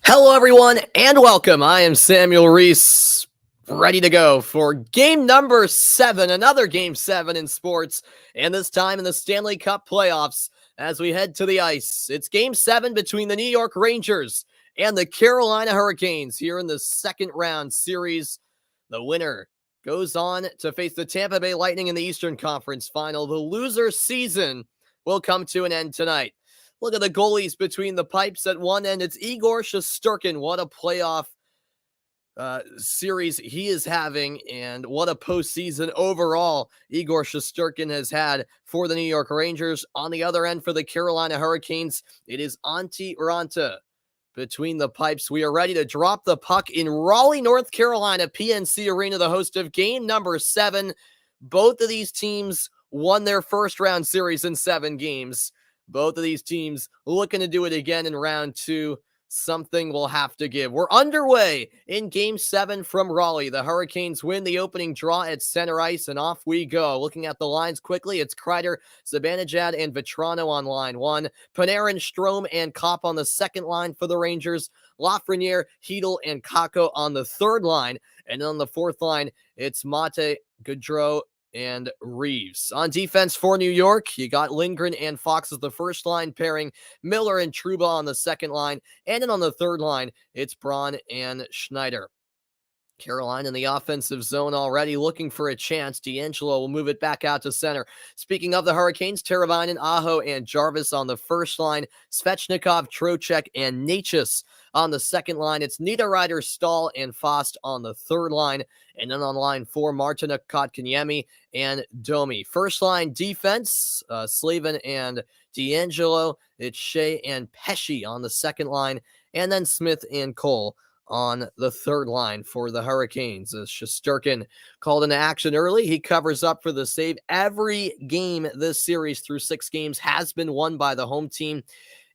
Hello, everyone, and welcome. I am Samuel Reese, ready to go for game number 7, another game 7 in sports, and this time in the Stanley Cup Playoffs as we head to the ice. It's game 7 between the New York Rangers and the Carolina Hurricanes here in the second round series. The winner goes on to face the Tampa Bay Lightning in the Eastern Conference Final. The loser season will come to an end tonight. Look at the goalies between the pipes at one end. It's Igor Shesterkin. What a playoff series he is having, and what a postseason overall Igor Shesterkin has had for the New York Rangers. On the other end for the Carolina Hurricanes, it is Antti Ranta. Between the pipes, we are ready to drop the puck in Raleigh, North Carolina, PNC Arena, the host of game number 7. Both of these teams won their first round series in 7 games. Both of these teams looking to do it again in round 2. Something will have to give. We're underway in game 7 from Raleigh. The Hurricanes win the opening draw at center ice, and off we go. Looking at the lines quickly, it's Kreider, Zibanejad, and Vetrano on line 1. Panarin, Strome, and Kopp on the second line for the Rangers. Lafreniere, Hedel, and Kakko on the third line. And on the fourth line, it's Mate, Gaudreau, and Reeves. On defense for New York, you got Lindgren and Fox as the first line pairing, Miller and Trouba on the second line, and then on the third line, it's Braun and Schneider. Carolina in the offensive zone already looking for a chance. D'Angelo will move it back out to center. Speaking of the Hurricanes, Teravainen, Aho, and Jarvis on the first line. Svechnikov, Trocheck, and Natchez on the second line. It's Niederreiter, Stahl, and Fost on the third line. And then on line 4, Martina, Kotkaniemi, and Domi. First line defense, Slavin and D'Angelo. It's Shea and Pesce on the second line. And then Smith and Cole on the third line for the Hurricanes. As Shesterkin called into action early, he covers up for the save. Every game this series through 6 games has been won by the home team.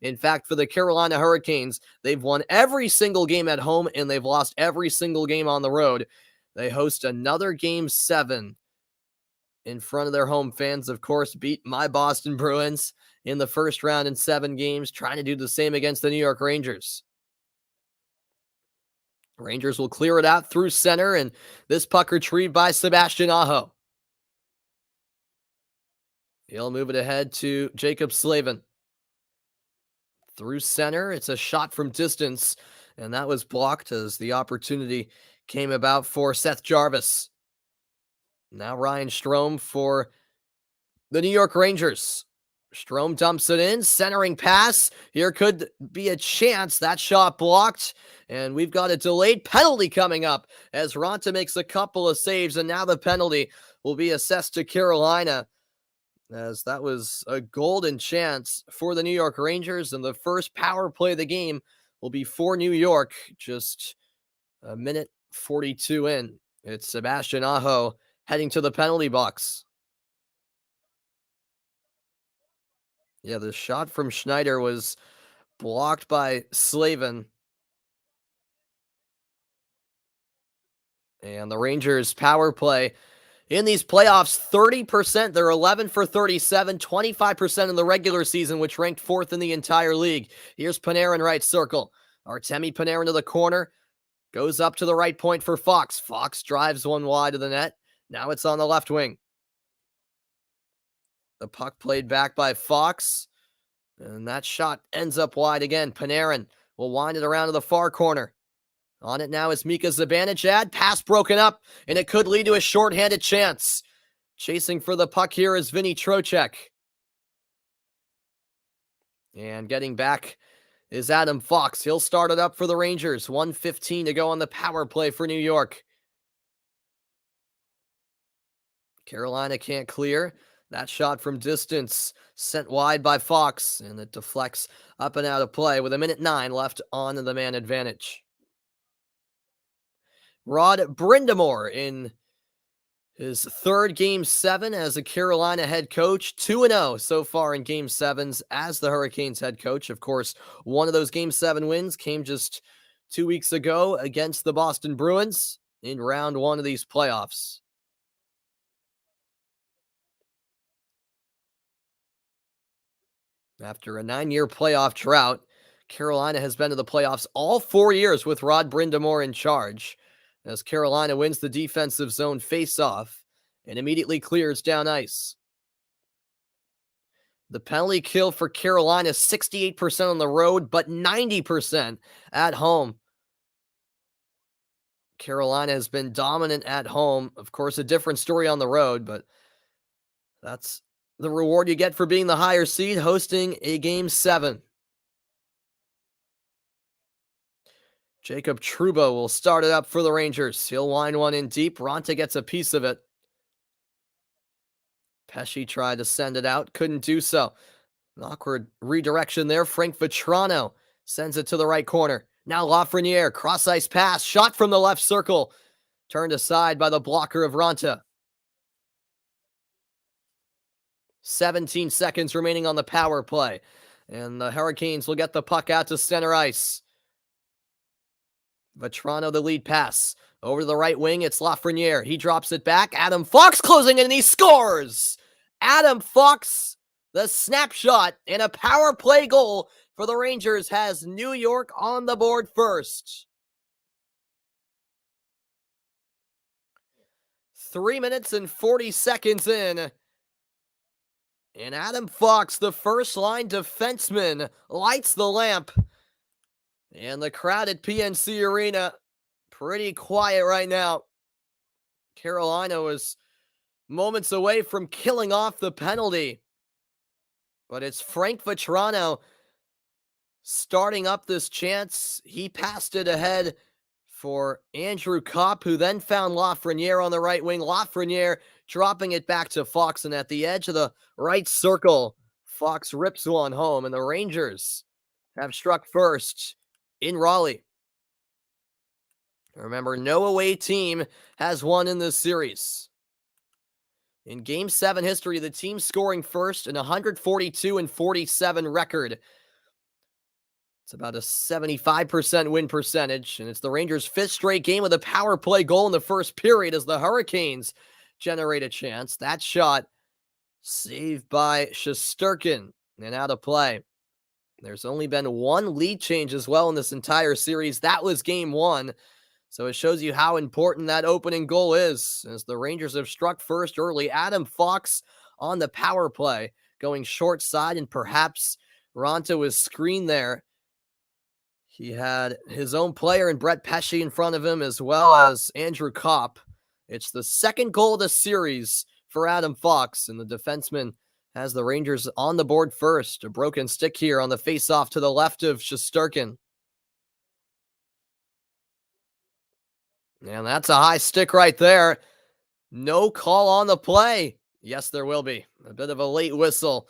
In fact, for the Carolina Hurricanes, they've won every single game at home and they've lost every single game on the road. They host another game 7 in front of their home fans. Of course, beat my Boston Bruins in the first round in 7 games, trying to do the same against the New York Rangers. Rangers will clear it out through center, and this puck retrieved by Sebastian Aho. He'll move it ahead to Jacob Slavin. Through center, it's a shot from distance, and that was blocked as the opportunity came about for Seth Jarvis. Now Ryan Strome for the New York Rangers. Strome dumps it in, centering pass. Here could be a chance. That shot blocked, and we've got a delayed penalty coming up as Ranta makes a couple of saves, and now the penalty will be assessed to Carolina, as that was a golden chance for the New York Rangers, and the first power play of the game will be for New York. Just a minute 42 in. It's Sebastian Aho heading to the penalty box. Yeah, the shot from Schneider was blocked by Slavin. And the Rangers power play in these playoffs, 30%. They're 11 for 37, 25% in the regular season, which ranked 4th in the entire league. Here's Panarin right circle. Artemi Panarin to the corner. Goes up to the right point for Fox. Fox drives one wide of the net. Now it's on the left wing. The puck played back by Fox. And that shot ends up wide again. Panarin will wind it around to the far corner. On it now is Mika Zibanejad. Pass broken up, and it could lead to a shorthanded chance. Chasing for the puck here is Vinny Trocheck. And getting back is Adam Fox. He'll start it up for the Rangers. 1:15 to go on the power play for New York. Carolina can't clear. That shot from distance sent wide by Fox, and it deflects up and out of play with 1:09 left on the man advantage. Rod Brindamore in his third game 7 as a Carolina head coach, 2-0 so far in game 7s as the Hurricanes head coach. Of course, one of those game 7 wins came just 2 weeks ago against the Boston Bruins in round 1 of these playoffs. After a 9-year playoff drought, Carolina has been to the playoffs all 4 years with Rod Brindamore in charge, as Carolina wins the defensive zone face-off and immediately clears down ice. The penalty kill for Carolina, 68% on the road, but 90% at home. Carolina has been dominant at home. Of course, a different story on the road, but that's the reward you get for being the higher seed, hosting a Game 7. Jacob Trouba will start it up for the Rangers. He'll wind one in deep. Raanta gets a piece of it. Pesce tried to send it out, couldn't do so. An awkward redirection there. Frank Vatrano sends it to the right corner. Now Lafreniere, cross-ice pass, shot from the left circle. Turned aside by the blocker of Raanta. 17 seconds remaining on the power play. And the Hurricanes will get the puck out to center ice. Vatrano, the lead pass. Over to the right wing, it's Lafreniere. He drops it back. Adam Fox closing in, and he scores! Adam Fox, the snapshot, and a power play goal for the Rangers has New York on the board first. 3 minutes and 40 seconds in. And Adam Fox, the first-line defenseman, lights the lamp. And the crowd at PNC Arena, pretty quiet right now. Carolina was moments away from killing off the penalty. But it's Frank Vatrano starting up this chance. He passed it ahead for Andrew Kopp, who then found Lafreniere on the right wing. Lafreniere dropping it back to Fox, and at the edge of the right circle, Fox rips one home, and the Rangers have struck first in Raleigh. Remember, no away team has won in this series. In Game 7 history, the team scoring first, an 142-47 record. It's about a 75% win percentage, and it's the Rangers' 5th straight game with a power play goal in the first period as the Hurricanes generate a chance. That shot saved by Shesterkin and out of play. There's only been one lead change as well in this entire series. That was Game 1. So it shows you how important that opening goal is, as the Rangers have struck first early. Adam Fox on the power play, going short side, and perhaps Raanta was screened there. He had his own player and Brett Pesce in front of him, as well as Andrew Kopp. It's the second goal of the series for Adam Fox, and the defenseman has the Rangers on the board first. A broken stick here on the faceoff to the left of Shesterkin. And that's a high stick right there. No call on the play. Yes, there will be. A bit of a late whistle,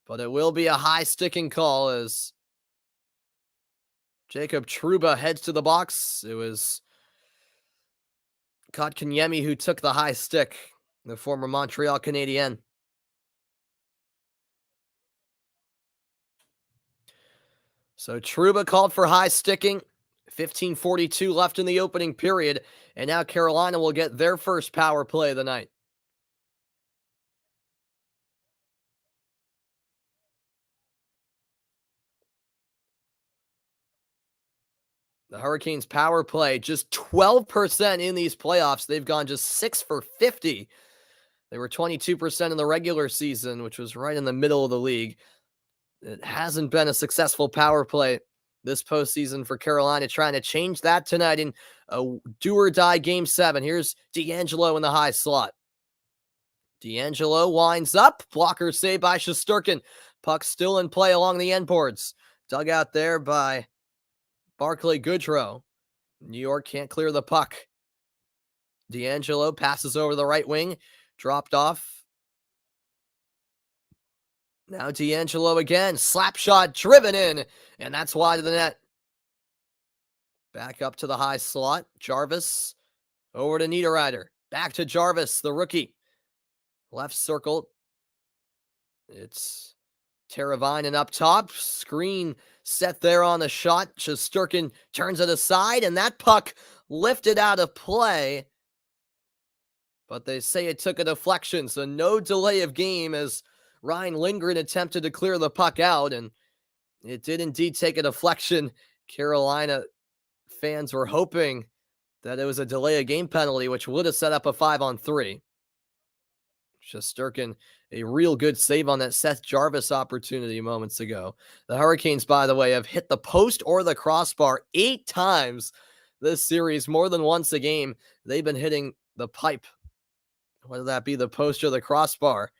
but it will be a high sticking call as Jacob Trouba heads to the box. It was Kotkaniemi who took the high stick, the former Montreal Canadien. So Trouba called for high sticking. 15:42 left in the opening period, and now Carolina will get their first power play of the night. The Hurricanes' power play, just 12% in these playoffs. They've gone just 6 for 50. They were 22% in the regular season, which was right in the middle of the league. It hasn't been a successful power play this postseason for Carolina, trying to change that tonight in a do-or-die Game 7. Here's DeAngelo in the high slot. DeAngelo winds up. Blocker saved by Shesterkin. Puck still in play along the end boards. Dug out there by Barclay Goodrow. New York can't clear the puck. DeAngelo passes over the right wing. Dropped off. Now DeAngelo again. Slap shot driven in. And that's wide of the net. Back up to the high slot. Jarvis over to Niederreiter. Back to Jarvis, the rookie. Left circle. It's Teravainen up top. Screen set there on the shot. Shesterkin turns it aside, and that puck lifted out of play. But they say it took a deflection, so no delay of game as Ryan Lindgren attempted to clear the puck out, and It did indeed take a deflection. Carolina fans were hoping that it was a delay of game penalty, which would have set up a 5-on-3. Shesterkin, a real good save on that Seth Jarvis opportunity moments ago. The Hurricanes, by the way, have hit the post or the crossbar 8 times this series, more than once a game. They've been hitting the pipe, whether that be the post or the crossbar.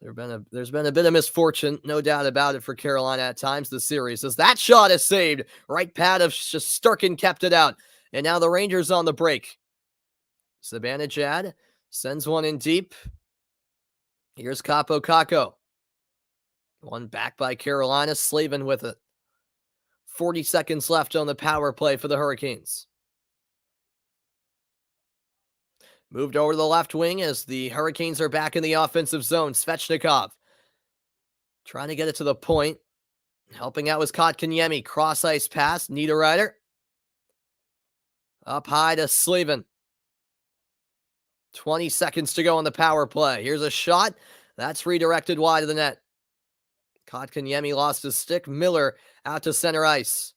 There's been a bit of misfortune, no doubt about it, for Carolina at times this series, as that shot is saved. Right pad of Shesterkin kept it out. And now the Rangers on the break. Zibanejad sends one in deep. Here's Kaapo Kakko. One back by Carolina, Slavin with it. 40 seconds left on the power play for the Hurricanes. Moved over to the left wing as the Hurricanes are back in the offensive zone. Svechnikov trying to get it to the point. Helping out was Kotkaniemi. Cross ice pass. Niederreiter. Up high to Slavin. 20 seconds to go on the power play. Here's a shot. That's redirected wide of the net. Kotkaniemi lost his stick. Miller out to center ice.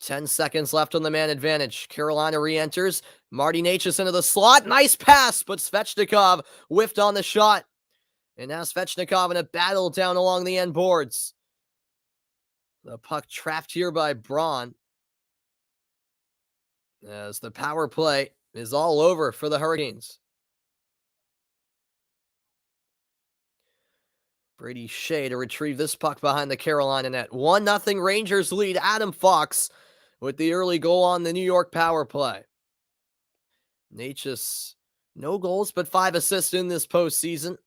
10 seconds left on the man advantage. Carolina re-enters. Marty Necas into the slot. Nice pass, but Svechnikov whiffed on the shot. And now Svechnikov in a battle down along the end boards. The puck trapped here by Braun. As the power play is all over for the Hurricanes. Brady Shea to retrieve this puck behind the Carolina net. 1-0 Rangers lead. Adam Fox with the early goal on the New York power play. Necas, no goals, but 5 assists in this postseason.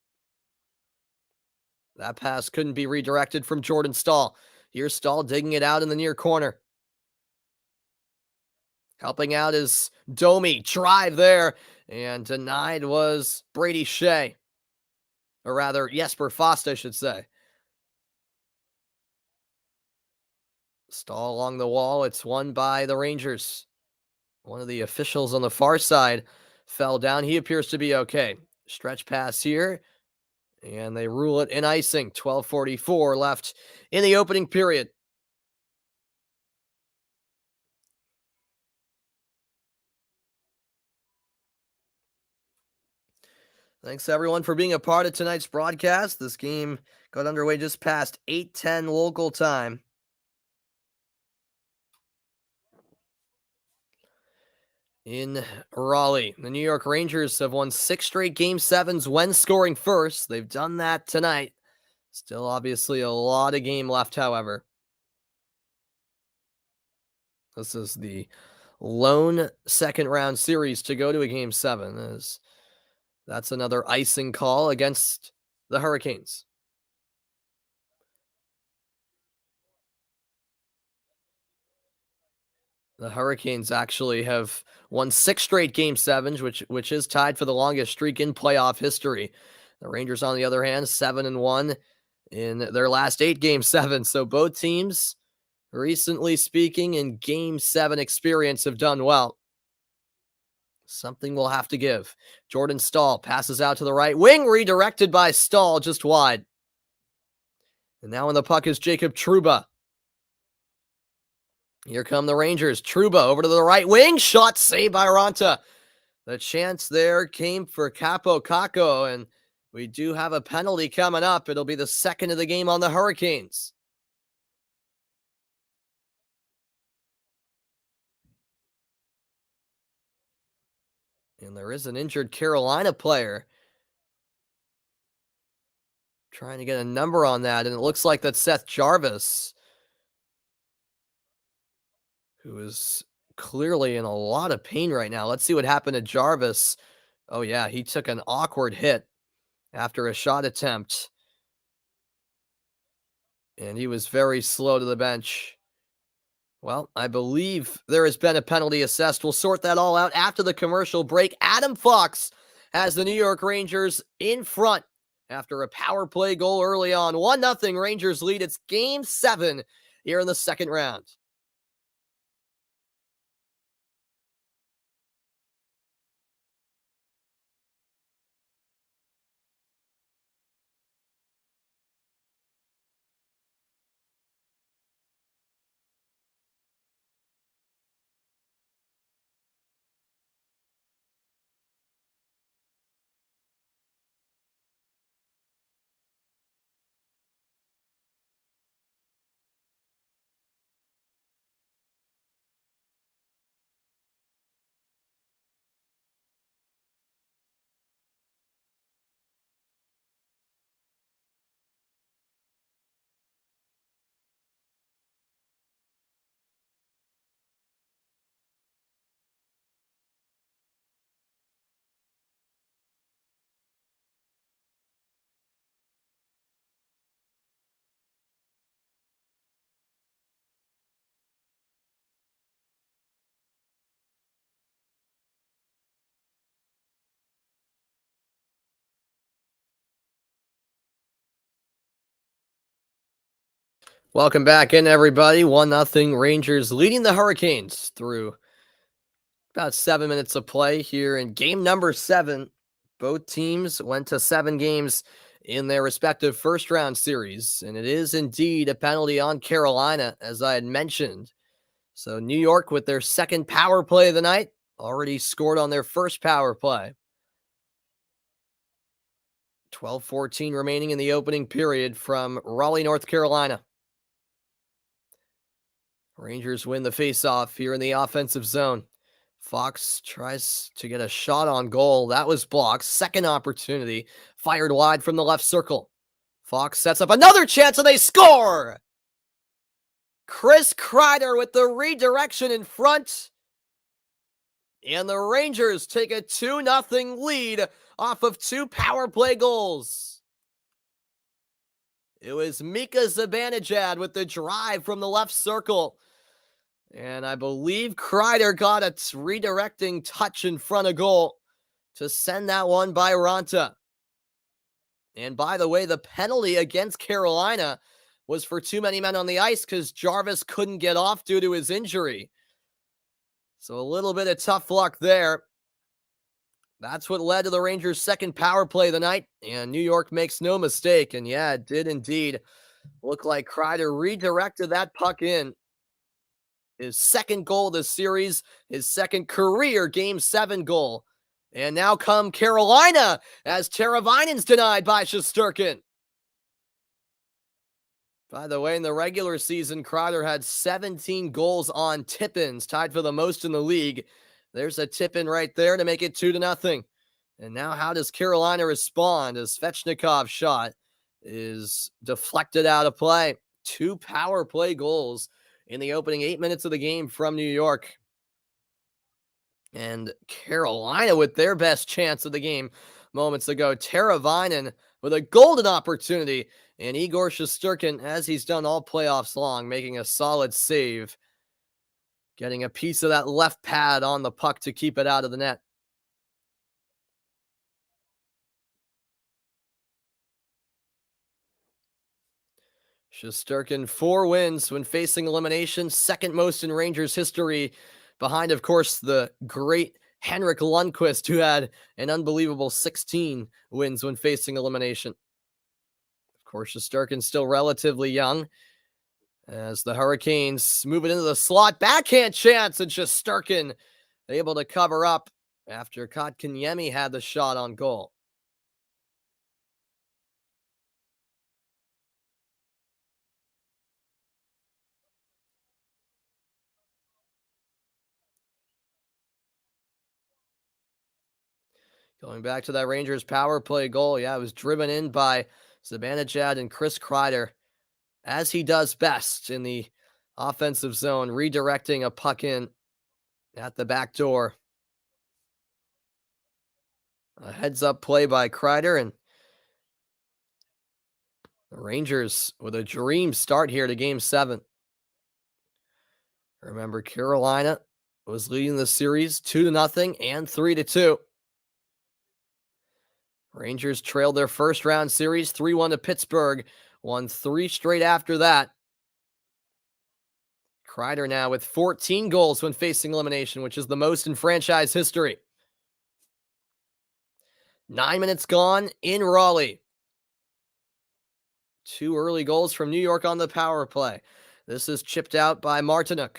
That pass couldn't be redirected from Jordan Staal. Here's Staal digging it out in the near corner. Helping out is Domi. Drive there. And denied was Brady Shea. Or rather, Jesper Fast, I should say. Staal along the wall. It's won by the Rangers. One of the officials on the far side fell down. He appears to be okay. Stretch pass here. And they rule it in icing. 12:44 left in the opening period. Thanks, everyone, for being a part of tonight's broadcast. This game got underway just past 8:10 local time. In Raleigh, the New York Rangers have won 6 straight Game 7s when scoring first. They've done that tonight. Still, obviously, a lot of game left, however. This is the lone second-round series to go to a Game 7. That's another icing call against the Hurricanes. The Hurricanes actually have won 6 straight Game 7s, which is tied for the longest streak in playoff history. The Rangers, on the other hand, 7-1 in their last 8 Game 7s. So both teams, recently speaking, in Game 7 experience have done well. Something will have to give. Jordan Staal passes out to the right wing, redirected by Staal, just wide. And now on the puck is Jacob Trouba. Here come the Rangers. Trouba over to the right wing. Shot saved by Raanta. The chance there came for Kaapo Kakko, and we do have a penalty coming up. It'll be the second of the game on the Hurricanes. And there is an injured Carolina player trying to get a number on that, and it looks like that's Seth Jarvis, who is clearly in a lot of pain right now. Let's see what happened to Jarvis. Oh, yeah, he took an awkward hit after a shot attempt, and he was very slow to the bench. Well, I believe there has been a penalty assessed. We'll sort that all out after the commercial break. Adam Fox has the New York Rangers in front after a power play goal early on. 1-0 Rangers lead. It's Game 7 here in the second round. Welcome back in, everybody. 1-0 Rangers leading the Hurricanes through about 7 minutes of play here in game number 7. Both teams went to 7 games in their respective first round series, and it is indeed a penalty on Carolina, as I had mentioned. So New York, with their second power play of the night, already scored on their first power play. 12:14 remaining in the opening period from Raleigh, North Carolina. Rangers win the faceoff here in the offensive zone. Fox tries to get a shot on goal. That was blocked. Second opportunity. Fired wide from the left circle. Fox sets up another chance and they score! Chris Kreider with the redirection in front. And the Rangers take a 2-0 lead off of 2 power play goals. It was Mika Zibanejad with the drive from the left circle. And I believe Kreider got a redirecting touch in front of goal to send that one by Raanta. And by the way, the penalty against Carolina was for too many men on the ice because Jarvis couldn't get off due to his injury. So a little bit of tough luck there. That's what led to the Rangers' second power play of the night. And New York makes no mistake. And yeah, it did indeed look like Kreider redirected that puck in. His second goal of the series, his second career Game 7 goal. And now come Carolina as Teravainen's denied by Shesterkin. By the way, in the regular season, Kreider had 17 goals on tip-ins, tied for the most in the league. There's a tip-in right there to make it 2-0. And now how does Carolina respond as Svechnikov's shot is deflected out of play? 2 power play goals in the opening 8 minutes of the game from New York. And Carolina with their best chance of the game moments ago. Teravainen with a golden opportunity. And Igor Shesterkin, as he's done all playoffs long, making a solid save. Getting a piece of that left pad on the puck to keep it out of the net. Shesterkin, 4 wins when facing elimination, second most in Rangers history, behind, of course, the great Henrik Lundqvist, who had an unbelievable 16 wins when facing elimination. Of course, Shesterkin's still relatively young, as the Hurricanes move it into the slot. Backhand chance, and Shesterkin able to cover up after Kotkaniemi had the shot on goal. Going back to that Rangers power play goal, yeah, it was driven in by Zibanejad and Chris Kreider, as he does best in the offensive zone, redirecting a puck in at the back door. A heads-up play by Kreider, and the Rangers with a dream start here to Game 7. Remember, Carolina was leading the series 2-0 and 3-2. Rangers trailed their first round series 3-1 to Pittsburgh, won 3 straight after that. Kreider now with 14 goals when facing elimination, which is the most in franchise history. 9 minutes gone in Raleigh. 2 early goals from New York on the power play. This is chipped out by Martinuk.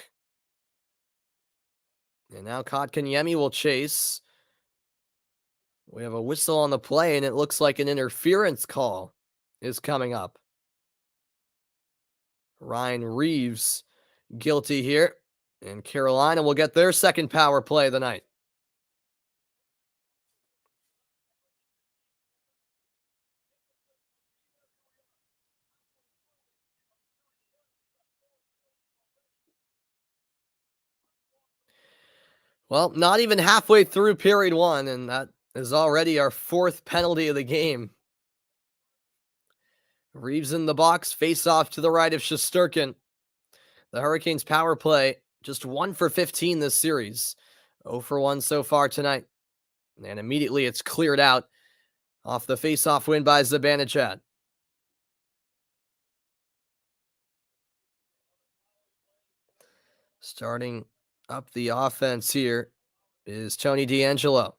And now Kotkaniemi will chase. We have a whistle on the play, and it looks like an interference call is coming up. Ryan Reeves guilty here, and Carolina will get their second power play of the night. Well, not even halfway through period 1, and that is already our 4th penalty of the game. Reeves in the box, face off to the right of Shesterkin. The Hurricanes power play, just 1 for 15 this series. 0 for 1 so far tonight. And immediately it's cleared out off the face-off win by Zibanejad. Starting up the offense here is Tony DeAngelo.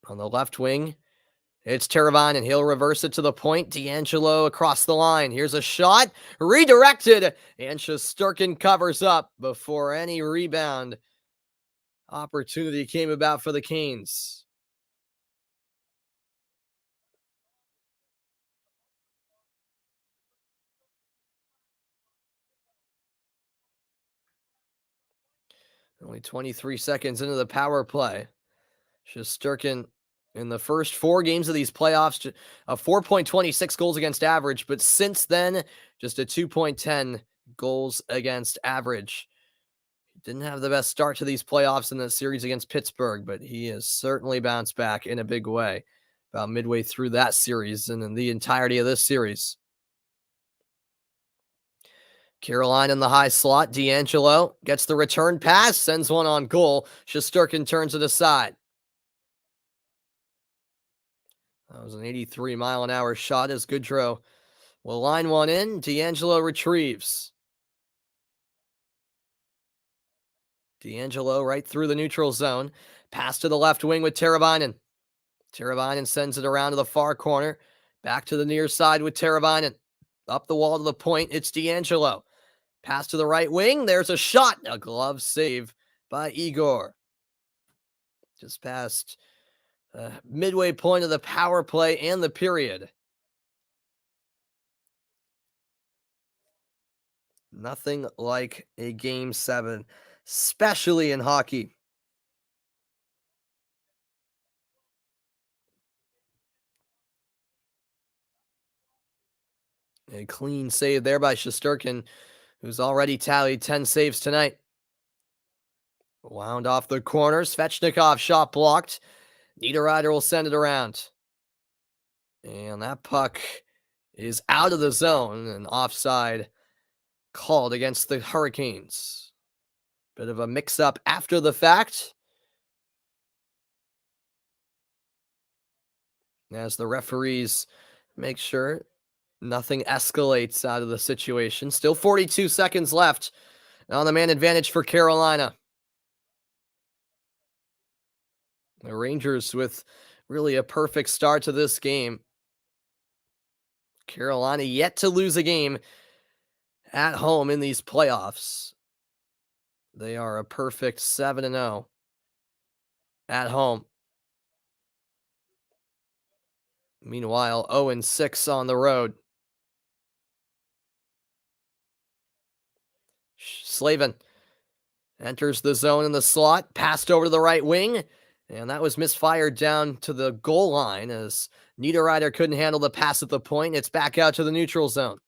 On the left wing, it's Teravainen, and he'll reverse it to the point. DeAngelo across the line. Here's a shot, redirected, and Shesterkin covers up before any rebound opportunity came about for the Canes. Only 23 seconds into the power play. Shesterkin in the first 4 games of these playoffs, a 4.26 goals against average, but since then, just a 2.10 goals against average. He didn't have the best start to these playoffs in the series against Pittsburgh, but he has certainly bounced back in a big way about midway through that series and in the entirety of this series. Carolina in the high slot. DeAngelo gets the return pass, sends one on goal. Shesterkin turns it aside. That was an 83-mile-an-hour shot as Goodrow will line one in. DeAngelo retrieves. DeAngelo right through the neutral zone. Pass to the left wing with Teravainen. Teravainen sends it around to the far corner. Back to the near side with Teravainen. Up the wall to the point. It's DeAngelo. Pass to the right wing. There's a shot. A glove save by Igor. Just past midway point of the power play and the period. Nothing like a game 7, especially in hockey. A clean save there by Shesterkin, who's already tallied 10 saves tonight. Wound off the corner. Svechnikov shot blocked. Niederreiter will send it around. And that puck is out of the zone and offside called against the Hurricanes. Bit of a mix-up after the fact, as the referees make sure nothing escalates out of the situation. Still 42 seconds left on the man advantage for Carolina. The Rangers with really a perfect start to this game. Carolina yet to lose a game at home in these playoffs. They are a perfect 7-0 at home. Meanwhile, 0-6 on the road. Slavin enters the zone in the slot, passed over to the right wing, and that was misfired down to the goal line as Niederreiter couldn't handle the pass at the point. It's back out to the neutral zone.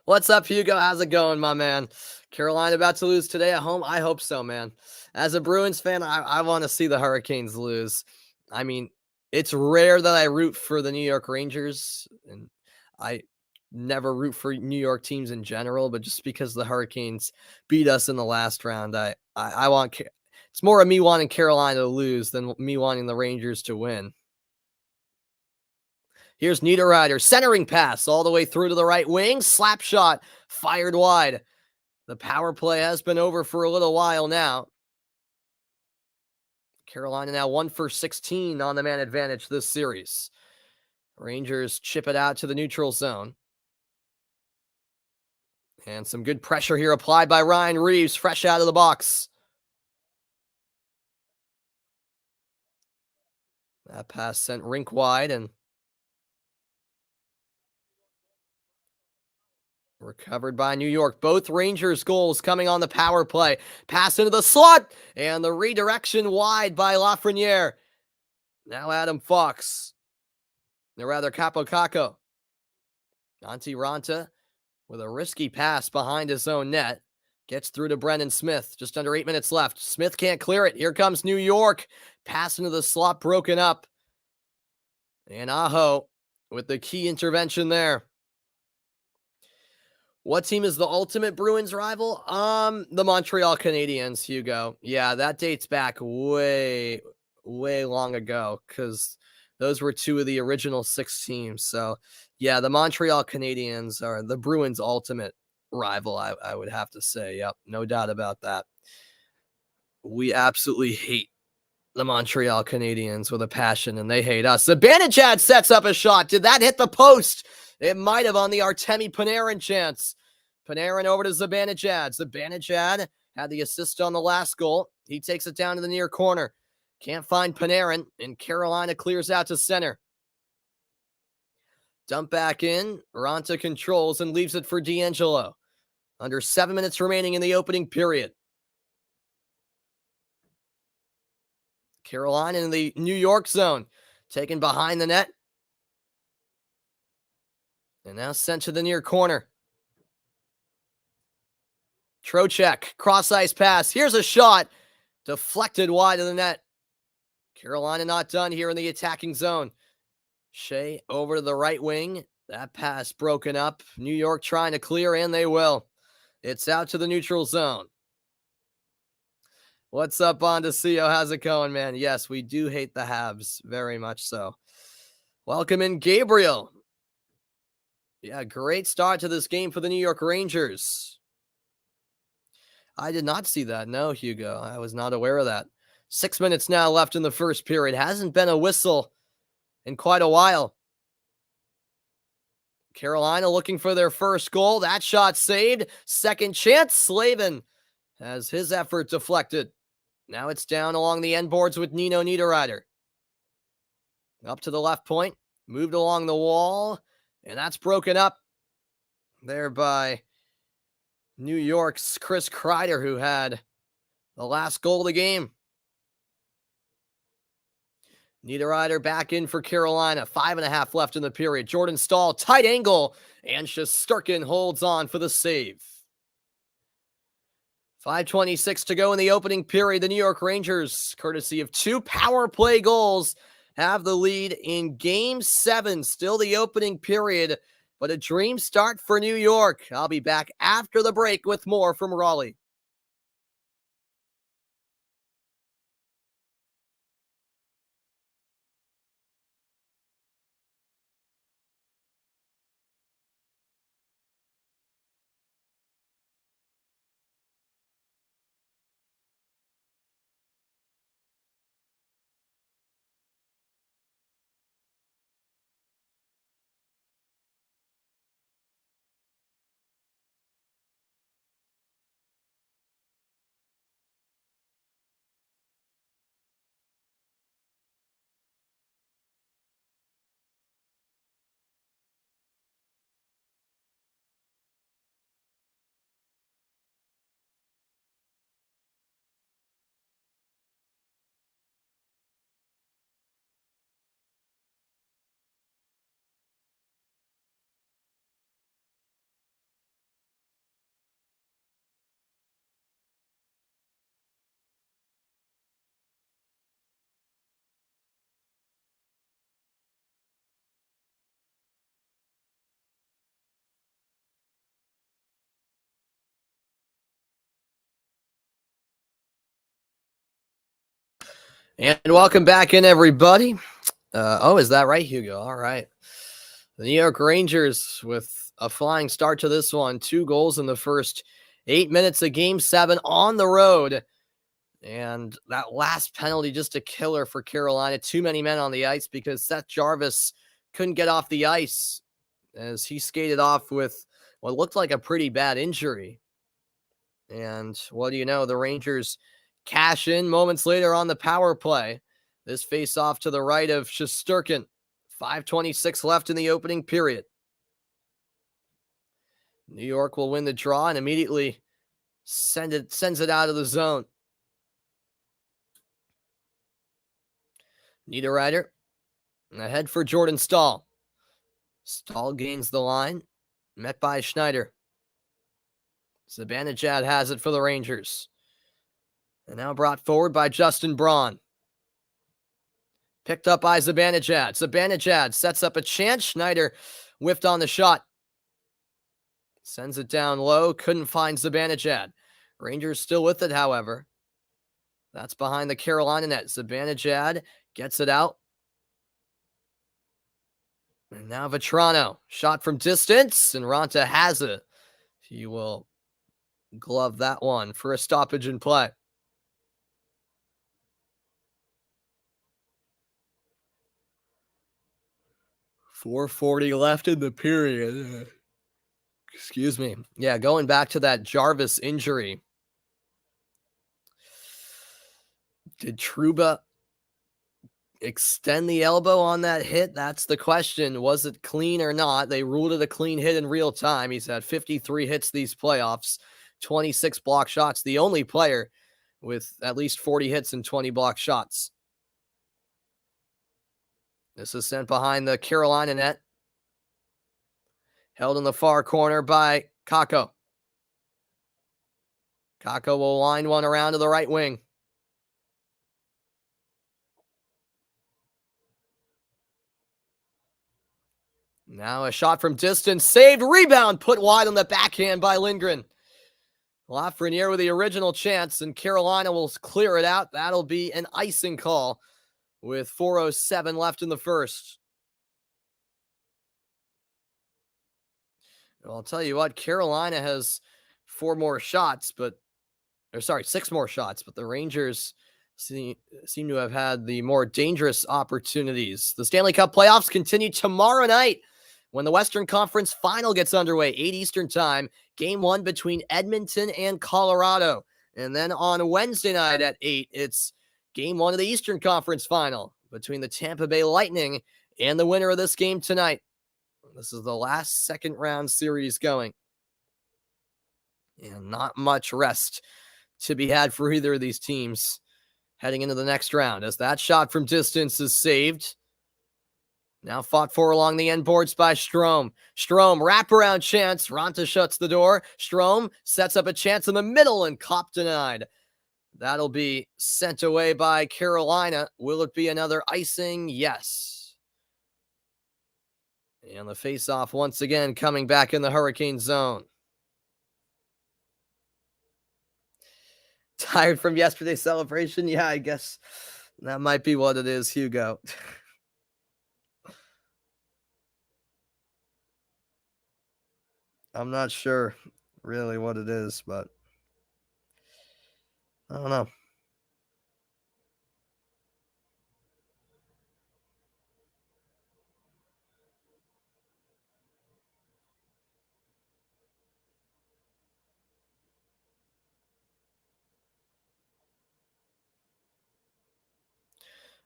What's up, Hugo? How's it going, my man? Carolina about to lose today at home? I hope so, man. As a Bruins fan, I want to see the Hurricanes lose. I mean, it's rare that I root for the New York Rangers, and I never root for New York teams in general, but just because the Hurricanes beat us in the last round, I want it's more of me wanting Carolina to lose than me wanting the Rangers to win. Here's Niederreiter, centering pass all the way through to the right wing, slap shot, fired wide. The power play has been over for a little while now. Carolina now 1 for 16 on the man advantage this series. Rangers chip it out to the neutral zone. And some good pressure here applied by Ryan Reeves, fresh out of the box. That pass sent rink wide and recovered by New York. Both Rangers goals coming on the power play. Pass into the slot and the redirection wide by Lafreniere. Now Adam Fox. Or rather, Capo Caco. Antti Ranta with a risky pass behind his own net. Gets through to Brendan Smith. Just under 8 minutes left. Smith can't clear it. Here comes New York. Pass into the slot broken up. And Aho with the key intervention there. What team is the ultimate Bruins rival? The Montreal Canadiens, Hugo. Yeah, that dates back way long ago because those were 2 of the original 6 teams. So, yeah, the Montreal Canadiens are the Bruins' ultimate rival, I would have to say. Yep, no doubt about that. We absolutely hate the Montreal Canadiens with a passion, and they hate us. Zibanejad sets up a shot. Did that hit the post? It might have on the Artemi Panarin chance. Panarin over to Zibanejad. Zibanejad had the assist on the last goal. He takes it down to the near corner. Can't find Panarin, and Carolina clears out to center. Dump back in. Raanta controls and leaves it for D'Angelo. Under 7 minutes remaining in the opening period. Carolina in the New York zone. Taken behind the net. And now sent to the near corner. Trocheck, cross-ice pass. Here's a shot. Deflected wide of the net. Carolina not done here in the attacking zone. Shea over to the right wing. That pass broken up. New York trying to clear, and they will. It's out to the neutral zone. What's up, Bondesio? How's it going, man? Yes, we do hate the Habs. Very much so. Welcome in, Gabriel. Yeah, great start to this game for the New York Rangers. I did not see that. No, Hugo. I was not aware of that. 6 minutes now left in the first period. Hasn't been a whistle in quite a while. Carolina looking for their first goal. That shot saved. Second chance. Slavin has his effort deflected. Now it's down along the end boards with Nino Niederreiter. Up to the left point. Moved along the wall. And that's broken up there by New York's Chris Kreider, who had the last goal of the game. Niederreiter back in for Carolina. 5.5 left in the period. Jordan Staal, tight angle, and Shesterkin holds on for the save. 5:26 to go in the opening period. The New York Rangers, courtesy of 2 power play goals, have the lead in Game 7. Still the opening period, but a dream start for New York. I'll be back after the break with more from Raleigh. And welcome back in, everybody. Is that right, Hugo? All right. The New York Rangers with a flying start to this one. 2 goals in the first 8 minutes of Game 7 on the road. And that last penalty, just a killer for Carolina. Too many men on the ice because Seth Jarvis couldn't get off the ice as he skated off with what looked like a pretty bad injury. And what do you know? The Rangers cash in moments later on the power play. This face-off to the right of Shesterkin. 5:26 left in the opening period. New York will win the draw and immediately sends it out of the zone. Niederreiter ahead for Jordan Staal. Staal gains the line, met by Schneider. Zibanejad has it for the Rangers. And now brought forward by Justin Braun. Picked up by Zibanejad. Zibanejad sets up a chance. Schneider whiffed on the shot. Sends it down low. Couldn't find Zibanejad. Rangers still with it, however. That's behind the Carolina net. Zibanejad gets it out. And now Vetrano. Shot from distance, and Raanta has it. He will glove that one for a stoppage in play. 4:40 left in the period. Excuse me. Yeah, going back to that Jarvis injury. Did Trouba extend the elbow on that hit? That's the question. Was it clean or not? They ruled it a clean hit in real time. He's had 53 hits these playoffs, 26 block shots, the only player with at least 40 hits and 20 block shots. This is sent behind the Carolina net. Held in the far corner by Kakko. Kakko will line one around to the right wing. Now a shot from distance, saved, rebound, put wide on the backhand by Lindgren. Lafreniere with the original chance, and Carolina will clear it out. That'll be an icing call with 4:07 left in the first. Well, I'll tell you what, Carolina has 6 more shots, but the Rangers seem to have had the more dangerous opportunities. The Stanley Cup Playoffs continue tomorrow night when the Western Conference Final gets underway, 8 Eastern Time, Game 1 between Edmonton and Colorado. And then on Wednesday night at 8, it's Game 1 of the Eastern Conference Final between the Tampa Bay Lightning and the winner of this game tonight. This is the last second-round series going. And not much rest to be had for either of these teams heading into the next round, as that shot from distance is saved. Now fought for along the end boards by Strome. Strome, wraparound chance. Raanta shuts the door. Strome sets up a chance in the middle, and Kopp denied. That'll be sent away by Carolina. Will it be another icing? Yes. And the faceoff once again coming back in the Hurricane zone. Tired from yesterday's celebration? Yeah, I guess that might be what it is, Hugo. I'm not sure really what it is, but I don't know.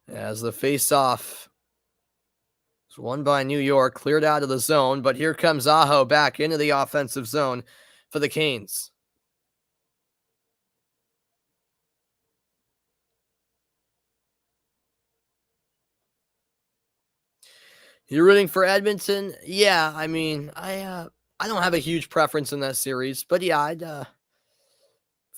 As the face-off is won by New York, cleared out of the zone, but here comes Aho back into the offensive zone for the Canes. You're rooting for Edmonton? Yeah, I mean, I don't have a huge preference in that series, but yeah, if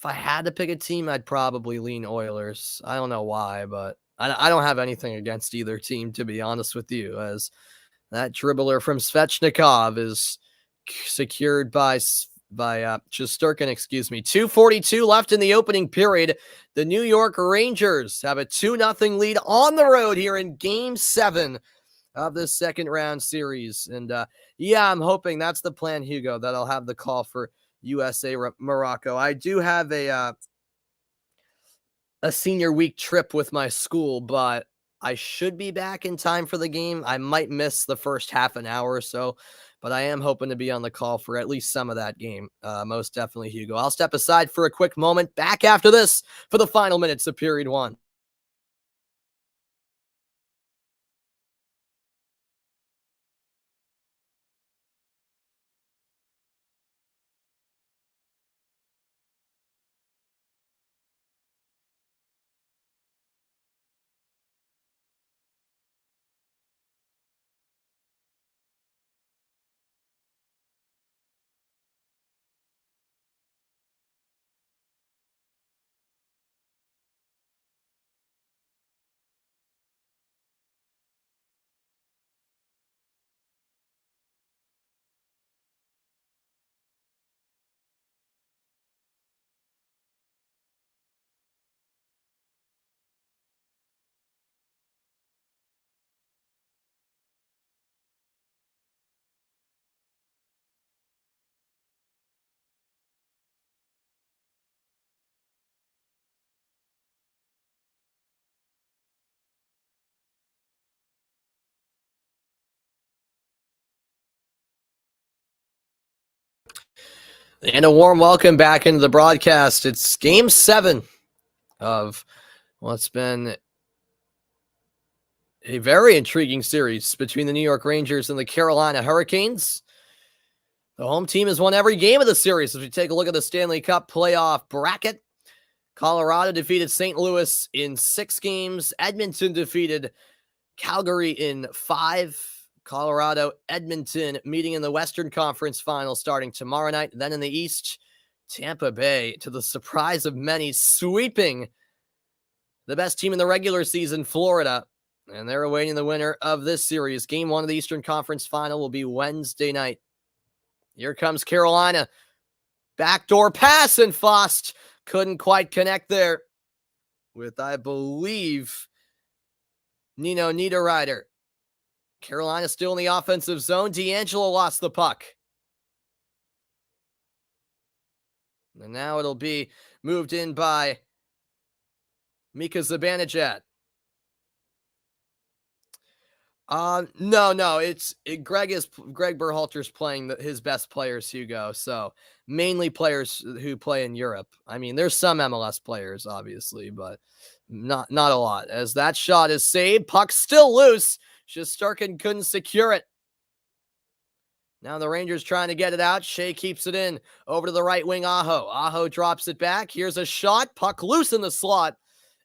I had to pick a team, I'd probably lean Oilers. I don't know why, but I don't have anything against either team, to be honest with you, as that dribbler from Svechnikov is secured by Shesterkin, 2:42 left in the opening period. The New York Rangers have a 2-0 lead on the road here in Game 7 of this second round series. And yeah, I'm hoping that's the plan, Hugo, that I'll have the call for USA Morocco. I do have a senior week trip with my school, but I should be back in time for the game. I might miss the first half an hour or so, but I am hoping to be on the call for at least some of that game. Most definitely, Hugo. I'll step aside for a quick moment. Back after this for the final minutes of period 1. And a warm welcome back into the broadcast. It's game 7 of what's been a very intriguing series between the New York Rangers and the Carolina Hurricanes. The home team has won every game of the series. As we take a look at the Stanley Cup playoff bracket, Colorado defeated St. Louis in 6 games. Edmonton defeated Calgary in 5. Colorado, Edmonton meeting in the Western Conference Final starting tomorrow night. Then in the East, Tampa Bay, to the surprise of many, sweeping the best team in the regular season, Florida. And they're awaiting the winner of this series. Game 1 of the Eastern Conference Final will be Wednesday night. Here comes Carolina. Backdoor pass, and Fost couldn't quite connect there with, I believe, Nino Niederreiter. Carolina still in the offensive zone. D'Angelo lost the puck. And now it'll be moved in by Mika Zibanejad. No, it's Greg Berhalter's playing his best players, Hugo. So mainly players who play in Europe. I mean, there's some MLS players, obviously, but not a lot. As that shot is saved, puck still loose. Shesterkin couldn't secure it. Now the Rangers trying to get it out. Shea keeps it in over to the right wing. Aho drops it back. Here's a shot. Puck loose in the slot.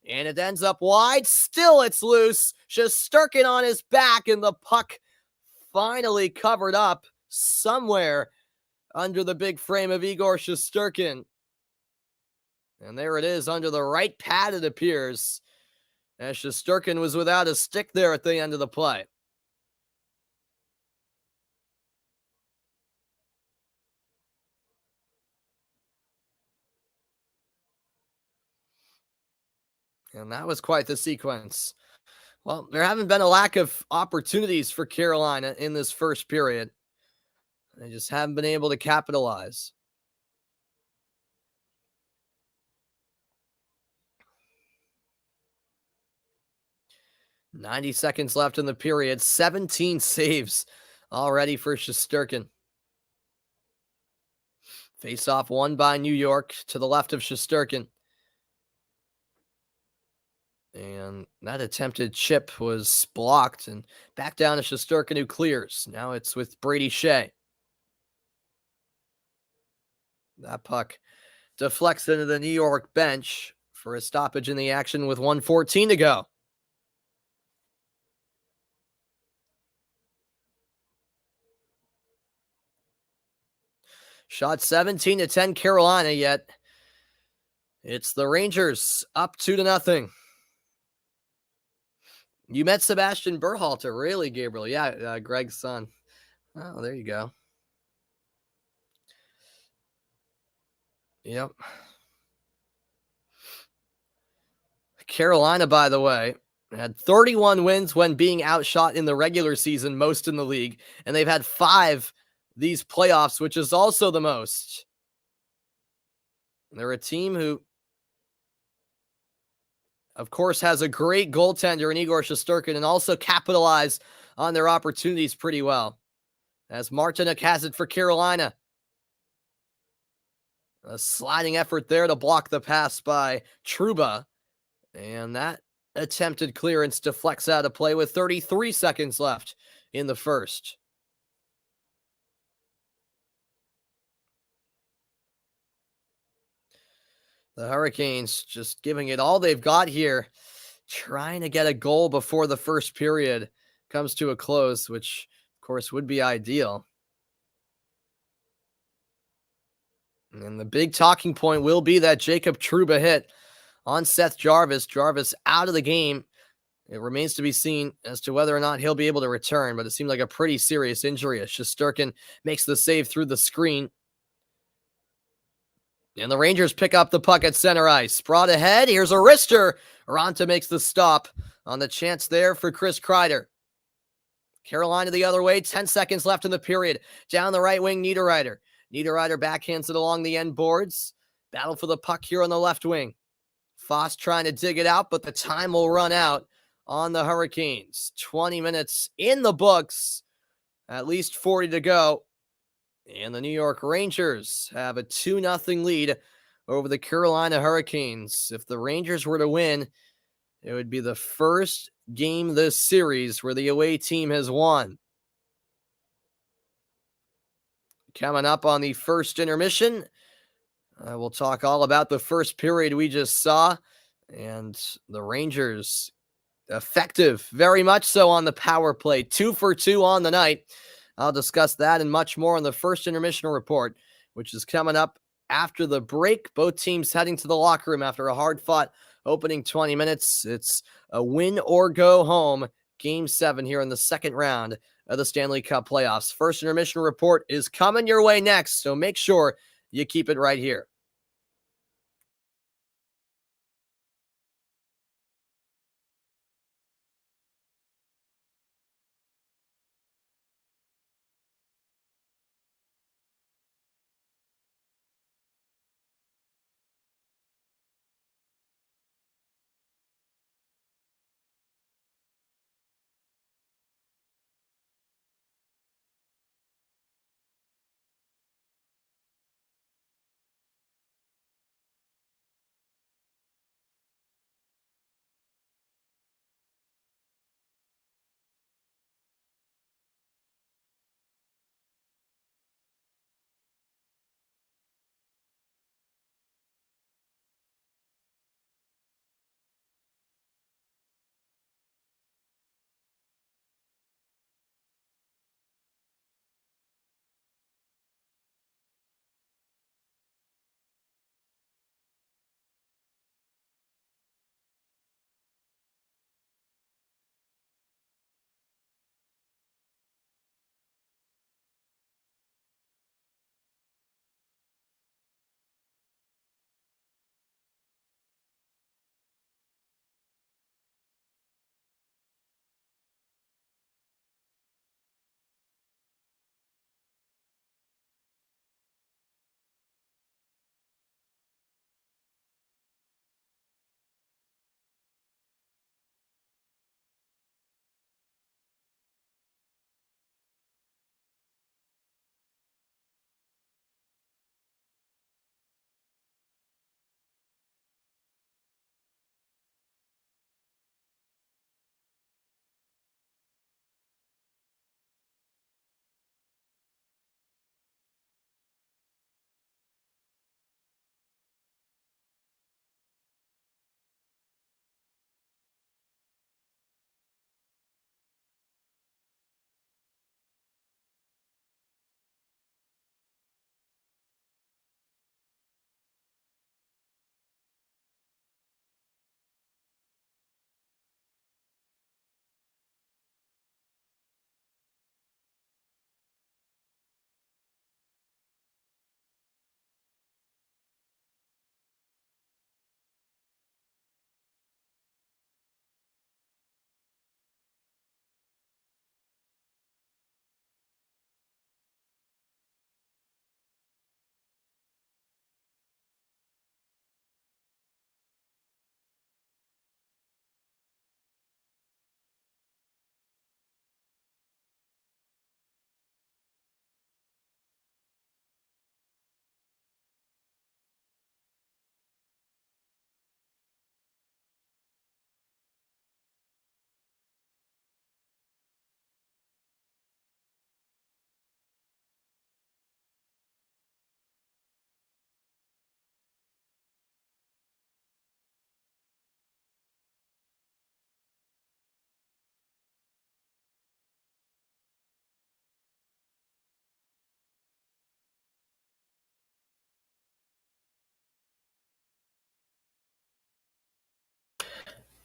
And it ends up wide. Still it's loose. Shesterkin on his back, and the puck finally covered up somewhere under the big frame of Igor Shesterkin. And there it is under the right pad, it appears, as Shesterkin was without a stick there at the end of the play. And that was quite the sequence. Well, there haven't been a lack of opportunities for Carolina in this first period. They just haven't been able to capitalize. "90 seconds left in the period. 17 saves already for Shesterkin. Face-off won by New York to the left of Shesterkin. And that attempted chip was blocked, and back down to Shesterkin, who clears. Now it's with Brady Shea. That puck deflects into the New York bench for a stoppage in the action with 1:14 to go. Shot 17-10 Carolina, yet it's the Rangers up 2-0. You met Sebastian Berhalter, really, Gabriel? Yeah, Greg's son. Oh, there you go. Yep. Carolina, by the way, had 31 wins when being outshot in the regular season, most in the league, and they've had 5 these playoffs, which is also the most. They're a team who, of course, has a great goaltender in Igor Shesterkin, and also capitalize on their opportunities pretty well. As Martinic has it for Carolina. A sliding effort there to block the pass by Trouba. And that attempted clearance deflects out of play with 33 seconds left in the first. The Hurricanes just giving it all they've got here, trying to get a goal before the first period comes to a close, which, of course, would be ideal. And the big talking point will be that Jacob Trouba hit on Seth Jarvis. Jarvis out of the game. It remains to be seen as to whether or not he'll be able to return, but it seemed like a pretty serious injury as Shesterkin makes the save through the screen. And the Rangers pick up the puck at center ice. Brought ahead. Here's a wrister. Aranta makes the stop on the chance there for Chris Kreider. Carolina the other way. 10 seconds left in the period. Down the right wing, Niederreiter. Niederreiter backhands it along the end boards. Battle for the puck here on the left wing. Fost trying to dig it out, but the time will run out on the Hurricanes. 20 minutes in the books. At least 40 to go And the New York Rangers have a 2-0 lead over the Carolina Hurricanes. If the Rangers were to win, it would be the first game this series where the away team has won. Coming up on the first intermission, we'll talk all about the first period we just saw, and the Rangers effective, very much so on the power play, 2 for 2 on the night. I'll discuss that and much more on the first intermission report, which is coming up after the break. Both teams heading to the locker room after a hard-fought opening 20 minutes. It's a win or go home, Game 7 here in the second round of the Stanley Cup Playoffs. First intermission report is coming your way next, so make sure you keep it right here.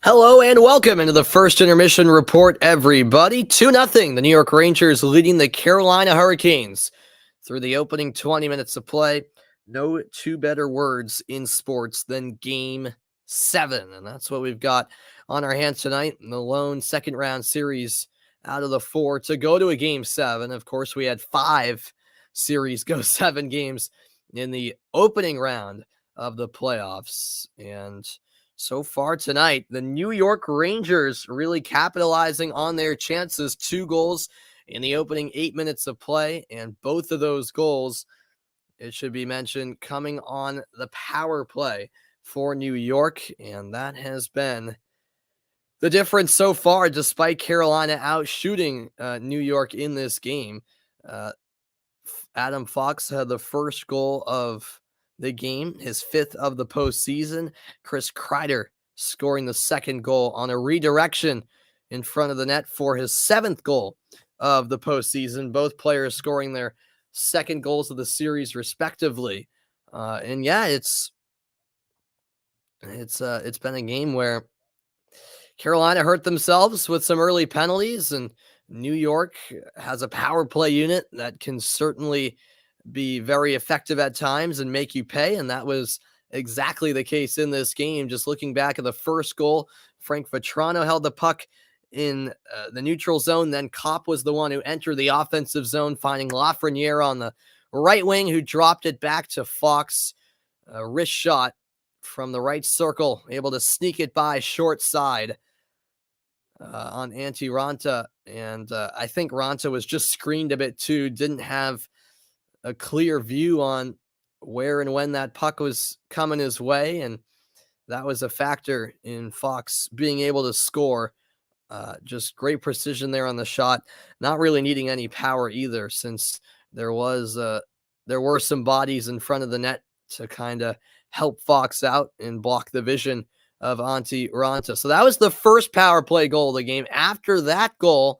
Hello and welcome into the first intermission report, everybody. 2-0, the New York Rangers leading the Carolina Hurricanes through the opening 20 minutes of play. No two better words in sports than Game 7, and that's what we've got on our hands tonight in the lone second round series out of the 4 to go to a Game 7. Of course, we had 5 series go 7 games in the opening round of the playoffs, and so far tonight, the New York Rangers really capitalizing on their chances. 2 goals in the opening 8 minutes of play. And both of those goals, it should be mentioned, coming on the power play for New York. And that has been the difference so far, despite Carolina out shooting New York in this game. Uh, Adam Fox had the first goal of the game, his fifth of the postseason. Chris Kreider scoring the second goal on a redirection in front of the net for his seventh goal of the postseason. Both players scoring their second goals of the series, respectively. And yeah, it's been a game where Carolina hurt themselves with some early penalties, and New York has a power play unit that can certainly be very effective at times and make you pay. And that was exactly the case in this game. Just looking back at the first goal, Frank Vetrano held the puck in the neutral zone. Then Kopp was the one who entered the offensive zone, finding Lafreniere on the right wing, who dropped it back to Fox. A wrist shot from the right circle, able to sneak it by short side on Antti Ranta. And I think Ranta was just screened a bit too, didn't have a clear view on where and when that puck was coming his way. And that was a factor in Fox being able to score. Just great precision there on the shot, not really needing any power either, since there were some bodies in front of the net to kind of help Fox out and block the vision of Antti Ranta. So that was the first power play goal of the game. After that goal,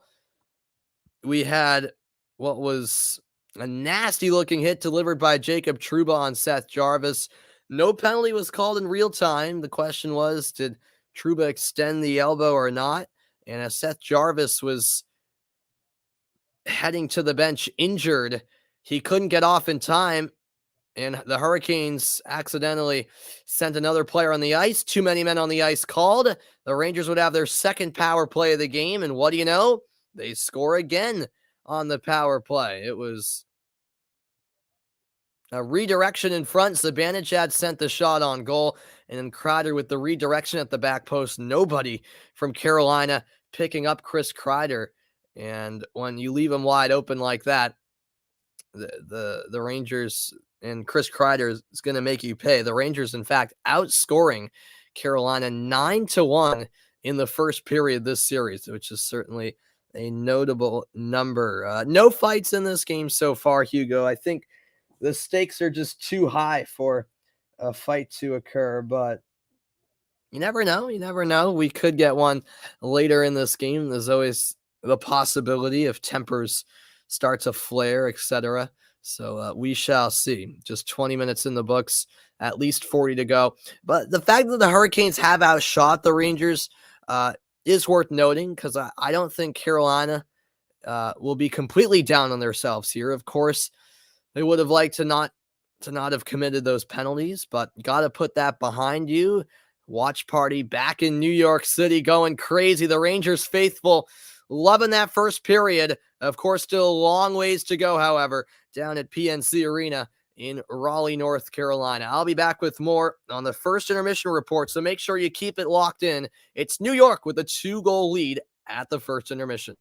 we had what was a nasty looking hit delivered by Jacob Trouba on Seth Jarvis. No penalty was called in real time. The question was, did Trouba extend the elbow or not? And as Seth Jarvis was heading to the bench injured, he couldn't get off in time, and the Hurricanes accidentally sent another player on the ice. Too many men on the ice called. The Rangers would have their second power play of the game, and what do you know? They score again on the power play. It was a redirection in front. Zibanejad sent the shot on goal, and then Kreider with the redirection at the back post. Nobody from Carolina picking up Chris Kreider. And when you leave him wide open like that, the Rangers and Chris Kreider is going to make you pay. The Rangers, in fact, outscoring Carolina 9-1 in the first period this series, which is certainly a notable number. No fights in this game so far, Hugo. I think the stakes are just too high for a fight to occur, but you never know. You never know. We could get one later in this game. There's always the possibility if tempers start to flare, etc. So we shall see. Just 20 minutes in the books, at least 40 to go. But the fact that the Hurricanes have outshot the Rangers is worth noting, because I don't think Carolina will be completely down on themselves here. Of course, they would have liked to not have committed those penalties, but got to put that behind you. Watch party back in New York City going crazy. The Rangers faithful loving that first period. Of course, still a long ways to go, however, down at PNC Arena in Raleigh, North Carolina. I'll be back with more on the first intermission report, so make sure you keep it locked in. It's New York with a 2-goal lead at the first intermission.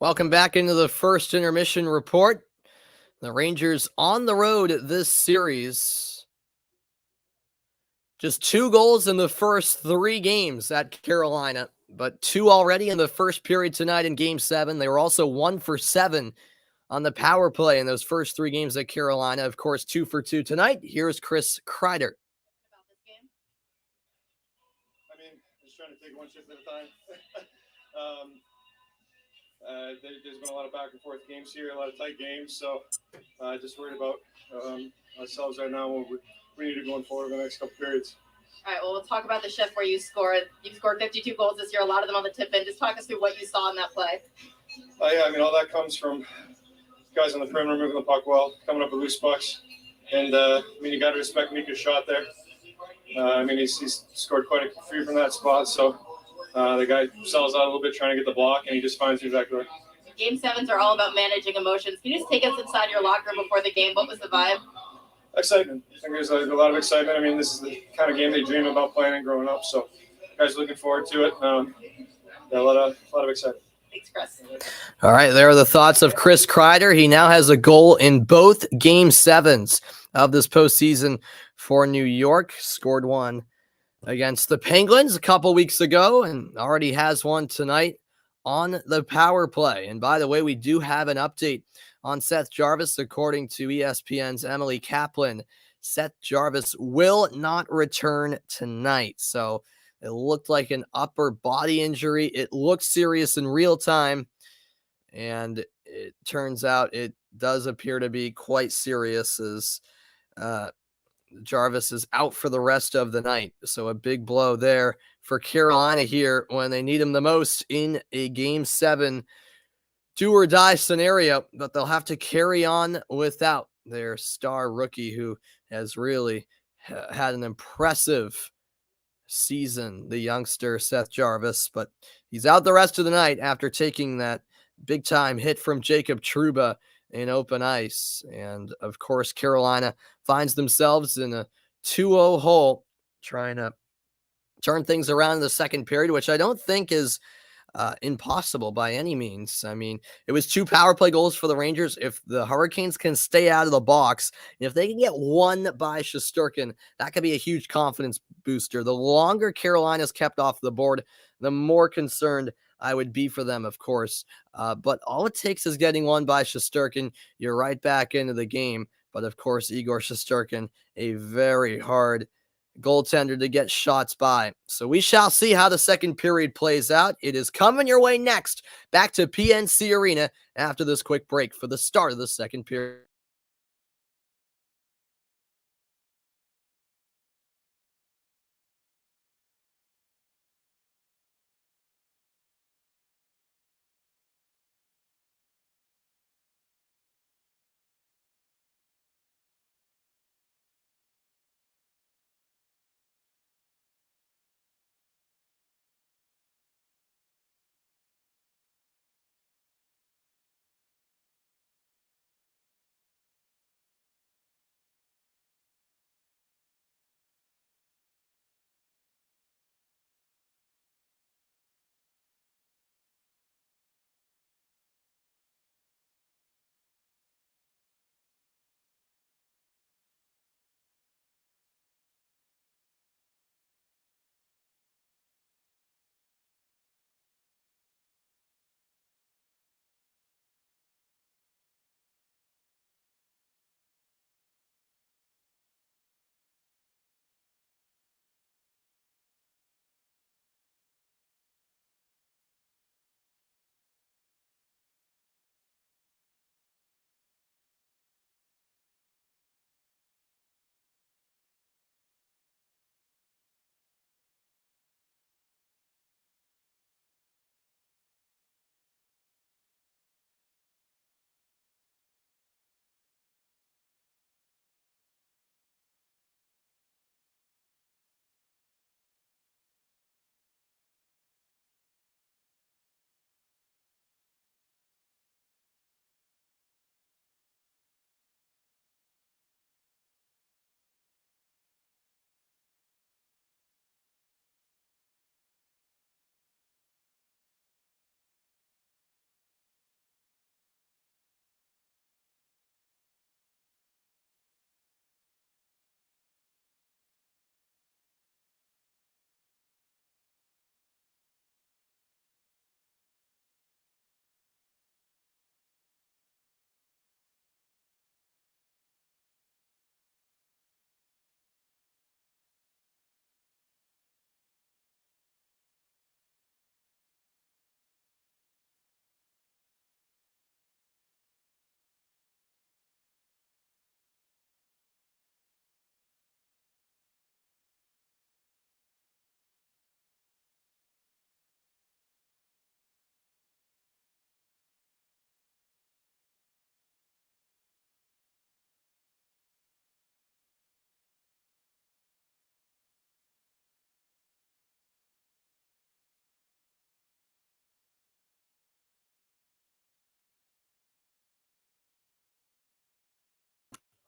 Welcome back into the first intermission report. The Rangers on the road this series. Just 2 goals in the first 3 games at Carolina, but 2 already in the first period tonight in Game 7. They were also 1 for 7 on the power play in those first 3 games at Carolina. Of course, 2 for 2 tonight. Here's Chris Kreider. I mean, just trying to take one shift at a time. There's been a lot of back and forth games here, a lot of tight games. So just worried about ourselves right now. We need to go forward over the next couple periods. All right, well, we'll talk about the shift where you've scored 52 goals this year, a lot of them on the tip in. Just talk us through what you saw in that play. Yeah, I mean, all that comes from guys on the perimeter moving the puck well, coming up with loose pucks. And, I mean, you got to respect Mika's shot there. I mean, he's scored quite a few from that spot. So the guy sells out a little bit trying to get the block, and he just finds me back there. Game 7s are all about managing emotions. Can you just take us inside your locker room before the game? What was the vibe? Excitement. I think there's a lot of excitement. I mean, this is the kind of game they dream about playing and growing up. So guys looking forward to it. A lot of excitement. Thanks, Chris. All right, there are the thoughts of Chris Kreider. He now has a goal in both Game 7s of this postseason for New York. Scored one against the Penguins a couple weeks ago and already has one tonight on the power play. And by the way, we do have an update on Seth Jarvis. According to ESPN's Emily Kaplan, Seth Jarvis will not return tonight. So it looked like an upper body injury. It looked serious in real time, and it turns out it does appear to be quite serious, as Jarvis is out for the rest of the night. So a big blow there for Carolina here when they need him the most in a Game 7 do or die scenario, but they'll have to carry on without their star rookie, who has really had an impressive season, the youngster Seth Jarvis, but he's out the rest of the night after taking that big time hit from Jacob Trouba in open ice. And of course, Carolina finds themselves in a 2-0 hole, trying to turn things around in the second period, which I don't think is impossible by any means. I mean, it was 2 power play goals for the Rangers. If the Hurricanes can stay out of the box, if they can get one by Shesterkin, that could be a huge confidence booster. The longer Carolina's kept off the board, the more concerned I would be for them, of course. But all it takes is getting one by Shesterkin. You're right back into the game. But of course, Igor Shesterkin, a very hard goaltender to get shots by. So we shall see how the second period plays out. It is coming your way next. Back to PNC Arena after this quick break for the start of the second period.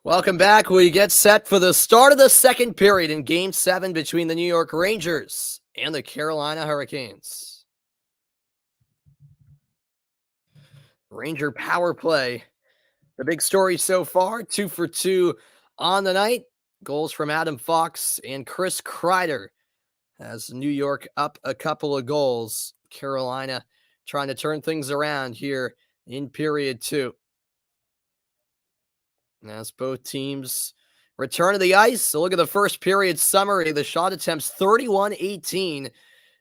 Welcome back. We get set for the start of the second period in Game 7 between the New York Rangers and the Carolina Hurricanes. Ranger power play. The big story so far, 2 for 2 on the night. Goals from Adam Fox and Chris Kreider as New York up a couple of goals. Carolina trying to turn things around here in period 2. As both teams return to the ice, so look at the first period summary. The shot attempts 31-18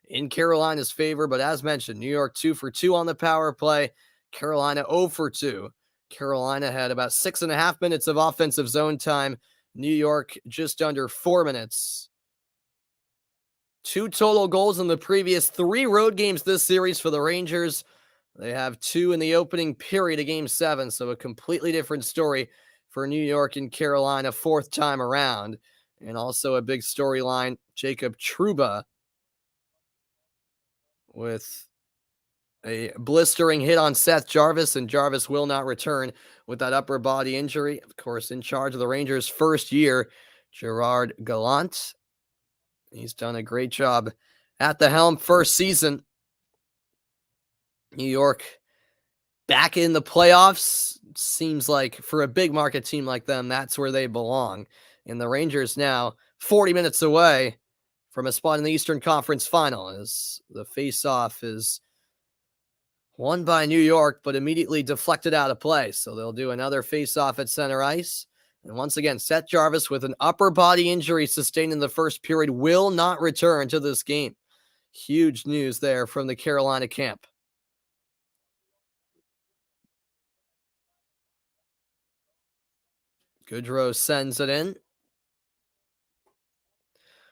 in Carolina's favor, but as mentioned, New York 2 for 2 on the power play. Carolina 0 for 2. Carolina had about 6.5 minutes of offensive zone time. New York just under 4 minutes. 2 total goals in the previous 3 road games this series for the Rangers. They have 2 in the opening period of Game 7, so a completely different story for New York and Carolina 4th time around. And also a big storyline, Jacob Trouba with a blistering hit on Seth Jarvis, and Jarvis will not return with that upper body injury. Of course, in charge of the Rangers' first year, Gerard Gallant. He's done a great job at the helm first season. New York back in the playoffs. Seems like for a big market team like them, that's where they belong. And the Rangers now 40 minutes away from a spot in the Eastern Conference Final as the face-off is won by New York, but immediately deflected out of play. So they'll do another face-off at center ice. And once again, Seth Jarvis with an upper body injury sustained in the first period will not return to this game. Huge news there from the Carolina camp. Goodrow sends it in.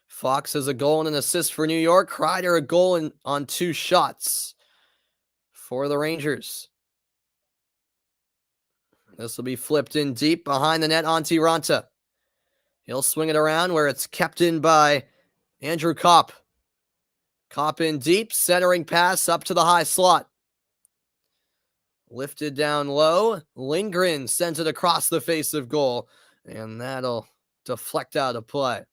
Fox has a goal and an assist for New York. Kreider a goal on 2 shots for the Rangers. This will be flipped in deep behind the net. Antti Raanta. He'll swing it around where it's kept in by Andrew Kopp. Kopp in deep, centering pass up to the high slot. Lifted down low. Lindgren sends it across the face of goal, and that'll deflect out of play.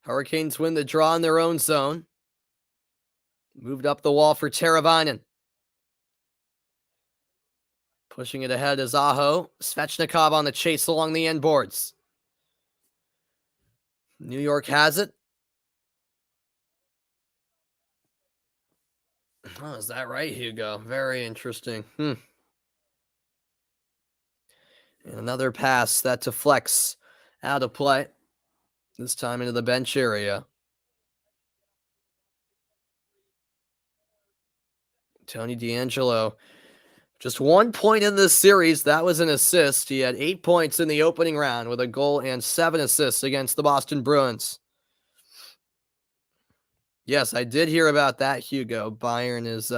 Hurricanes win the draw in their own zone. Moved up the wall for Teravainen. Pushing it ahead is Aho. Svechnikov on the chase along the end boards. New York has it. Oh, is that right, Hugo? Very interesting. And another pass that deflects out of play. This time into the bench area. Tony DeAngelo. Just 1 point in this series. That was an assist. He had 8 points in the opening round with a goal and 7 assists against the Boston Bruins. Yes, I did hear about that, Hugo. Bayern is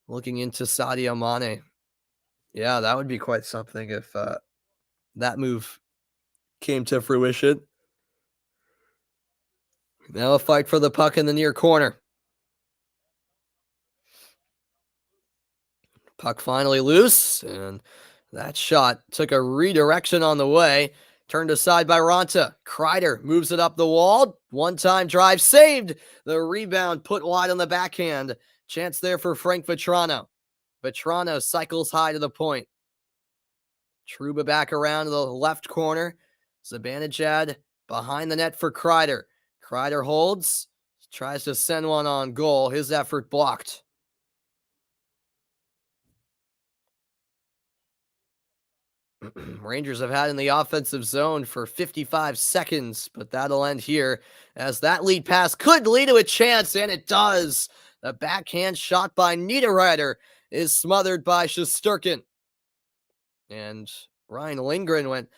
looking into Sadio Mane. Yeah, that would be quite something if that move came to fruition. Now a fight for the puck in the near corner. Puck finally loose, and that shot took a redirection on the way. Turned aside by Raanta. Kreider moves it up the wall. One-time drive saved. The rebound put wide on the backhand. Chance there for Frank Vetrano. Vetrano cycles high to the point. Trouba back around to the left corner. Zibanejad behind the net for Kreider. Kreider holds. Tries to send one on goal. His effort blocked. Rangers have had in the offensive zone for 55 seconds, but that'll end here as that lead pass could lead to a chance, and it does. The backhand shot by Niederreiter is smothered by Shesterkin. And Ryan Lindgren went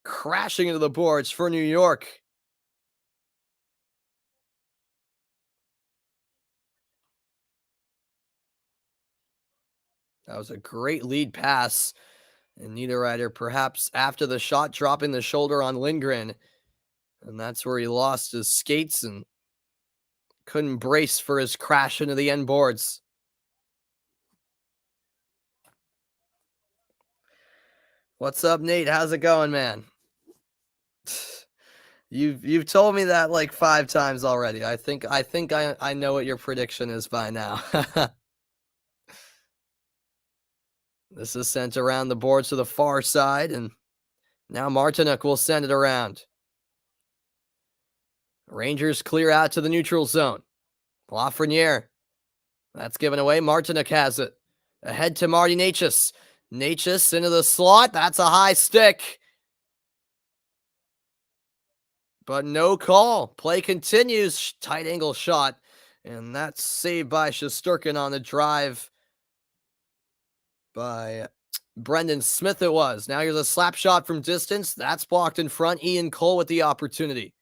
crashing into the boards for New York. That was a great lead pass. And Niederreiter, perhaps after the shot, dropping the shoulder on Lindgren. And that's where he lost his skates and couldn't brace for his crash into the end boards. What's up, Nate? How's it going, man? You've told me that like 5 times already. I think I know what your prediction is by now. This is sent around the boards to the far side, and now Martinook will send it around. Rangers clear out to the neutral zone. Lafreniere. That's given away. Martinook has it. Ahead to Marty Necas. Necas into the slot. That's a high stick. But no call. Play continues. Tight angle shot. And that's saved by Shesterkin on the drive by Brendan Smith it was. Now here's a slap shot from distance. That's blocked in front. Ian Cole with the opportunity.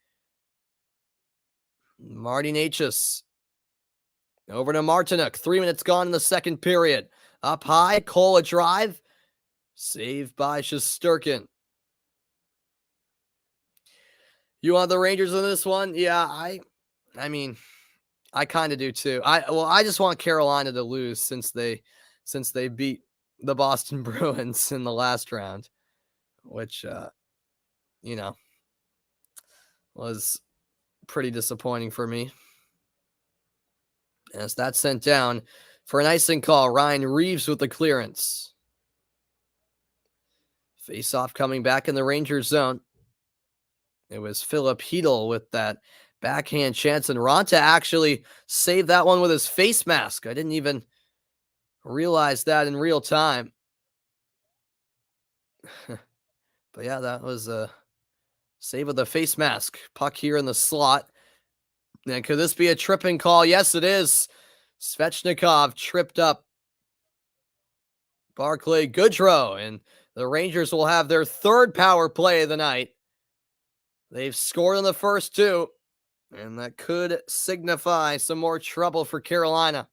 Marty Necas. Over to Martinook. 3 minutes gone in the second period. Up high. Cole a drive. Saved by Shesterkin. You want the Rangers in this one? Yeah, I mean, I kind of do too. I just want Carolina to lose since they beat the Boston Bruins in the last round, which was pretty disappointing for me. As that's sent down for an icing call, Ryan Reeves with the clearance. Face-off coming back in the Rangers zone. It was Philip Hedl with that backhand chance, and Ronta actually saved that one with his face mask. I didn't even realize that in real time. But yeah, that was a save with the face mask. Puck here in the slot. And could this be a tripping call? Yes, it is. Svechnikov tripped up Barclay Goodrow, and the Rangers will have their third power play of the night. They've scored in the first 2, and that could signify some more trouble for Carolina.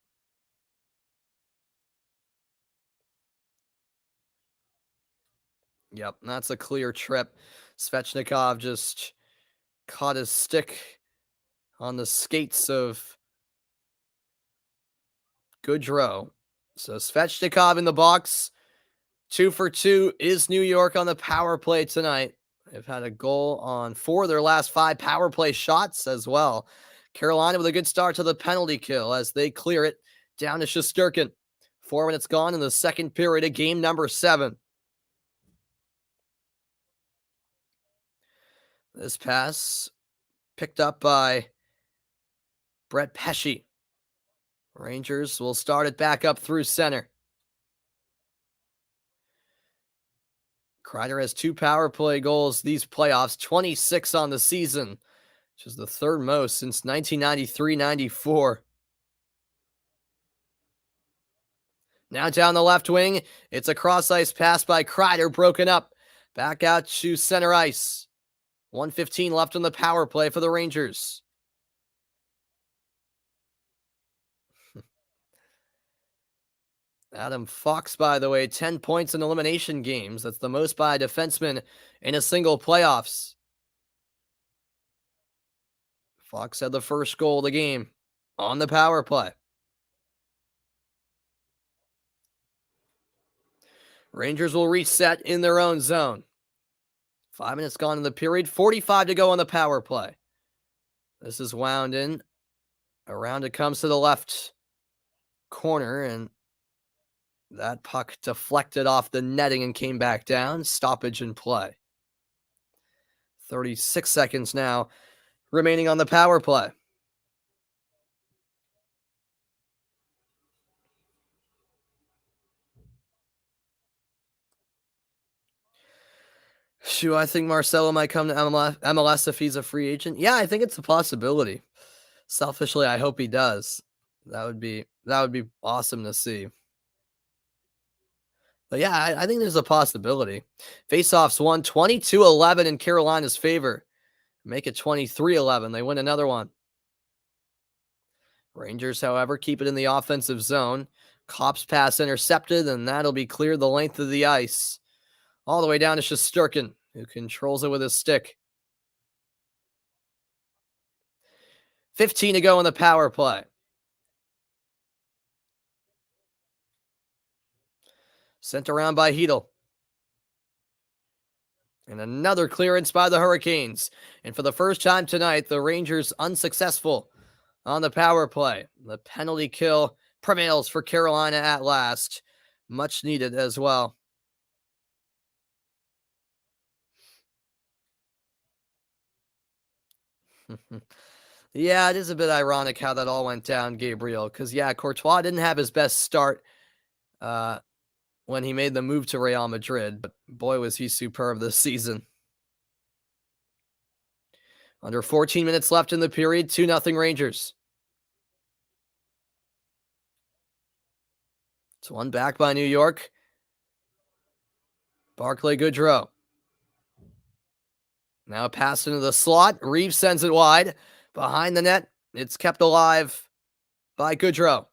Yep, that's a clear trip. Svechnikov just caught his stick on the skates of Goodrow. So Svechnikov in the box. 2 for 2 is New York on the power play tonight. They've had a goal on 4 of their last 5 power play shots as well. Carolina with a good start to the penalty kill as they clear it down to Shesterkin. 4 minutes gone in the second period of game number 7. This pass picked up by Brett Pesce. Rangers will start it back up through center. Kreider has 2 power play goals these playoffs, 26 on the season, which is the third most since 1993-94. Now down the left wing, it's a cross-ice pass by Kreider, broken up. Back out to center ice. 1:15 left on the power play for the Rangers. Adam Fox, by the way, 10 points in elimination games. That's the most by a defenseman in a single playoffs. Fox had the first goal of the game on the power play. Rangers will reset in their own zone. 5 minutes gone in the period, 45 to go on the power play. This is wound in. Around it comes to the left corner, and that puck deflected off the netting and came back down. Stoppage in play. 36 seconds now remaining on the power play. Shoot, I think Marcelo might come to MLS if he's a free agent. Yeah, I think it's a possibility. Selfishly, I hope he does. That would be awesome to see. But yeah, I think there's a possibility. Faceoffs won 22-11 in Carolina's favor. Make it 23-11. They win another one. Rangers, however, keep it in the offensive zone. Kopp's pass intercepted, and that'll be cleared the length of the ice. All the way down to Shesterkin, who controls it with his stick. 15 to go in the power play. Sent around by Hedel. And another clearance by the Hurricanes. And for the first time tonight, the Rangers unsuccessful on the power play. The penalty kill prevails for Carolina at last. Much needed as well. Yeah, it is a bit ironic how that all went down, Gabriel. Because, yeah, Courtois didn't have his best start when he made the move to Real Madrid. But, boy, was he superb this season. Under 14 minutes left in the period, 2-0 Rangers. It's one back by New York. Barclay Goodrow. Now a pass into the slot. Reeves sends it wide. Behind the net, it's kept alive by Goodrow.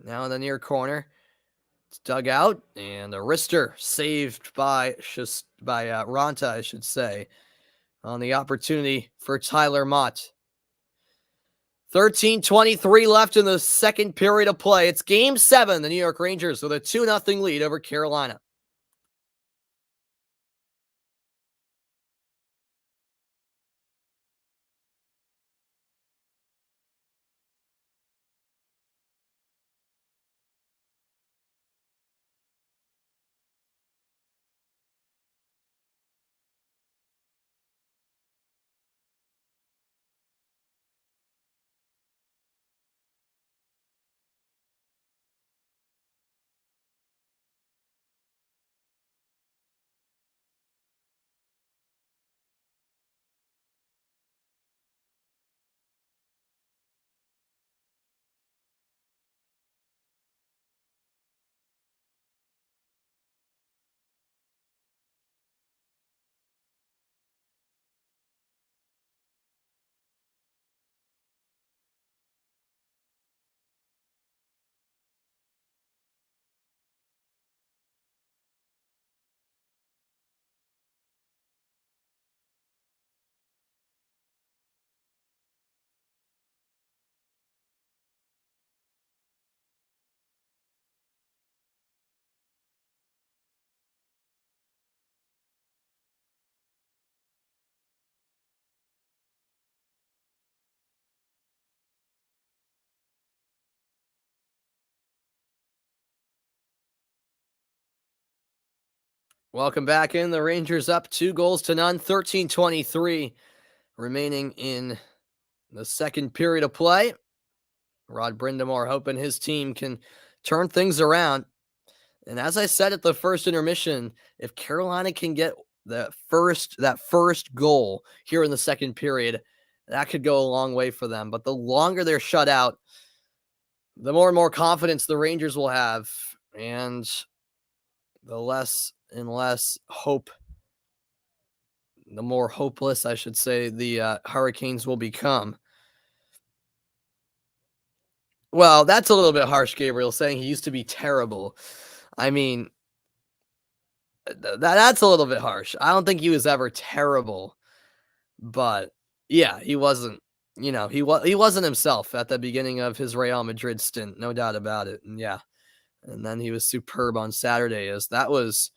Now in the near corner. It's dug out, and a wrister saved by Ranta, I should say, on the opportunity for Tyler Mott. 13:23 left in the second period of play. It's Game 7, the New York Rangers with a 2-0 lead over Carolina. Welcome back in. The Rangers up 2-0, 13:23 remaining in the second period of play. Rod Brindamore hoping his team can turn things around. And as I said at the first intermission, if Carolina can get that first goal here in the second period, that could go a long way for them. But the longer they're shut out, the more and more confidence the Rangers will have, and the less and less hope, the more hopeless, I should say, the Hurricanes will become. Well, that's a little bit harsh, Gabriel, saying he used to be terrible. I mean, that's a little bit harsh. I don't think he was ever terrible, but yeah, he wasn't. He wasn't himself at the beginning of his Real Madrid stint, no doubt about it. And yeah, and then he was superb on Saturday, as that was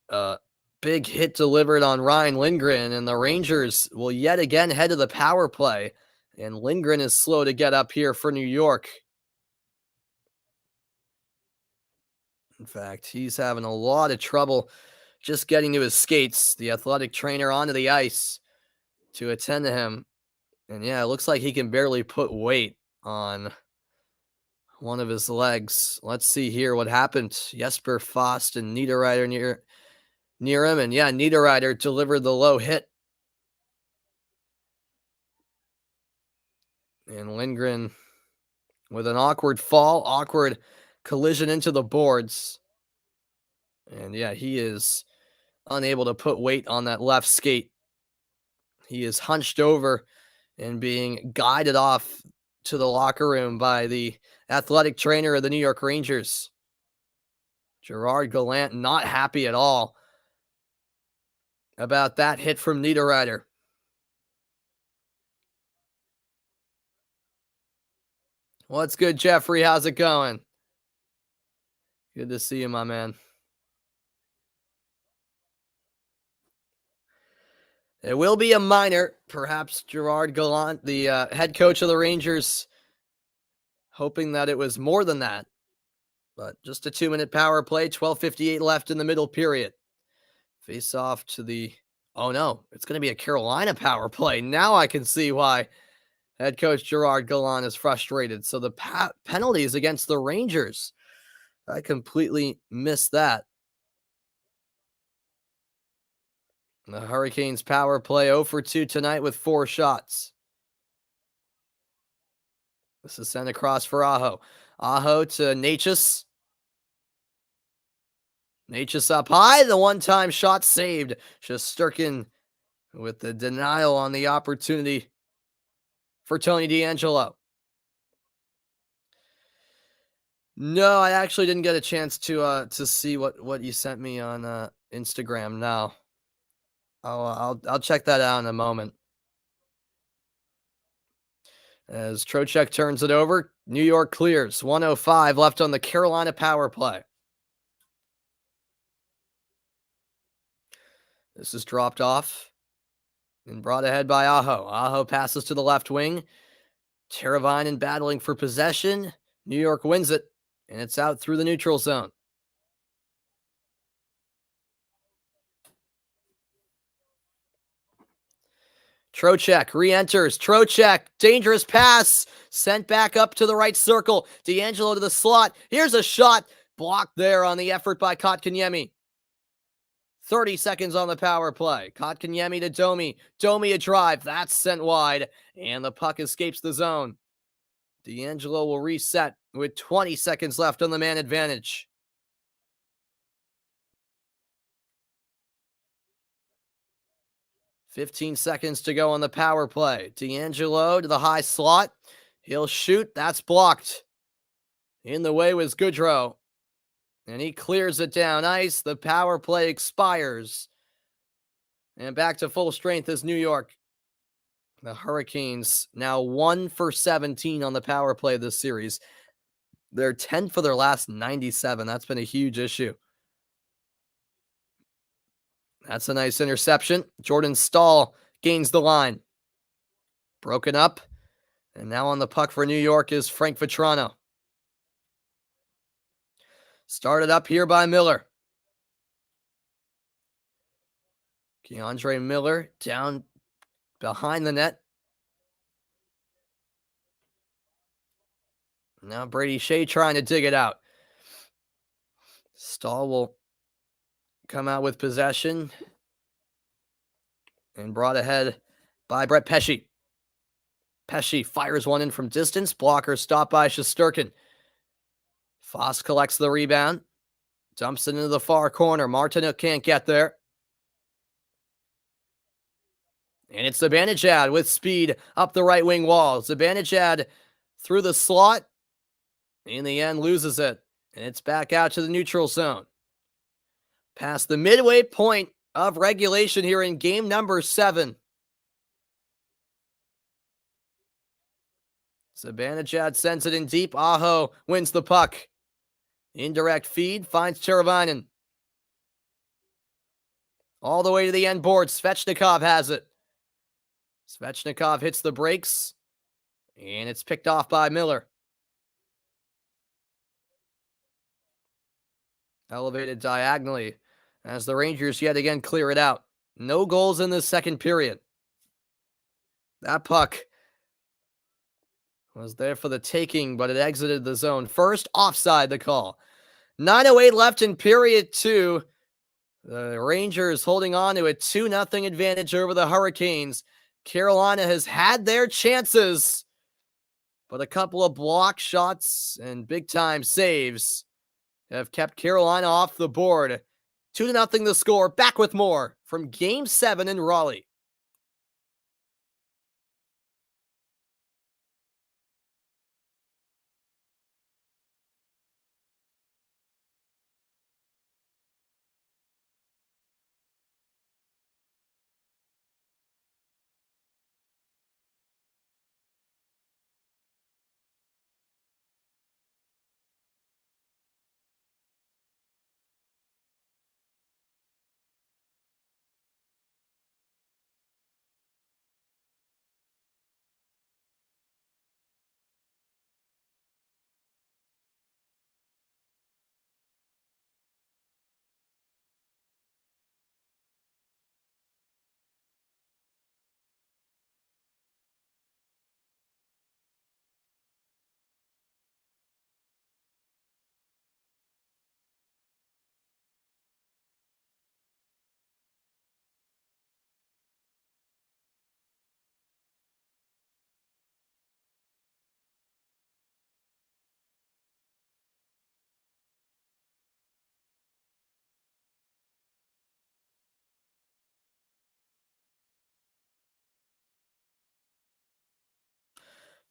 a big hit delivered on Ryan Lindgren, and the Rangers will yet again head to the power play, and Lindgren is slow to get up here for New York. In fact, he's having a lot of trouble just getting to his skates. The athletic trainer onto the ice to attend to him. And yeah, it looks like he can barely put weight on one of his legs. Let's see here what happened. Jesper Fast and Niederreiter near him. And yeah, Niederreiter delivered the low hit. And Lindgren with an awkward collision into the boards. And yeah, he is unable to put weight on that left skate. He is hunched over and being guided off to the locker room by the athletic trainer of the New York Rangers. Gerard Gallant not happy at all about that hit from Niederreiter. What's good, Jeffrey? How's it going? Good to see you, my man. It will be a minor. Perhaps Gerard Gallant, the head coach of the Rangers, hoping that it was more than that. But just a 2-minute power play, 12:58 left in the middle period. Face off to the, oh no, it's going to be a Carolina power play. Now I can see why head coach Gerard Gallant is frustrated. So the penalties against the Rangers, I completely missed that. The Hurricanes power play 0 for 2 tonight with 4 shots. This is sent across for Aho. Aho to Necas. Necas up high. The one-time shot saved. Shesterkin with the denial on the opportunity for Tony DeAngelo. No, I actually didn't get a chance to see what you sent me on Instagram. Now, I'll check that out in a moment. As Trocheck turns it over, New York clears. 1:05 left on the Carolina power play. This is dropped off and brought ahead by Aho. Aho passes to the left wing. Teravainen battling for possession. New York wins it, and it's out through the neutral zone. Trocheck re-enters. Trocheck, dangerous pass. Sent back up to the right circle. DeAngelo to the slot. Here's a shot. Blocked there on the effort by Kotkaniemi. 30 seconds on the power play. Kotkaniemi to Domi. Domi a drive. That's sent wide. And the puck escapes the zone. DeAngelo will reset with 20 seconds left on the man advantage. $15 seconds to go on the power play. DeAngelo to the high slot. He'll shoot. That's blocked. In the way was Goodrow. And he clears it down ice. The power play expires. And back to full strength is New York. The Hurricanes now 1 for 17 on the power play this series. They're 10 for their last 97. That's been a huge issue. That's a nice interception. Jordan Staal gains the line. Broken up. And now on the puck for New York is Frank Vatrano. Started up here by Miller. Keandre Miller down behind the net. Now Brady Shea trying to dig it out. Staal will come out with possession. And brought ahead by Brett Pesce. Pesce fires one in from distance. Blocker stopped by Shesterkin. Foss collects the rebound. Dumps it into the far corner. Martinook can't get there. And it's Zibanejad with speed up the right wing wall. Zibanejad through the slot. In the end, loses it. And it's back out to the neutral zone. Past the midway point of regulation here in game number 7. Zibanejad sends it in deep. Aho wins the puck. Indirect feed finds Teravainen. All the way to the end board. Svechnikov has it. Svechnikov hits the brakes. And it's picked off by Miller. Elevated diagonally as the Rangers yet again clear it out. No goals in the second period. That puck was there for the taking, but it exited the zone first. Offside the call. 9:08 left in period 2. The Rangers holding on to a 2-0 advantage over the Hurricanes. Carolina has had their chances, but a couple of block shots and big-time saves have kept Carolina off the board. 2-0 the score. Back with more from Game 7 in Raleigh.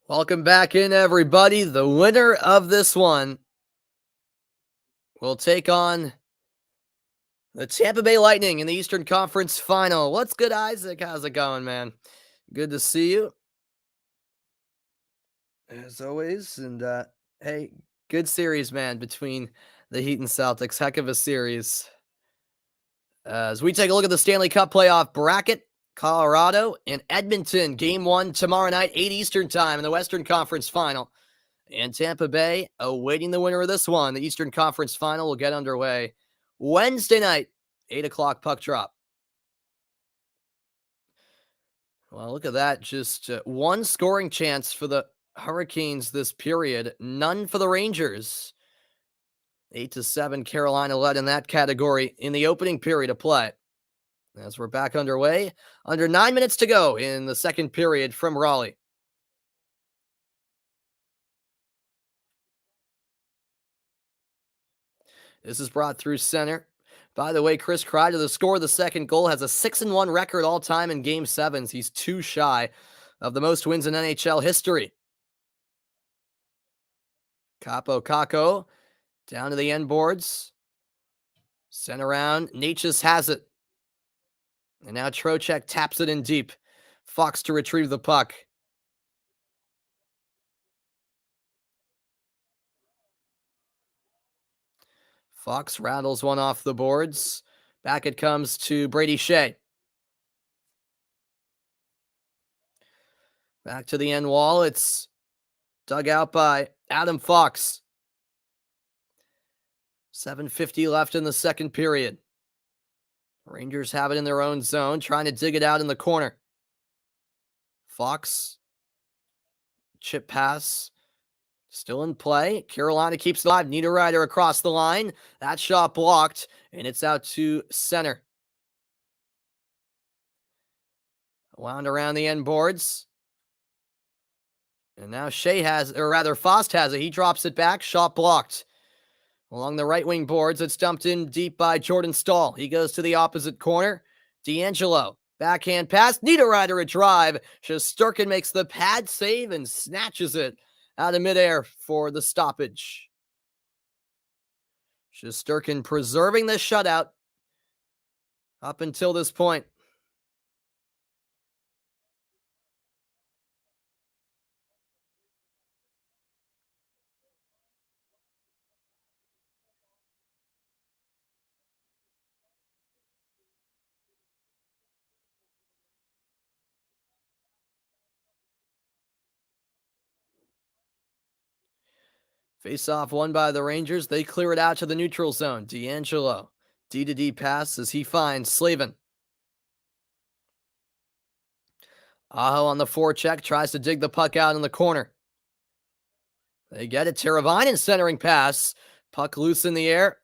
Welcome back in, everybody. The winner of this one will take on the Tampa Bay Lightning in the Eastern Conference Final. What's good, Isaac? How's it going, man? Good to see you, as always. And hey, good series, man, between the Heat and Celtics. Heck of a series. As we take a look at the Stanley Cup playoff bracket, Colorado and Edmonton, game 1 tomorrow night, 8 Eastern time in the Western Conference Final. And Tampa Bay awaiting the winner of this one. The Eastern Conference Final will get underway Wednesday night, 8 o'clock puck drop. Well, look at that. Just one scoring chance for the Hurricanes this period. None for the Rangers. 8-7, Carolina led in that category in the opening period of play. As we're back underway, under 9 minutes to go in the second period from Raleigh. This is brought through center. By the way, Chris Kreider, the scorer of the second goal, has a 6-1 record all time in Game 7s. He's 2 shy of the most wins in NHL history. Capo Caco down to the end boards. Sent around. Natchez has it. And now Trocheck taps it in deep. Fox to retrieve the puck. Fox rattles one off the boards. Back it comes to Brady Shea. Back to the end wall. It's dug out by Adam Fox. 7:50 left in the second period. Rangers have it in their own zone, trying to dig it out in the corner. Fox. Chip pass. Still in play. Carolina keeps it alive. Niederreiter across the line. That shot blocked, and it's out to center. Wound around the end boards. And now Shea has, or rather Fost has it. He drops it back. Shot blocked. Along the right wing boards, it's dumped in deep by Jordan Stahl. He goes to the opposite corner. D'Angelo. Backhand pass. Niederreiter a drive. Shesterkin makes the pad save and snatches it out of midair for the stoppage. Shesterkin preserving the shutout up until this point. Face-off won by the Rangers. They clear it out to the neutral zone. D'Angelo. D-to-D pass as he finds Slavin. Aho on the forecheck. Tries to dig the puck out in the corner. They get it. Teravainen centering pass. Puck loose in the air.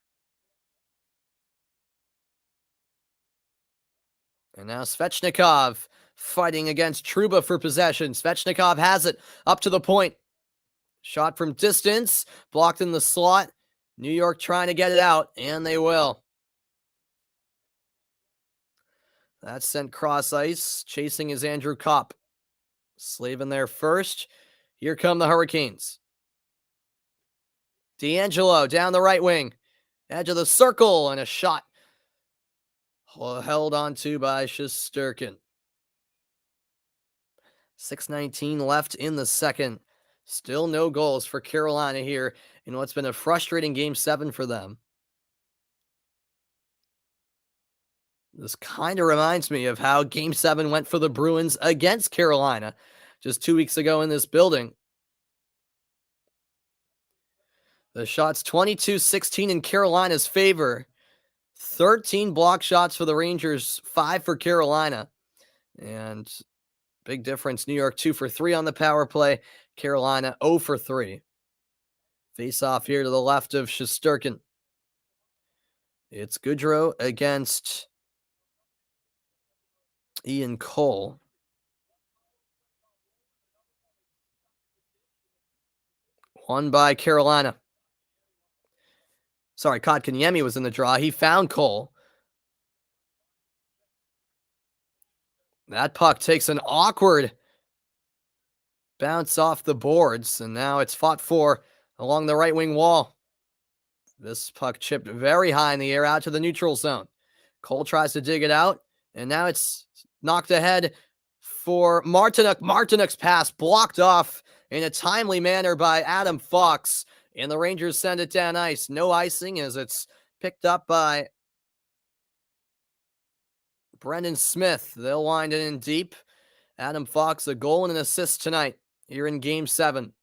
And now Svechnikov fighting against Trouba for possession. Svechnikov has it up to the point. Shot from distance, blocked in the slot. New York trying to get it out, and they will. That's sent cross ice. Chasing is Andrew Kopp. Slavin there first. Here come the Hurricanes. D'Angelo down the right wing. Edge of the circle, and a shot held onto by Shesterkin. 6:19 left in the second. Still no goals for Carolina here in what's been a frustrating Game 7 for them. This kind of reminds me of how Game 7 went for the Bruins against Carolina just 2 weeks ago in this building. The shots 22-16 in Carolina's favor. 13 block shots for the Rangers, 5 for Carolina. And big difference, New York 2 for 3 on the power play. Carolina 0 for 3. Face off here to the left of Shesterkin. It's Goodrow against Ian Cole. Won by Carolina. Sorry, Kotkaniemi was in the draw. He found Cole. That puck takes an awkward bounce off the boards, and now it's fought for along the right wing wall. This puck chipped very high in the air out to the neutral zone. Cole tries to dig it out, and now it's knocked ahead for Martinook. Martinook's pass blocked off in a timely manner by Adam Fox, and the Rangers send it down ice. No icing as it's picked up by Brendan Smith. They'll wind it in deep. Adam Fox, a goal and an assist tonight here in Game 7.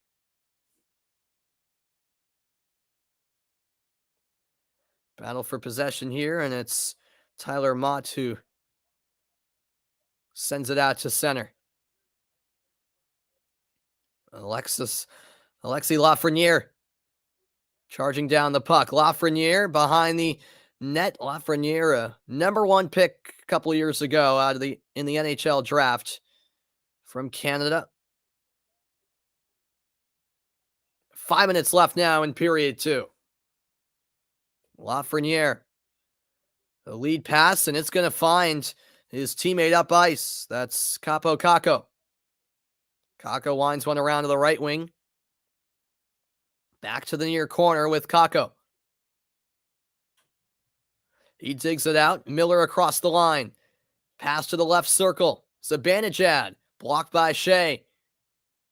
Battle for possession here, and it's Tyler Mott who sends it out to center. Alexis Lafreniere charging down the puck. Lafreniere behind the net. Lafreniere, a number 1 pick a couple years ago in the NHL draft from Canada. 5 minutes left now in period 2. Lafreniere, the lead pass, and it's going to find his teammate up ice. That's Kaapo Kakko. Kakko winds one around to the right wing. Back to the near corner with Kakko. He digs it out. Miller across the line. Pass to the left circle. Zibanejad blocked by Shea.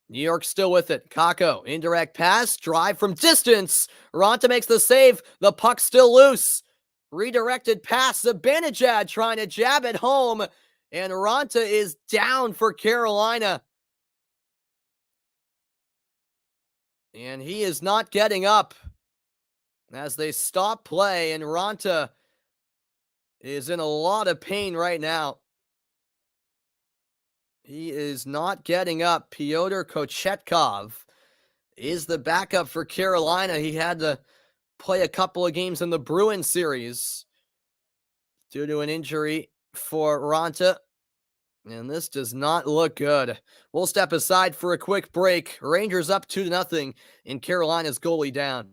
New York still with it. Kakko, indirect pass, drive from distance. Raanta makes the save. The puck still loose. Redirected pass. Zibanejad trying to jab it home. And Raanta is down for Carolina. And he is not getting up as they stop play. And Raanta is in a lot of pain right now. He is not getting up. Pyotr Kochetkov is the backup for Carolina. He had to play a couple of games in the Bruins series due to an injury for Raanta. And this does not look good. We'll step aside for a quick break. Rangers up 2-0 and Carolina's goalie down.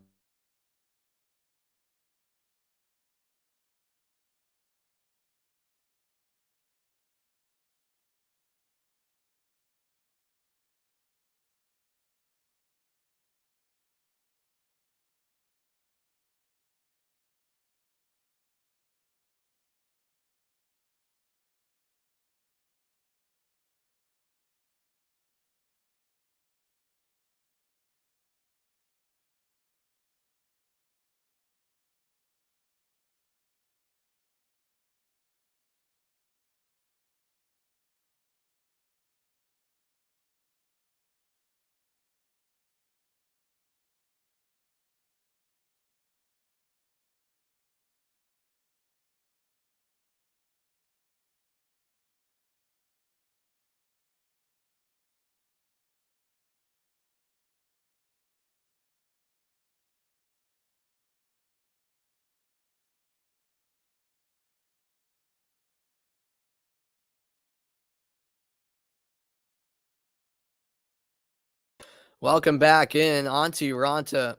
Welcome back in. Antti Raanta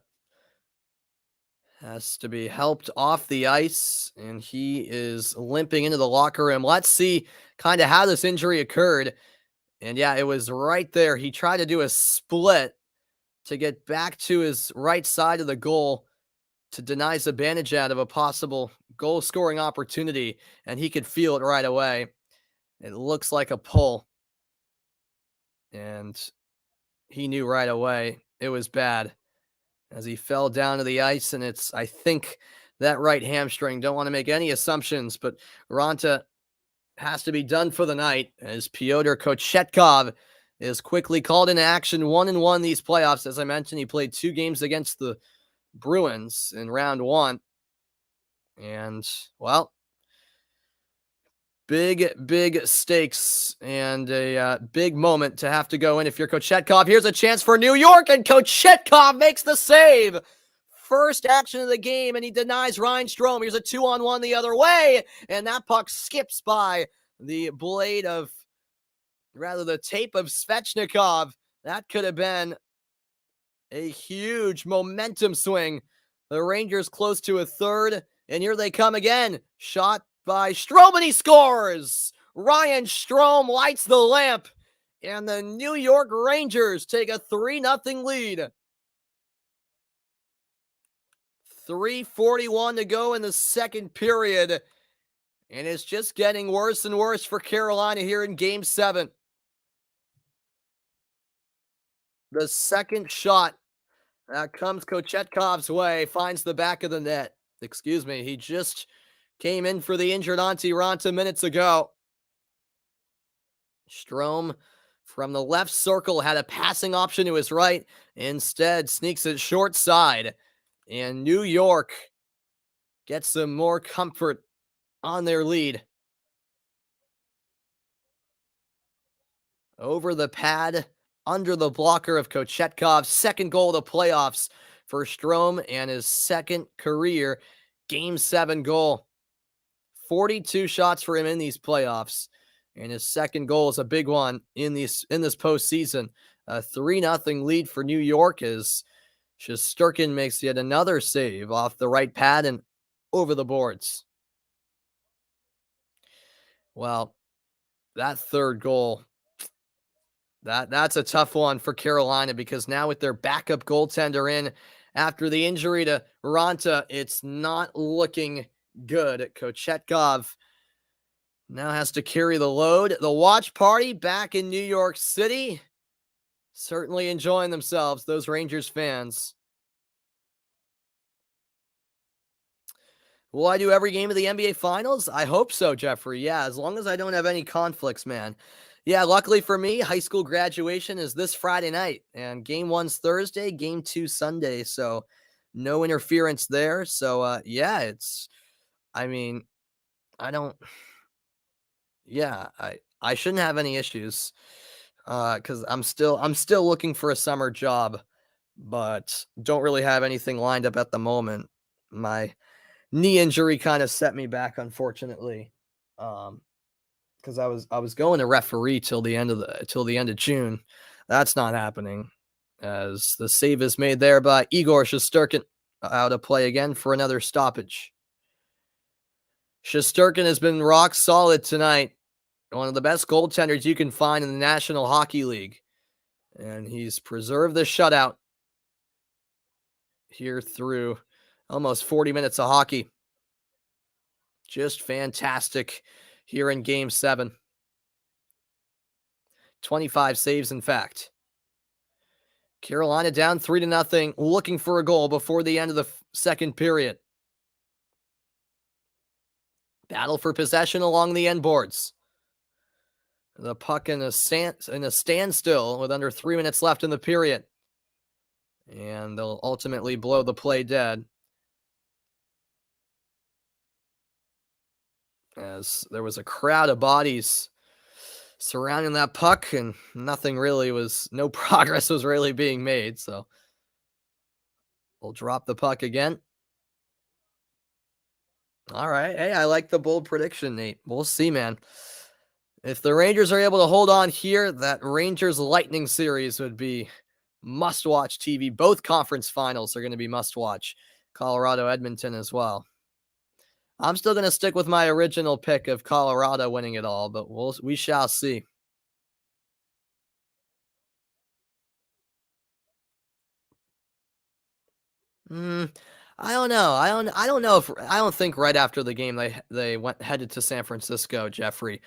has to be helped off the ice, and he is limping into the locker room. Let's see kind of how this injury occurred. And yeah, it was right there. He tried to do a split to get back to his right side of the goal to deny Zibanejad of a possible goal-scoring opportunity, and he could feel it right away. It looks like a pull, and he knew right away it was bad as he fell down to the ice, and it's, I think, that right hamstring. Don't want to make any assumptions, but Raanta has to be done for the night as Pyotr Kochetkov is quickly called into action. 1-1 these playoffs. As I mentioned, he played 2 games against the Bruins in round 1. And, well, big stakes and a big moment to have to go in if you're Kochetkov. Here's a chance for New York, and Kochetkov makes the save. First action of the game, and he denies Ryan Strome. Here's a 2-on-1 the other way, and that puck skips by the blade of, rather the tape of Svechnikov. That could have been a huge momentum swing. The Rangers close to a third, and here they come again. Shot by Strome, and he scores! Ryan Strome lights the lamp And the New York Rangers take a 3-0 lead. 3:41 to go in the second period. And it's just getting worse and worse for Carolina here in Game 7. The second shot that comes Kochetkov's way finds the back of the net. Excuse me, he just came in for the injured Antti Raanta minutes ago. Strome from the left circle had a passing option to his right. Instead, sneaks it short side. And New York gets some more comfort on their lead. Over the pad, under the blocker of Kochetkov. Second goal of the playoffs for Strome and his second career Game 7 goal. 42 shots for him in these playoffs. And his second goal is a big one in this postseason. A 3-0 lead for New York as Shesterkin makes yet another save off the right pad and over the boards. Well, that third goal, that's a tough one for Carolina because now with their backup goaltender in after the injury to Raanta, it's not looking good. Kochetkov now has to carry the load. The watch party back in New York City. Certainly enjoying themselves, those Rangers fans. Will I do every game of the NBA Finals? I hope so, Jeffrey. Yeah, as long as I don't have any conflicts, man. Yeah, luckily for me, high school graduation is this Friday night. And Game 1's Thursday, Game 2 Sunday. So no interference there. So, yeah, I shouldn't have any issues. Because I'm still looking for a summer job, but don't really have anything lined up at the moment. My knee injury kind of set me back, unfortunately. Because I was going to referee till the end of June. That's not happening, as the save is made there by Igor Shesterkin, out of play again for another stoppage. Shesterkin has been rock solid tonight. One of the best goaltenders you can find in the National Hockey League. And he's preserved the shutout here through almost 40 minutes of hockey. Just fantastic here in Game 7. 25 saves, in fact. Carolina down 3-0, looking for a goal before the end of the second period. Battle for possession along the end boards. The puck in a standstill with under 3 minutes left in the period. And they'll ultimately blow the play dead, as there was a crowd of bodies surrounding that puck and no progress was really being made. So we'll drop the puck again. All right. Hey, I like the bold prediction, Nate. We'll see, man. If the Rangers are able to hold on here, that Rangers Lightning series would be must-watch TV. Both conference finals are going to be must-watch. Colorado, Edmonton as well. I'm still going to stick with my original pick of Colorado winning it all, but we shall see. I don't know. I don't think right after the game they headed to San Francisco, Jeffrey.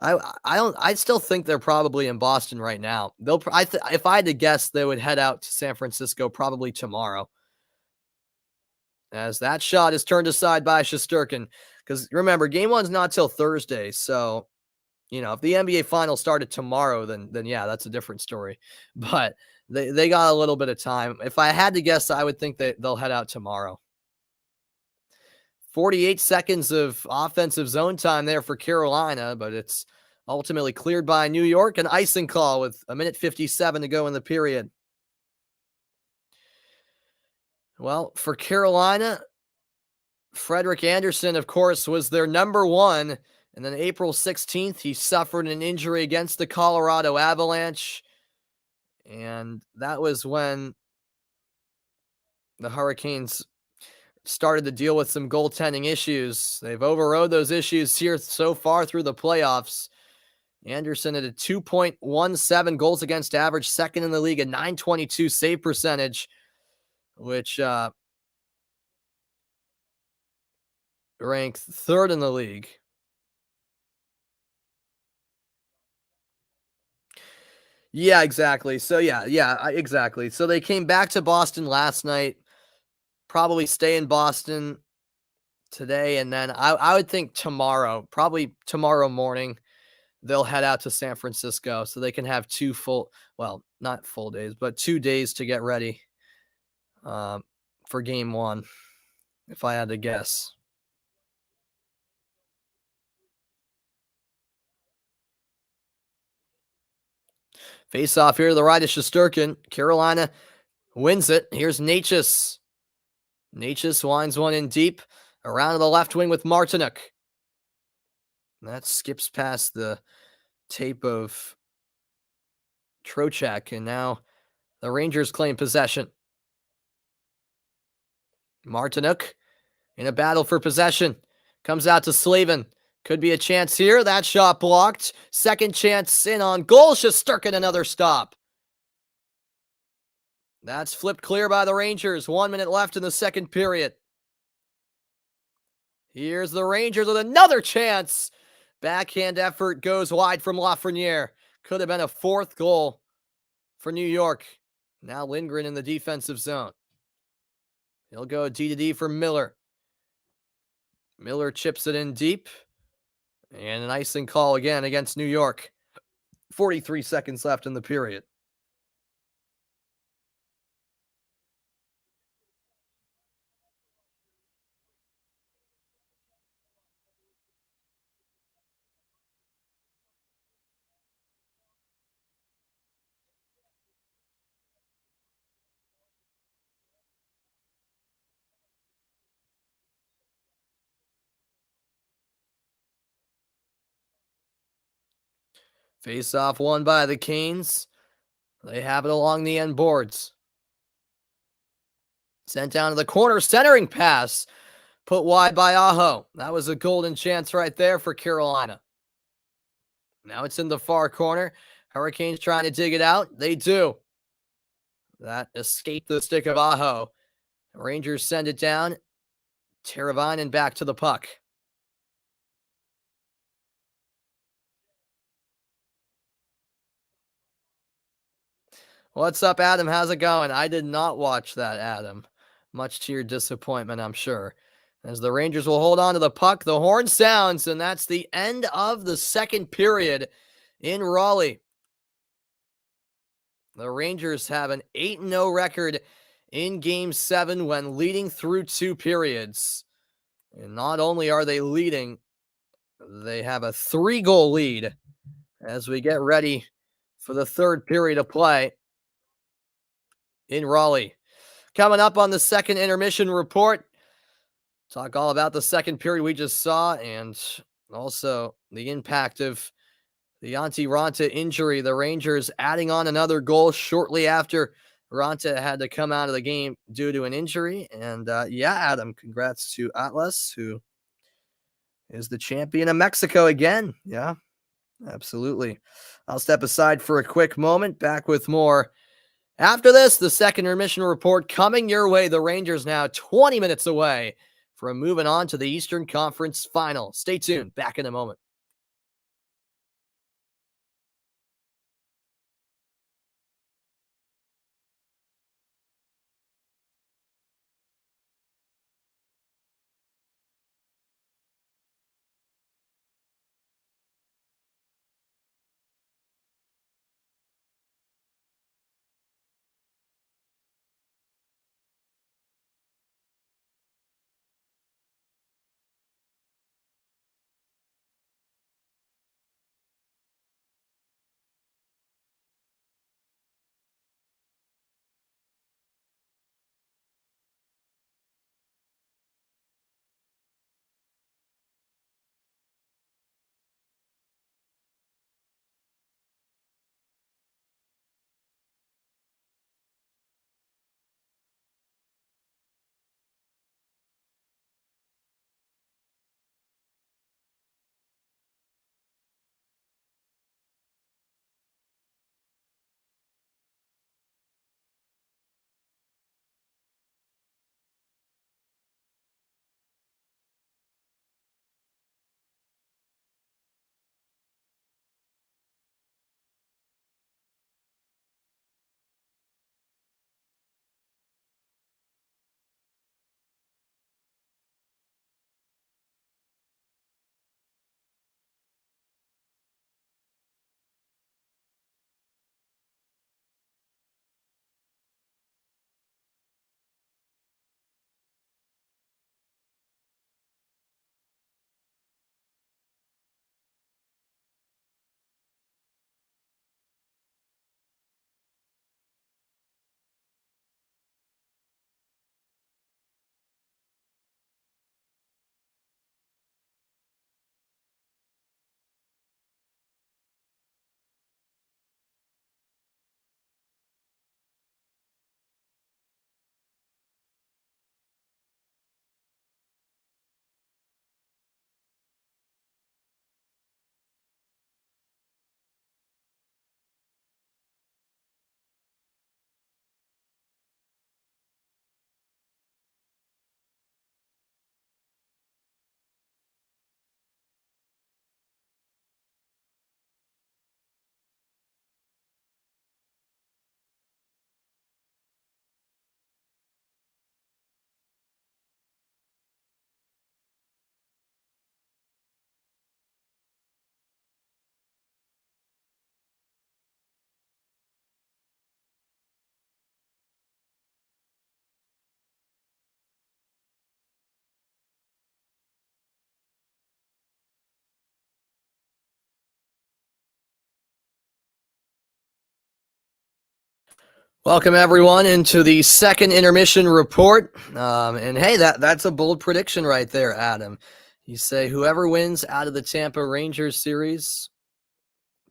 I still think they're probably in Boston right now. If I had to guess, they would head out to San Francisco probably tomorrow. As that shot is turned aside by Shesterkin. Because remember, Game 1's not till Thursday. So, if the NBA Finals started tomorrow, then yeah, that's a different story. But they got a little bit of time. If I had to guess, I would think that they'll head out tomorrow. 48 seconds of offensive zone time there for Carolina, but it's ultimately cleared by New York. An icing call with 1:57 to go in the period. Well, for Carolina, Frederik Andersen, of course, was their number one. And then April 16th, he suffered an injury against the Colorado Avalanche. And that was when the Hurricanes started to deal with some goaltending issues. They've overrode those issues here so far through the playoffs. Anderson at a 2.17 goals against average, second in the league, a 922 save percentage, which ranked third in the league. Yeah, exactly. So exactly. So they came back to Boston last night, probably stay in Boston today, and then I would think tomorrow, probably tomorrow morning, they'll head out to San Francisco so they can have not full days, but 2 days to get ready for game one, if I had to guess. Face off here to the right of Shesterkin. Carolina wins it. Here's Natchez. Natchez winds one in deep. Around to the left wing with Martinook. That skips past the tape of Trocheck, and now the Rangers claim possession. Martinook in a battle for possession. Comes out to Slavin. Could be a chance here. That shot blocked. Second chance in on goal. Shesterkin another stop. That's flipped clear by the Rangers. 1 minute left in the second period. Here's the Rangers with another chance. Backhand effort goes wide from Lafreniere. Could have been a fourth goal for New York. Now Lindgren in the defensive zone. He'll go D-to-D for Miller. Miller chips it in deep. And an icing call again against New York. 43 seconds left in the period. Face off won by the Canes. They have it along the end boards. Sent down to the corner, centering pass. Put wide by Aho. That was a golden chance right there for Carolina. Now it's in the far corner. Hurricanes trying to dig it out. They do. That escaped the stick of Aho. Rangers send it down. Teravainen back to the puck. What's up, Adam? How's it going? I did not watch that, Adam. Much to your disappointment, I'm sure. As the Rangers will hold on to the puck, the horn sounds, and that's the end of the second period in Raleigh. The Rangers have an 8-0 record in Game 7 when leading through 2 periods. And not only are they leading, they have a 3-goal lead as we get ready for the third period of play in Raleigh. Coming up on the second intermission report, talk all about the second period we just saw and also the impact of the Antti Raanta injury. The Rangers adding on another goal shortly after Raanta had to come out of the game due to an injury. And Adam, congrats to Atlas, who is the champion of Mexico again. Yeah, absolutely. I'll step aside for a quick moment. Back with more after this. The second intermission report coming your way. The Rangers now 20 minutes away from moving on to the Eastern Conference Final. Stay tuned. Back in a moment. Welcome everyone into the second intermission report. And hey, that's a bold prediction right there, Adam. You say whoever wins out of the Tampa Rangers series,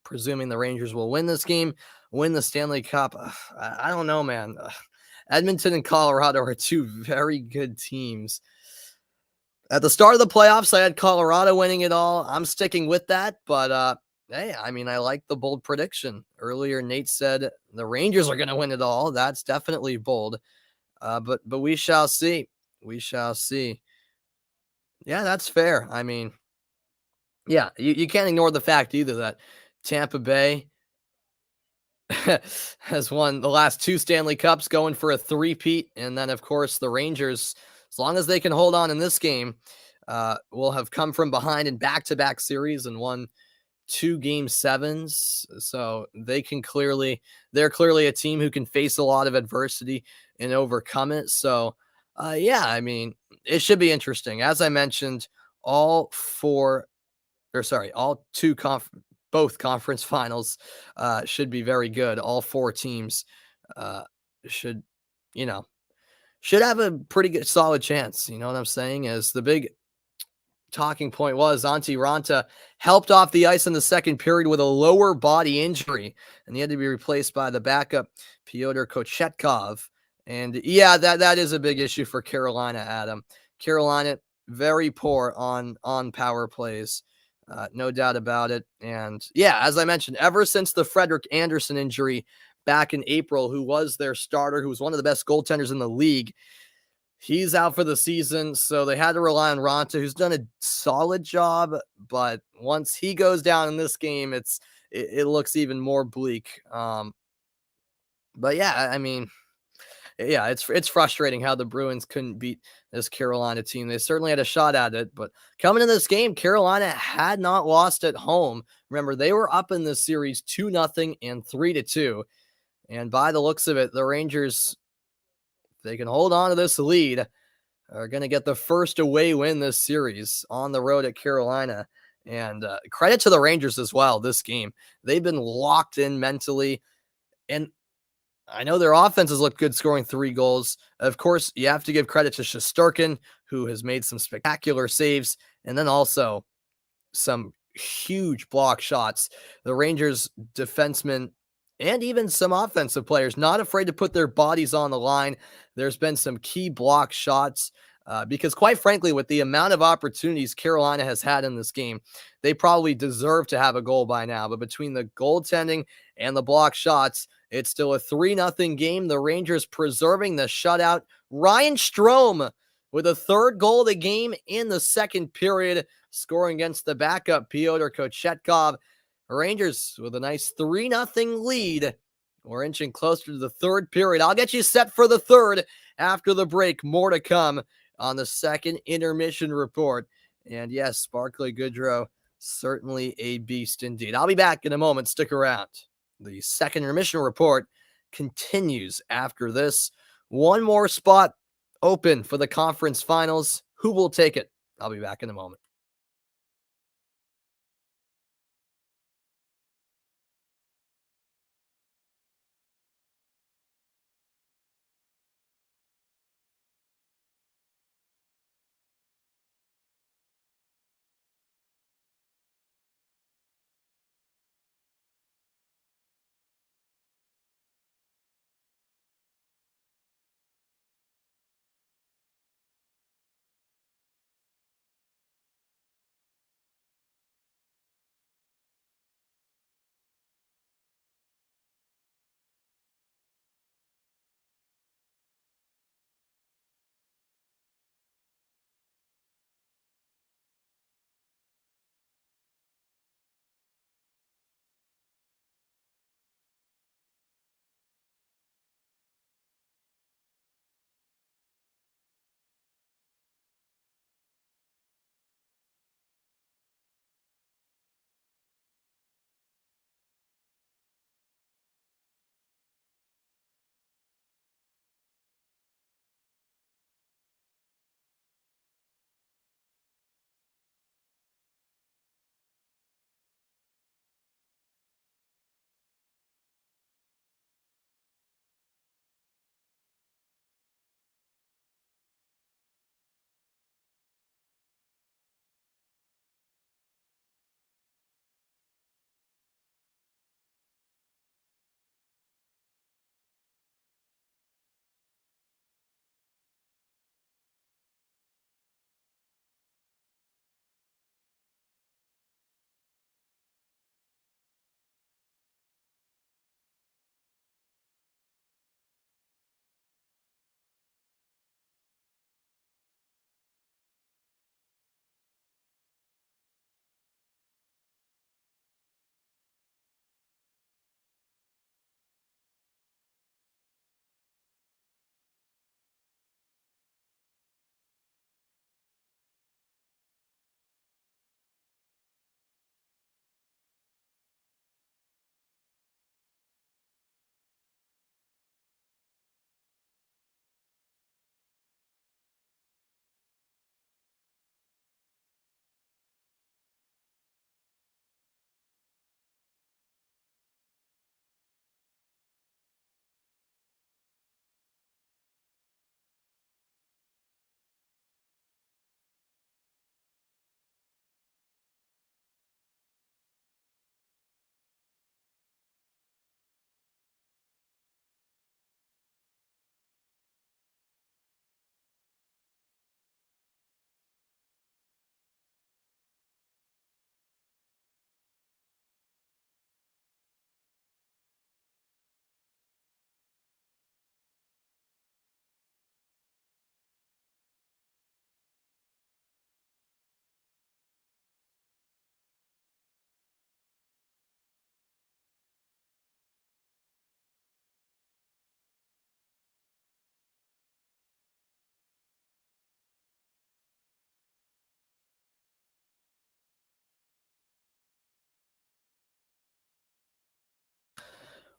presuming the Rangers will win this game, win the Stanley Cup. I don't know, man. Edmonton and Colorado are two very good teams. At the start of the playoffs, I had Colorado winning it all. I'm sticking with that, but hey, I mean, I like the bold prediction. Earlier, Nate said the Rangers are going to win it all. That's definitely bold. But we shall see. We shall see. Yeah, that's fair. I mean, yeah, you can't ignore the fact either that Tampa Bay has won the last two Stanley Cups, going for a three-peat. And then, of course, the Rangers, as long as they can hold on in this game, will have come from behind in back-to-back series and won 2 game sevens. So they're clearly a team who can face a lot of adversity and overcome it. So, yeah, I mean, it should be interesting. As I mentioned, all two both conference finals should be very good. All 4 teams uh, should, you know, should have a pretty good solid chance. You know what I'm saying? As the big talking point was, Antti Ranta helped off the ice in the second period with a lower body injury, and he had to be replaced by the backup Pyotr Kochetkov. And yeah, that is a big issue for Carolina, Adam. Carolina very poor on power plays. No doubt about it. And yeah, as I mentioned, ever since the Frederik Andersen injury back in April, who was their starter, who was one of the best goaltenders in the league, he's out for the season. So they had to rely on Ronta, who's done a solid job. But once he goes down in this game, it looks even more bleak. But yeah, I mean, yeah, it's frustrating how the Bruins couldn't beat this Carolina team. They certainly had a shot at it, but coming in this game, Carolina had not lost at home. Remember, they were up in this series 2-0 and 3-2. And by the looks of it, the Rangers, if they can hold on to this lead, are going to get the first away win this series on the road at Carolina. And credit to the Rangers as well this game. They've been locked in mentally. And I know their offenses look good, scoring 3 goals. Of course, you have to give credit to Shesterkin, who has made some spectacular saves, and then also some huge block shots. The Rangers defensemen and even some offensive players not afraid to put their bodies on the line. There's been some key block shots because, quite frankly, with the amount of opportunities Carolina has had in this game, they probably deserve to have a goal by now. But between the goaltending and the block shots, it's still a 3-0 game. The Rangers preserving the shutout. Ryan Strome with a 3rd goal of the game in the second period, scoring against the backup Pyotr Kochetkov. Rangers with a nice 3-0 lead. We're inching closer to the 3rd period. I'll get you set for the 3rd after the break. More to come on the second intermission report. And yes, Sparkly Goodrow, certainly a beast indeed. I'll be back in a moment. Stick around. The second intermission report continues after this. One more spot open for the conference finals. Who will take it? I'll be back in a moment.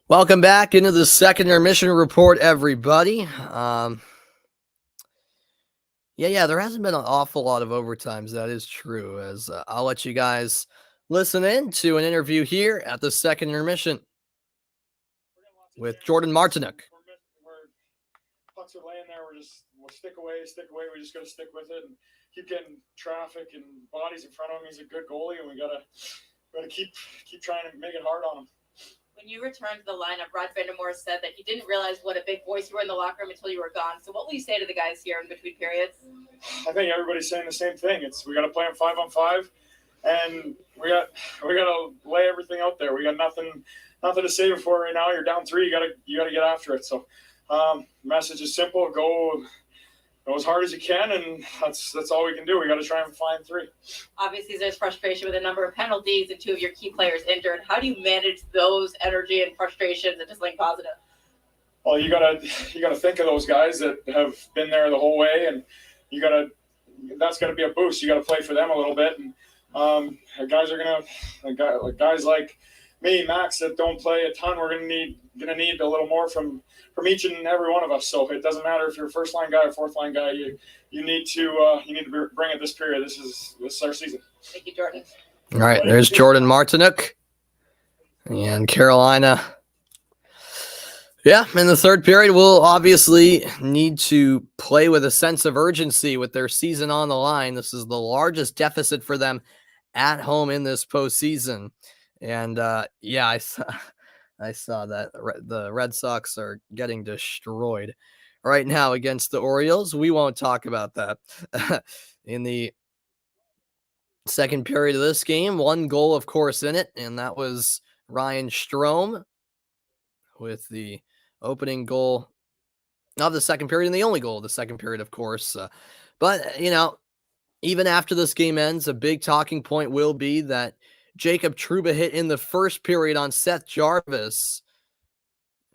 Welcome back into the second intermission report, everybody. Yeah, there hasn't been an awful lot of overtimes. That is true. As I'll let you guys listen in to an interview here at the second intermission with Jordan Martinook. Pucks are laying there. We'll stick away. We just got to stick with it and keep getting traffic and bodies in front of him. He's a good goalie, and we gotta keep trying to make it hard on him. When you returned to the lineup, Rod Vandermoor said that he didn't realize what a big voice you were in the locker room until you were gone. So what will you say to the guys here in between periods? I think everybody's saying the same thing. We got to play them 5-on-5, and we got to lay everything out there. We got nothing to save it for right now. You're down 3. You got to get after it. So, message is simple: go as hard as you can, and that's all we can do. We got to try and find 3. Obviously, there's frustration with a number of penalties and 2 of your key players injured. How do you manage those energy and frustrations and just like positive? Well, you gotta think of those guys that have been there the whole way, and that's gotta be a boost. You gotta play for them a little bit, and guys like me, Max, that don't play a ton, we're gonna need a little more from each and every one of us. So it doesn't matter if you're a first line guy or fourth line guy. You need to bring it this period. This is our season. Thank you, Jordan. All right, there's Jordan Martinook and Carolina. Yeah, in the third period, we'll obviously need to play with a sense of urgency with their season on the line. This is the largest deficit for them at home in this postseason. And I saw that the Red Sox are getting destroyed right now against the Orioles. We won't talk about that. In the second period of this game, 1 goal, of course, in it, and that was Ryan Strome with the opening goal of the second period and the only goal of the second period, of course. But, even after this game ends, a big talking point will be that Jacob Trouba hit in the first period on Seth Jarvis.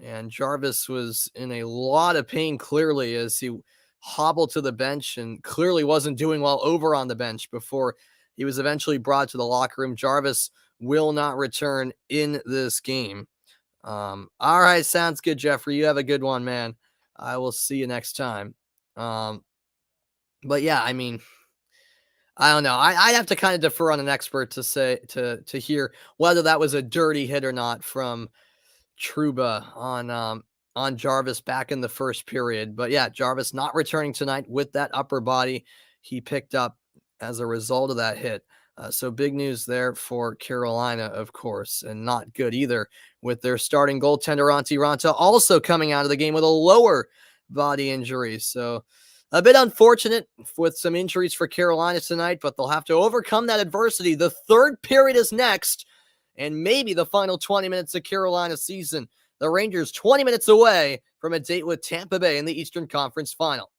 And Jarvis was in a lot of pain, clearly, as he hobbled to the bench and clearly wasn't doing well over on the bench before he was eventually brought to the locker room. Jarvis will not return in this game. All right, sounds good, Jeffrey. You have a good one, man. I will see you next time. But yeah, I mean, I don't know. I'd have to kind of defer on an expert to say to hear whether that was a dirty hit or not from Trouba on Jarvis back in the first period. But yeah, Jarvis not returning tonight with that upper body he picked up as a result of that hit. So big news there for Carolina, of course, and not good either with their starting goaltender, Antti Raanta, also coming out of the game with a lower body injury. So a bit unfortunate with some injuries for Carolina tonight, but they'll have to overcome that adversity. The third period is next, and maybe the final 20 minutes of Carolina's season. The Rangers 20 minutes away from a date with Tampa Bay in the Eastern Conference Final.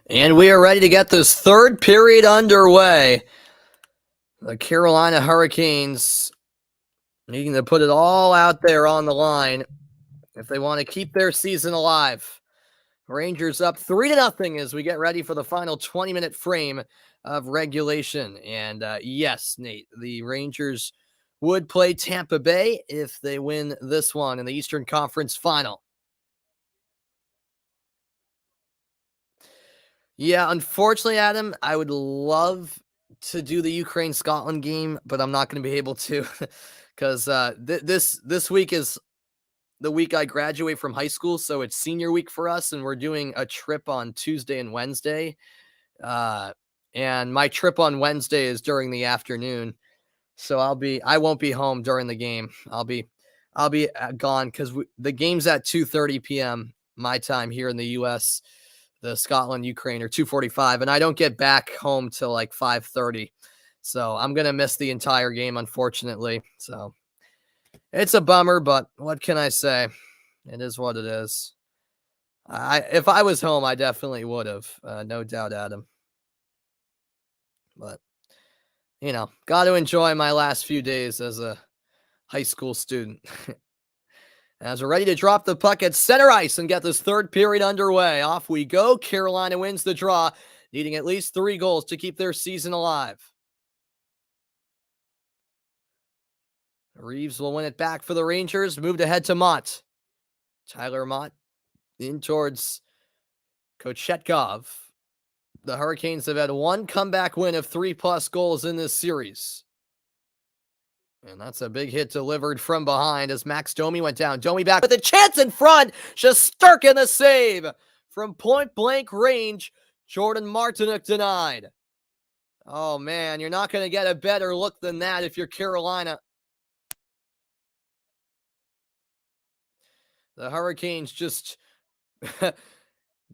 And we are ready to get this third period underway. The Carolina Hurricanes needing to put it all out there on the line if they want to keep their season alive. Rangers up 3-0 as we get ready for the final 20-minute frame of regulation. And yes, Nate, the Rangers would play Tampa Bay if they win this one in the Eastern Conference Final. Yeah, unfortunately, Adam, I would love to do the Ukraine-Scotland game, but I'm not going to be able to because this week is the week I graduate from high school, so it's senior week for us, and we're doing a trip on Tuesday and Wednesday. And my trip on Wednesday is during the afternoon, so I won't be home during the game. I'll be gone because the game's at 2:30 p.m. my time here in the U.S. The Scotland Ukraine or 2:45, and I don't get back home till like 5:30, so I'm gonna miss the entire game, unfortunately. So it's a bummer, but what can I say? It is what it is. If I was home, I definitely would have, no doubt, Adam. But got to enjoy my last few days as a high school student. As we're ready to drop the puck at center ice and get this third period underway, off we go. Carolina wins the draw, needing at least 3 goals to keep their season alive. Reeves will win it back for the Rangers. Moved ahead to Mott. Tyler Mott in towards Kochetkov. The Hurricanes have had 1 comeback win of 3+ goals in this series. And that's a big hit delivered from behind as Max Domi went down. Domi back with a chance in front. Shesterkin the save. From point-blank range, Jordan Martinook denied. Oh, man, you're not going to get a better look than that if you're Carolina. The Hurricanes just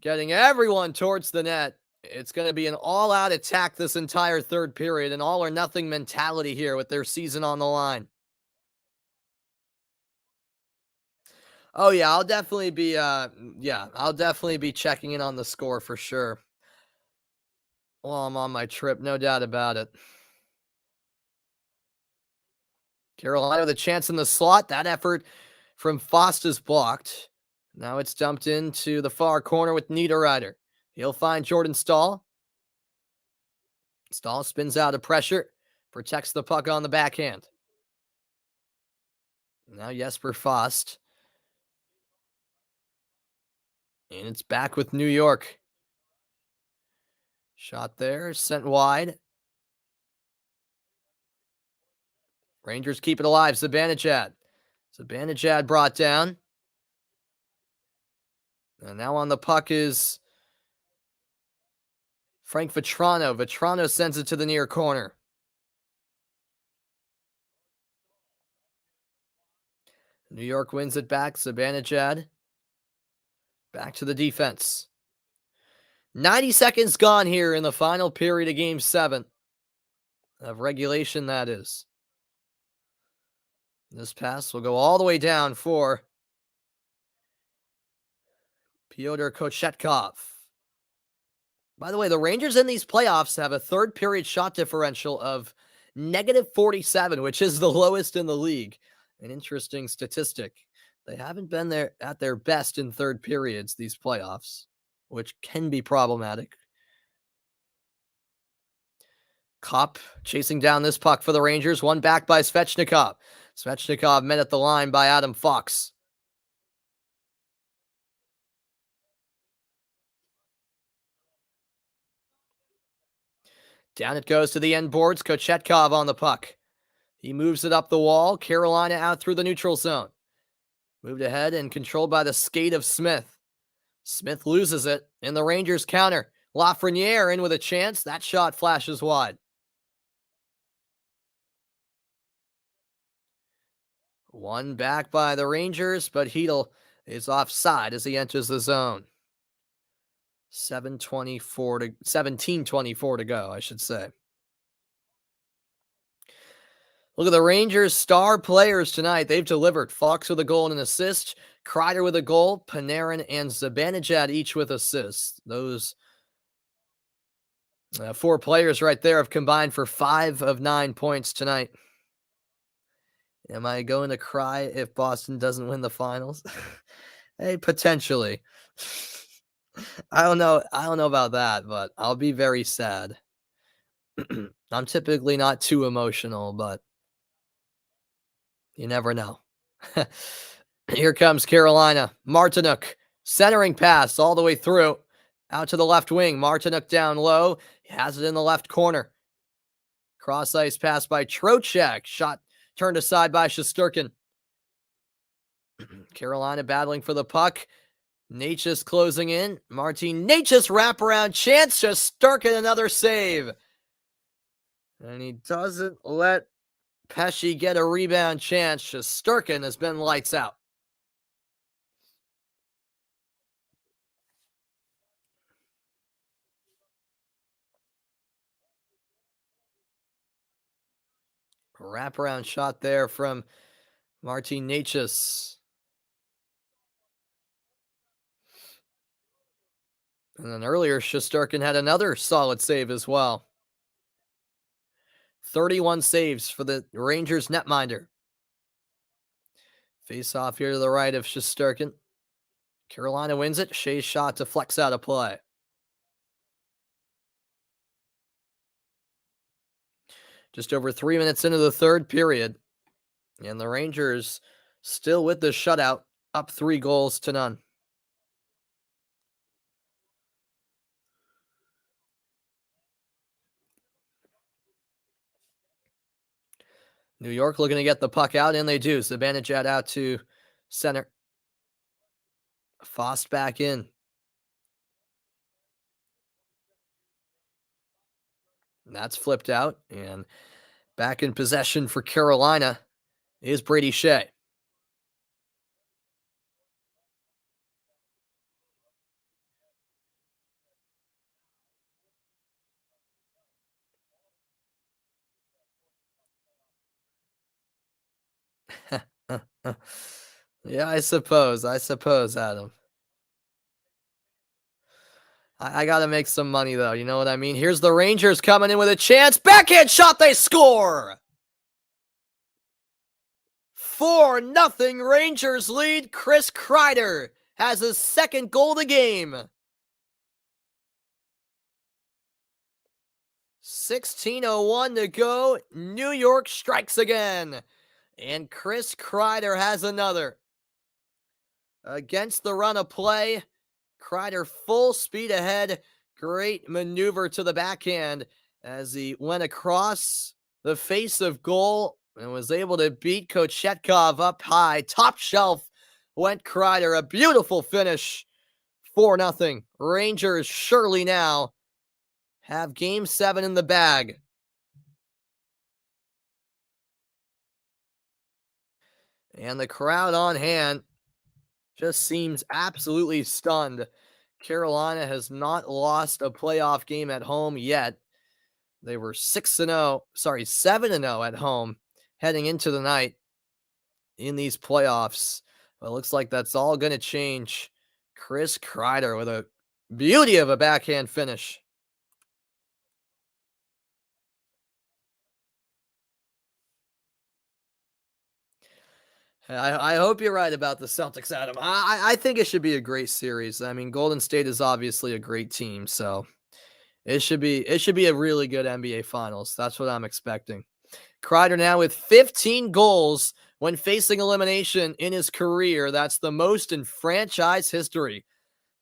getting everyone towards the net. It's going to be an all-out attack this entire third period, an all-or-nothing mentality here with their season on the line. Oh yeah, I'll definitely be checking in on the score for sure while I'm on my trip, no doubt about it. Carolina with a chance in the slot. That effort from Fost is blocked. Now it's dumped into the far corner with Niederreiter. He'll find Jordan Stahl. Stahl spins out of pressure, protects the puck on the backhand. Now Jesper Fost. And it's back with New York. Shot there, sent wide. Rangers keep it alive. Zibanejad. Zibanejad brought down. And now on the puck is Frank Vetrano. Vetrano sends it to the near corner. New York wins it back. Zibanejad. Back to the defense. 90 seconds gone here in the final period of Game 7. Of regulation, that is. This pass will go all the way down for Pyotr Kochetkov. By the way, the Rangers in these playoffs have a third period shot differential of -47, which is the lowest in the league. An interesting statistic. They haven't been there at their best in third periods these playoffs, which can be problematic. Kopp chasing down this puck for the Rangers. One back by Svechnikov. Svechnikov met at the line by Adam Fox. Down it goes to the end boards. Kochetkov on the puck. He moves it up the wall. Carolina out through the neutral zone. Moved ahead and controlled by the skate of Smith. Smith loses it, and the Rangers counter. Lafreniere in with a chance. That shot flashes wide. One back by the Rangers, but Hedl is offside as he enters the zone. 17:24 to go, I should say. Look at the Rangers' star players tonight. They've delivered. Fox with a goal and an assist. Kreider with a goal. Panarin and Zibanejad each with assists. Those Four players right there have combined for 5 of 9 points tonight. Am I going to cry if Boston doesn't win the finals? Hey, potentially. I don't know. I don't know about that, but I'll be very sad. I'm typically not too emotional, but you never know. Here comes Carolina. Martinuk, centering pass all the way through. Out to the left wing. Martinuk down low. He has it in the left corner. Cross ice pass by Trocheck. Shot turned aside by Shesterkin. Carolina battling for the puck. Natchez closing in. Martin Natchez wraparound chance. Shesterkin another save. And he doesn't let Pesce get a rebound chance. Shesterkin has been lights out. A wraparound shot there from Martin Natchez. And then earlier, Shesterkin had another solid save as well. 31 saves for the Rangers netminder. Face off here to the right of Shesterkin. Carolina wins it. Shea's shot to flex out of play. Just over 3 minutes into the third period. And the Rangers still with the shutout, up 3-0. New York looking to get the puck out, and they do. Zibanejad out to center. Fost back in. That's flipped out, and back in possession for Carolina is Brady Shea. Yeah, I suppose, Adam. I got to make some money, though. You know what I mean? Here's the Rangers coming in with a chance. Backhand shot, they score! 4-0 Rangers lead. Chris Kreider has his second goal of the game. 16:01 to go. New York strikes again. And Chris Kreider has another. Against the run of play, Kreider full speed ahead. Great maneuver to the backhand as he went across the face of goal and was able to beat Kochetkov up high. Top shelf went Kreider. A beautiful finish. 4-0. Rangers surely now have Game 7 in the bag. And the crowd on hand just seems absolutely stunned. Carolina has not lost a playoff game at home yet. They were 7-0 at home heading into the night in these playoffs. But it looks like that's all going to change. Chris Kreider with a beauty of a backhand finish. I hope you're right about the Celtics, Adam. I think it should be a great series. I mean, Golden State is obviously a great team, so it should be a really good NBA Finals. That's what I'm expecting. Kreider now with 15 goals when facing elimination in his career. That's the most in franchise history.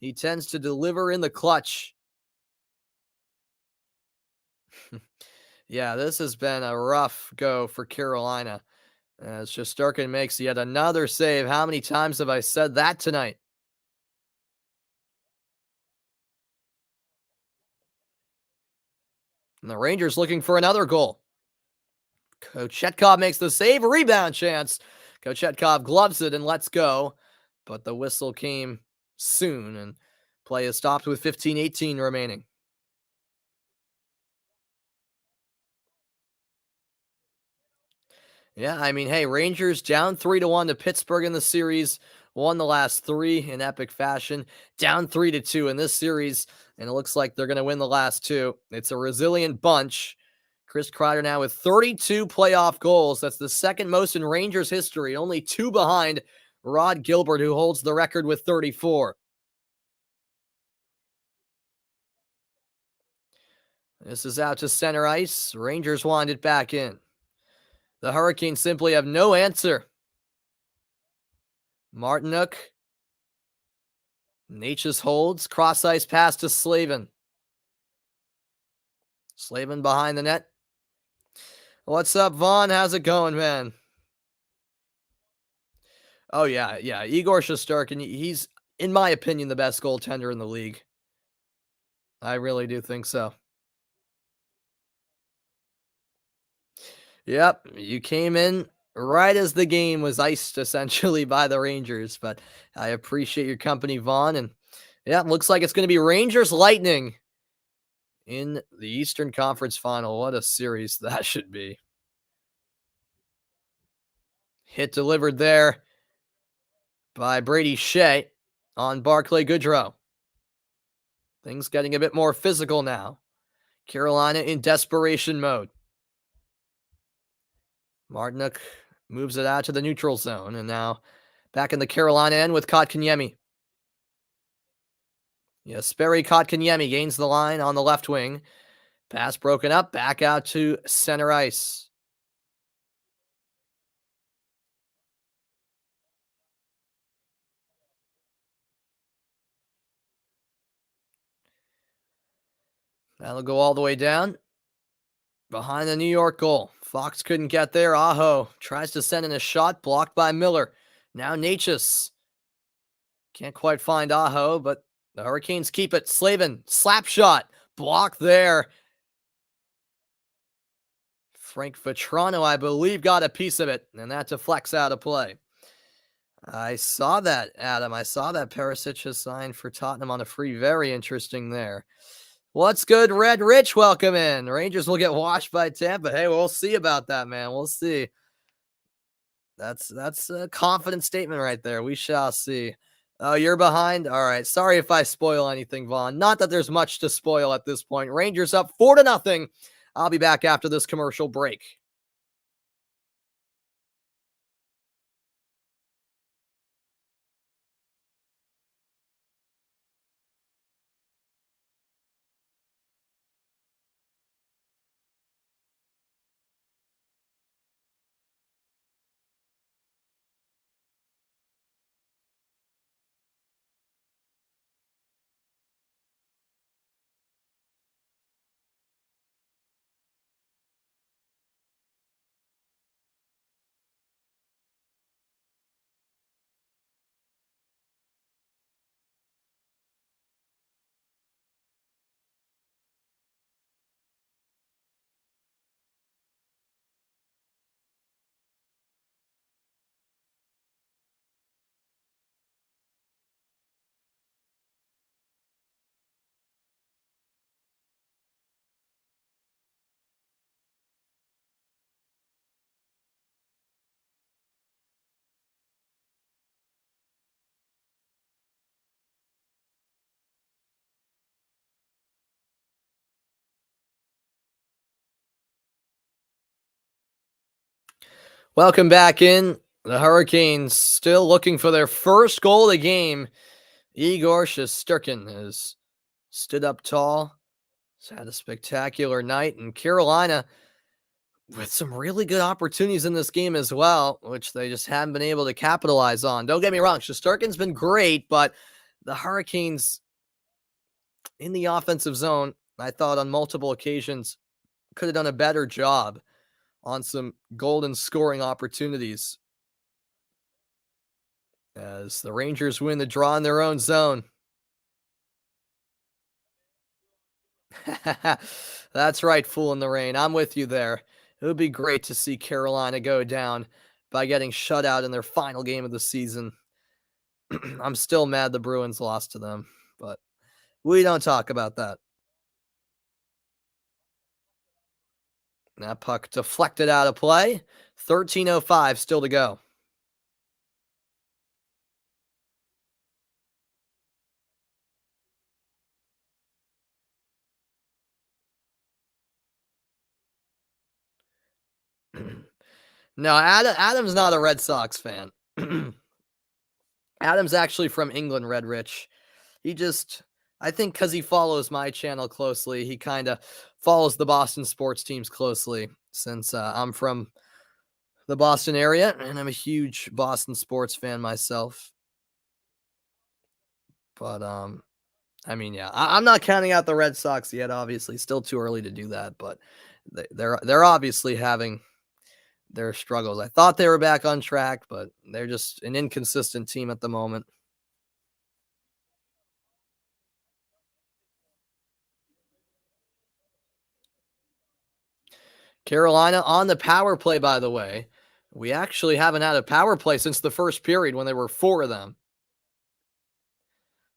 He tends to deliver in the clutch. Yeah, this has been a rough go for Carolina. As Shesterkin makes yet another save. How many times have I said that tonight? And the Rangers looking for another goal. Kochetkov makes the save. Rebound chance. Kochetkov gloves it and lets go. But the whistle came soon, and play is stopped with 15:18 remaining. Yeah, I mean, hey, Rangers down 3-1 to Pittsburgh in the series. won the last 3 in epic fashion, down 3-2 in this series, and it looks like they're going to win the last 2. It's a resilient bunch. Chris Kreider now with 32 playoff goals. That's the second most in Rangers history, only 2 behind Rod Gilbert, who holds the record with 34. This is out to center ice. Rangers wind it back in. The Hurricanes simply have no answer. Martinook. Natchez holds. Cross ice pass to Slavin. Slavin behind the net. What's up, Vaughn? How's it going, man? Oh, yeah. Igor Shesterkin, he's, in my opinion, the best goaltender in the league. I really do think so. Yep, you came in right as the game was iced, essentially, by the Rangers, but I appreciate your company, Vaughn, and yeah, looks like it's going to be Rangers Lightning in the Eastern Conference Final. What a series that should be. Hit delivered there by Brady Shea on Barclay Goodrow. Things getting a bit more physical now. Carolina in desperation mode. Martinook moves it out to the neutral zone, and now back in the Carolina end with Kotkaniemi. Jesperi Kotkaniemi gains the line on the left wing. Pass broken up, back out to center ice. That'll go all the way down. Behind the New York goal. Fox couldn't get there. Aho tries to send in a shot, blocked by Miller. Now Natchez. Can't quite find Aho, but the Hurricanes keep it. Slavin, slap shot, blocked there. Frank Vetrano, I believe, got a piece of it, and that deflects out of play. I saw that, Adam. I saw that Perisic has signed for Tottenham on a free. Very interesting there. What's good, Red Rich? Welcome in. Rangers will get washed by Tampa. Hey, we'll see about that, man. We'll see. That's a confident statement right there. We shall see. Oh, you're behind? All right. Sorry if I spoil anything, Vaughn. Not that there's much to spoil at this point. Rangers up 4-0. I'll be back after this commercial break. Welcome back in. The Hurricanes still looking for their first goal of the game. Igor Shesterkin has stood up tall. He's had a spectacular night. And Carolina with some really good opportunities in this game as well, which they just haven't been able to capitalize on. Don't get me wrong, Shesterkin's been great, but the Hurricanes in the offensive zone, I thought on multiple occasions, could have done a better job on some golden scoring opportunities. As the Rangers win the draw in their own zone. That's right, fool in the rain. I'm with you there. It would be great to see Carolina go down by getting shut out in their final game of the season. I'm still mad the Bruins lost to them, but we don't talk about that. That puck deflected out of play. 13:05 still to go. No, Adam's not a Red Sox fan. Adam's actually from England, Red Rich. I think because he follows my channel closely, he kind of follows the Boston sports teams closely since I'm from the Boston area and I'm a huge Boston sports fan myself. But, I mean, yeah, I'm not counting out the Red Sox yet, obviously. Still too early to do that, but they're obviously having their struggles. I thought they were back on track, but they're just an inconsistent team at the moment. Carolina on the power play, by the way. We actually haven't had a power play since the first period when there were 4 of them.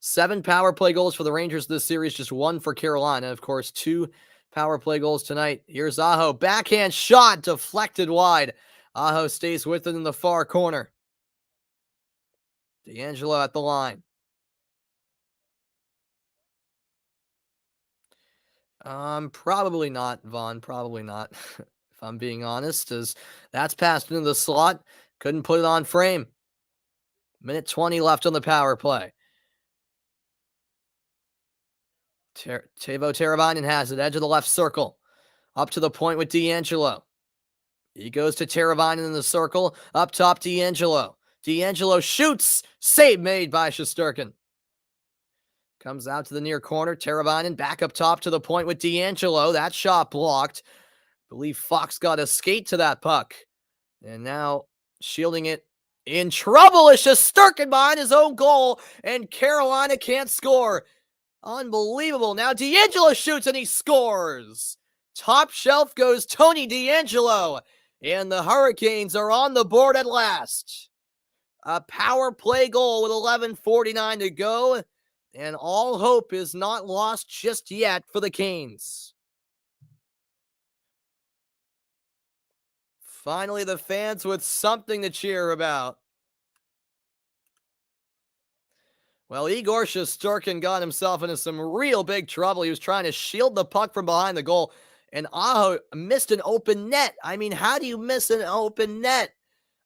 7 power play goals for the Rangers this series, just 1 for Carolina. Of course, 2 power play goals tonight. Here's Aho. Backhand shot deflected wide. Aho stays with it in the far corner. DeAngelo at the line. Probably not, Vaughn. Probably not. If I'm being honest, as that's passed into the slot. Couldn't put it on frame. Minute 20 left on the power play. Teuvo Teravainen has it, edge of the left circle. Up to the point with DeAngelo. He goes to Teravainen in the circle. Up top, DeAngelo. DeAngelo shoots. Save made by Shesterkin. Comes out to the near corner. Teravainen back up top to the point with DeAngelo. That shot blocked. I believe Fox got a skate to that puck. And now shielding it. In trouble is Shesterkin behind his own goal. And Carolina can't score. Unbelievable. Now DeAngelo shoots and he scores. Top shelf goes Tony DeAngelo. And the Hurricanes are on the board at last. A power play goal with 11:49 to go. And all hope is not lost just yet for the Canes. Finally, the fans with something to cheer about. Well, Igor Shesterkin got himself into some real big trouble. He was trying to shield the puck from behind the goal, and Aho missed an open net. I mean, how do you miss an open net?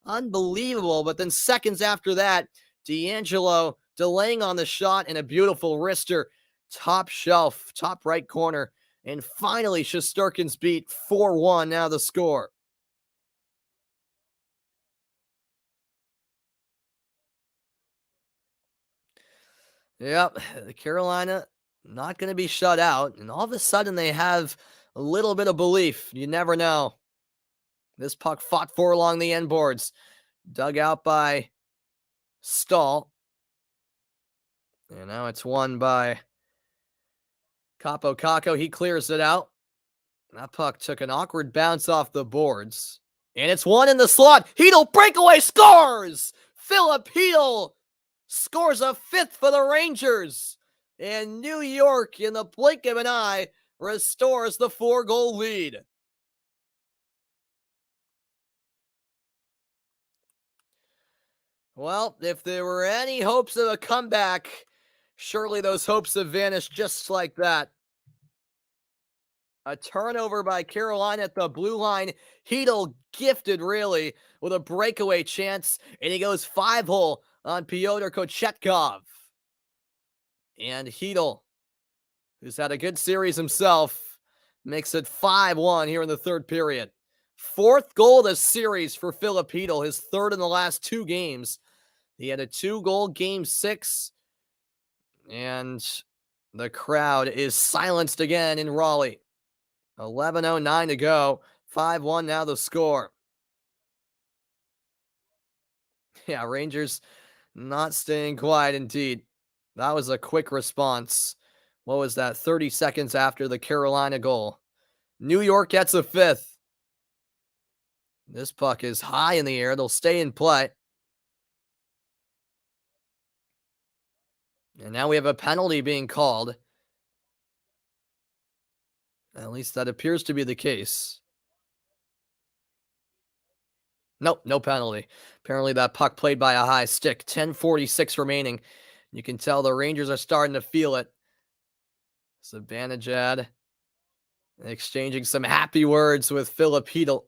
Unbelievable. But then seconds after that, DeAngelo delaying on the shot and a beautiful wrister. Top shelf, top right corner. And finally, Shesterkin's beat 4-1. Now the score. Yep, Carolina not going to be shut out. And all of a sudden, they have a little bit of belief. You never know. This puck fought for along the end boards. Dug out by Stahl. And now it's won by Capo Caco. He clears it out. That puck took an awkward bounce off the boards. And it's won in the slot. Hedl breakaway scores! Philip Hedl scores a 5th for the Rangers. And New York, in the blink of an eye, restores the 4-goal lead. Well, if there were any hopes of a comeback, surely those hopes have vanished just like that. A turnover by Carolina at the blue line. Hedl gifted, really, with a breakaway chance. And he goes 5-hole on Pyotr Kochetkov. And Hedl, who's had a good series himself, makes it 5-1 here in the third period. 4th goal of the series for Philip Hedl, his 3rd in the last 2 games. He had a 2-goal game 6. And the crowd is silenced again in Raleigh. 11:09 to go. 5-1 now the score. Yeah, Rangers not staying quiet indeed. That was a quick response. What was that? 30 seconds after the Carolina goal. New York gets a 5th. This puck is high in the air. They'll stay in play. And now we have a penalty being called. At least that appears to be the case. Nope, no penalty. Apparently that puck played by a high stick. 10:46 remaining. You can tell the Rangers are starting to feel it. Zibanejad exchanging some happy words with Philip Hedl.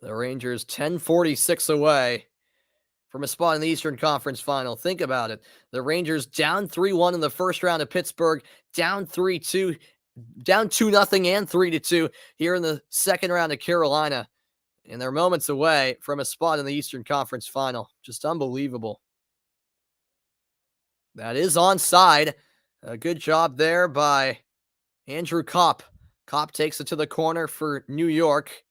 The Rangers 10:46 away from a spot in the Eastern Conference Final. Think about it. The Rangers down 3-1 in the first round of Pittsburgh, down 3-2, down 2-0 and 3-2 here in the second round of Carolina. And they're moments away from a spot in the Eastern Conference Final. Just unbelievable. That is onside. A good job there by Andrew Kopp. Kopp takes it to the corner for New York.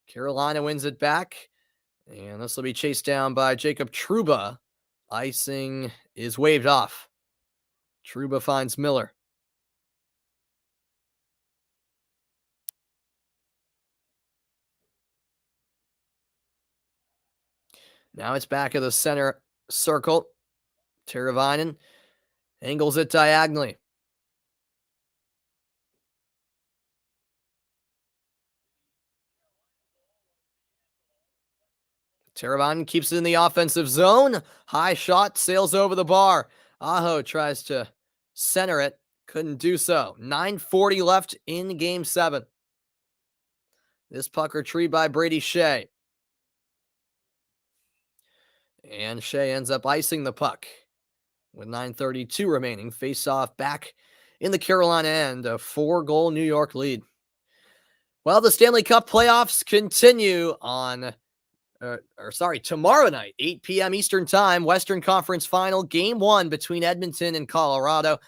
Carolina wins it back. And this will be chased down by Jacob Trouba. Icing is waved off. Trouba finds Miller. Now it's back of the center circle. Teravainen angles it diagonally. Teravainen keeps it in the offensive zone. High shot sails over the bar. Aho tries to center it. Couldn't do so. 9:40 left in Game 7. This puck retrieved by Brady Shea. And Shea ends up icing the puck. With 9:32 remaining, face-off back in the Carolina end, a 4-goal New York lead. Well, the Stanley Cup playoffs continue on, tomorrow night, 8 p.m. Eastern Time, Western Conference Final, Game 1 between Edmonton and Colorado.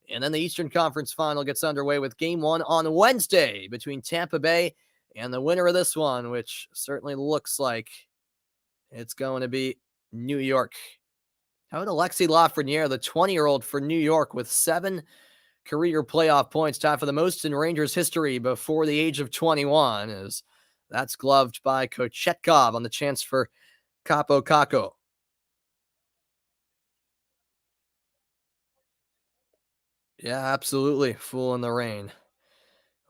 And then the Eastern Conference Final gets underway with Game 1 on Wednesday between Tampa Bay and the winner of this one, which certainly looks like it's going to be New York. How about Alexis Lafreniere, the 20-year-old for New York with 7 career playoff points, tied for the most in Rangers history before the age of 21, as that's gloved by Kochetkov on the chance for Capo Caco. Yeah, absolutely. Fool in the rain.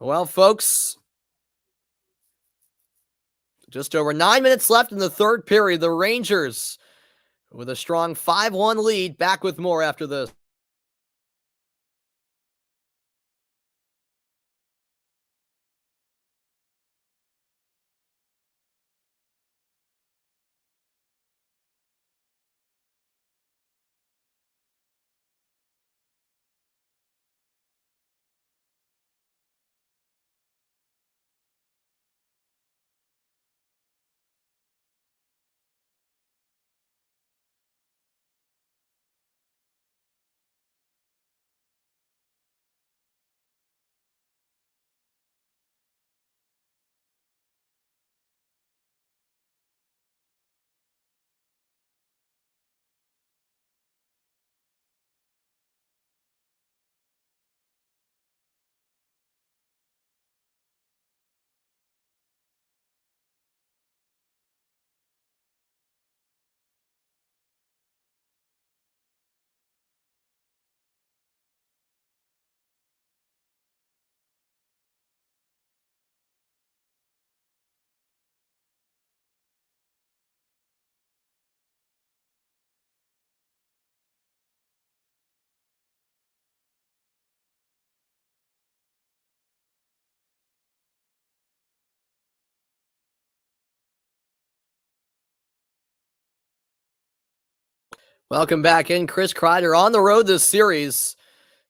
Well, folks, just over 9 minutes left in the third period. The Rangers with a strong 5-1 lead. Back with more after this. Welcome back in. Chris Kreider on the road this series.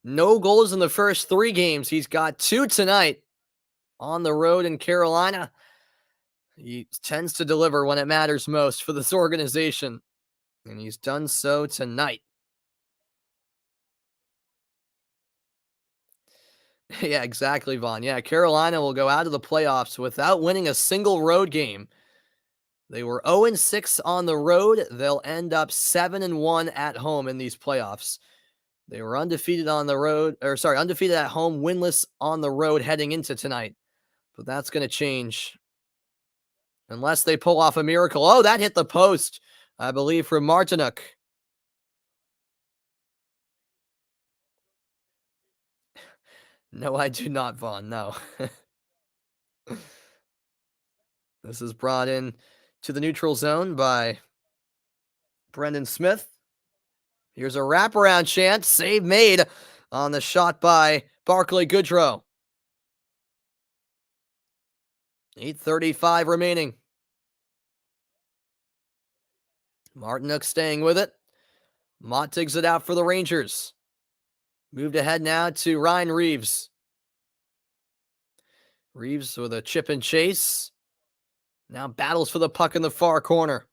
No goals in the first 3 games. He's got 2 tonight on the road in Carolina. He tends to deliver when it matters most for this organization, and he's done so tonight. Yeah, exactly, Vaughn. Yeah, Carolina will go out of the playoffs without winning a single road game. They were 0-6 on the road. They'll end up 7-1 at home in these playoffs. They were undefeated undefeated at home, winless on the road heading into tonight. But that's going to change unless they pull off a miracle. Oh, that hit the post, I believe, from Martinuk. No, I do not, Vaughn. No. This is brought in to the neutral zone by Brendan Smith. Here's a wraparound chance. Save made on the shot by Barclay Goodrow. 8:35 remaining. Martinook staying with it. Mott digs it out for the Rangers. Moved ahead now to Ryan Reeves. Reeves with a chip and chase. Now battles for the puck in the far corner.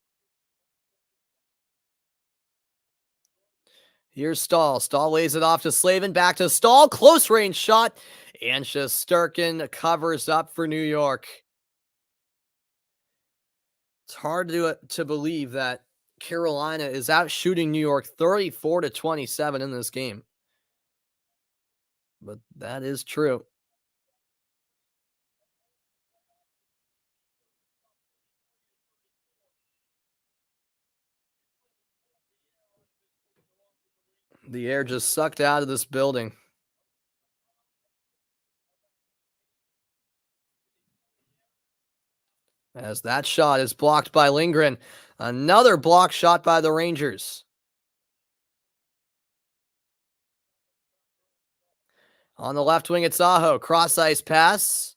Here's Stahl. Stahl lays it off to Slavin. Back to Stahl. Close range shot. And Shesterkin covers up for New York. It's hard to believe that Carolina is out shooting New York 34-27 in this game. But that is true. The air just sucked out of this building. As that shot is blocked by Lindgren. Another block shot by the Rangers. On the left wing, it's Aho. Cross ice pass.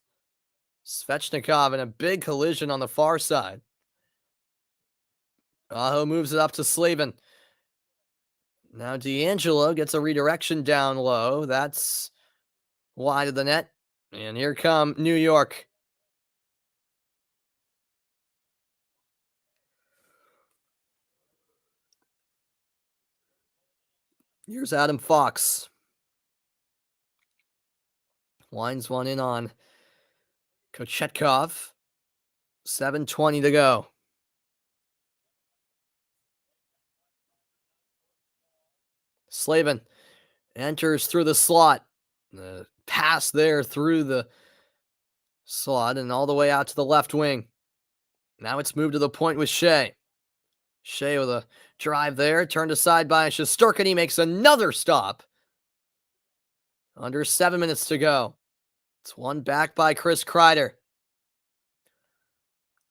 Svechnikov in a big collision on the far side. Aho moves it up to Slavin. Now D'Angelo gets a redirection down low. That's wide of the net. And here come New York. Here's Adam Fox. Winds one in on Kochetkov. 7:20 to go. Slavin enters through the slot. The pass there through the slot and all the way out to the left wing. Now it's moved to the point with Shea. Shea with a drive there, turned aside by Shesterkin. He makes another stop. Under 7 minutes to go. It's one back by Chris Kreider.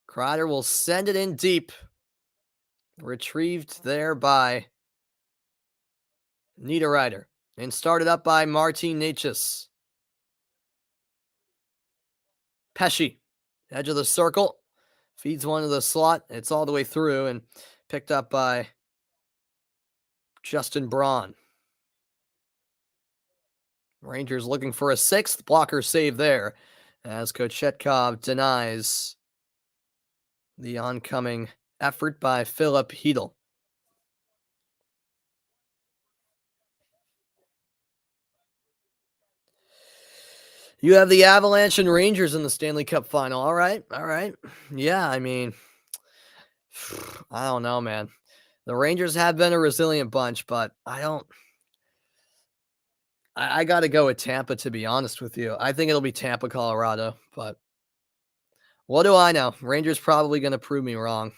Kreider will send it in deep. Retrieved there by Niederreiter. And started up by Martin Necas. Pesce, edge of the circle. Feeds one to the slot. It's all the way through and picked up by Justin Braun. Rangers looking for a sixth blocker save there as Kochetkov denies the oncoming effort by Philip Hedl. You have the Avalanche and Rangers in the Stanley Cup final. All right. Yeah, I mean, I don't know, man. The Rangers have been a resilient bunch, but I got to go with Tampa, to be honest with you. I think it'll be Tampa, Colorado, but what do I know? Rangers probably going to prove me wrong.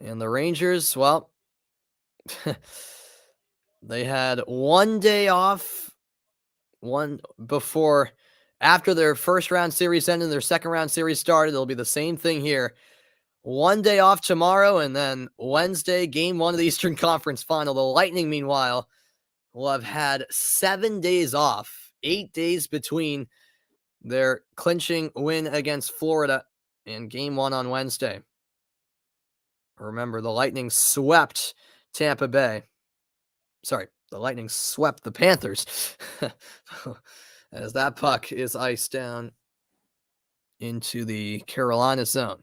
And the Rangers, well, they had 1 day off, after their first round series ended, their second round series started. It'll be the same thing here. 1 day off tomorrow, and then Wednesday, game 1 of the Eastern Conference Final. The Lightning, meanwhile, will have had 7 days off, 8 days between their clinching win against Florida and game 1 on Wednesday. Remember, the Lightning swept Tampa Bay. Sorry, the Lightning swept the Panthers as that puck is iced down into the Carolina zone.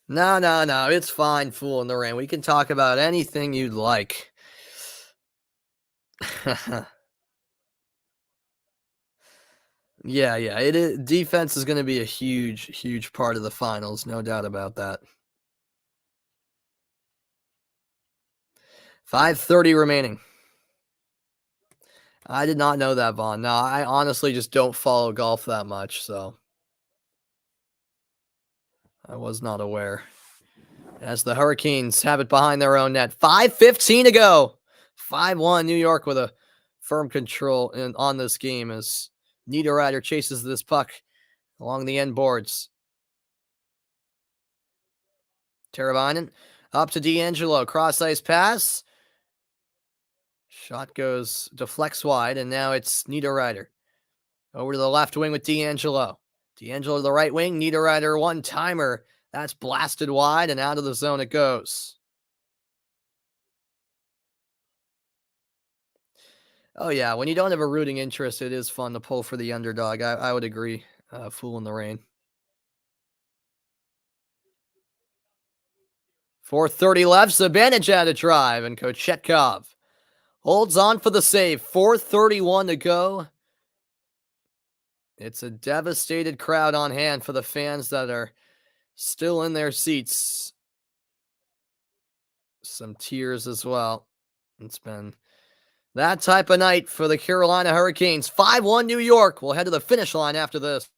No, it's fine fooling the rain. We can talk about anything you'd like. Yeah, it is. Defense is going to be a huge part of the finals, no doubt about that. 5:30 remaining. I did not know that, Vaughn. No, I honestly just don't follow golf that much, so I was not aware. As the Hurricanes have it behind their own net. 5:15 to go. 5-1 New York with a firm control on this game as Niederreiter chases this puck along the end boards. Teravainen up to D'Angelo. Cross-ice pass. Shot deflects wide, and now it's Niederreiter. Over to the left wing with D'Angelo. D'Angelo to the right wing. Niederreiter one-timer. That's blasted wide, and out of the zone it goes. Oh, yeah. When you don't have a rooting interest, it is fun to pull for the underdog. I would agree. Fool in the rain. 4:30 left. Zibanejad a drive, and Kochetkov holds on for the save. 4:31 to go. It's a devastated crowd on hand for the fans that are still in their seats. Some tears as well. It's been that type of night for the Carolina Hurricanes. 5-1 New York. We'll head to the finish line after this.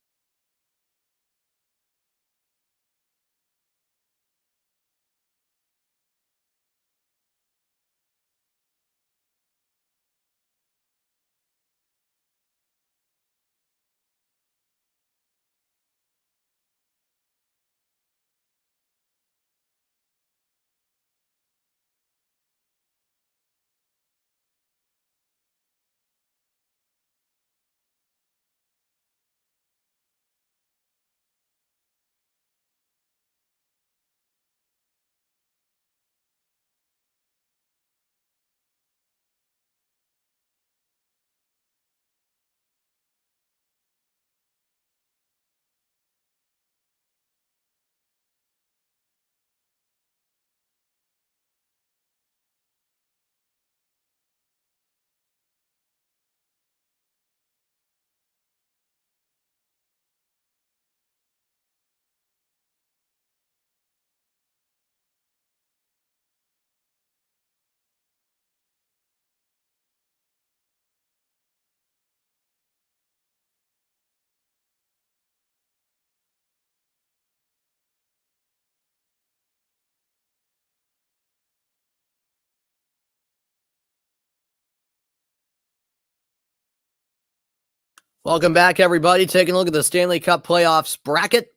Welcome back, everybody. Taking a look at the Stanley Cup Playoffs bracket.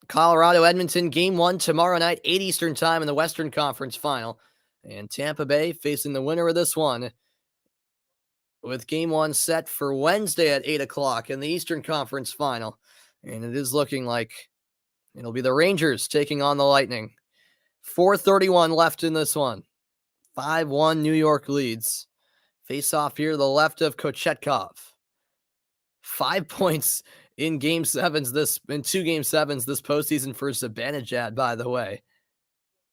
Colorado, Edmonton, Game 1 tomorrow night, 8 Eastern Time in the Western Conference Final. And Tampa Bay facing the winner of this one with Game 1 set for Wednesday at 8 o'clock in the Eastern Conference Final. And it is looking like it'll be the Rangers taking on the Lightning. 4:31 left in this one. 5-1 New York leads. Face off here to the left of Kochetkov. 5 points in Game 7s in 2 Game 7s this postseason for Zibanejad, by the way.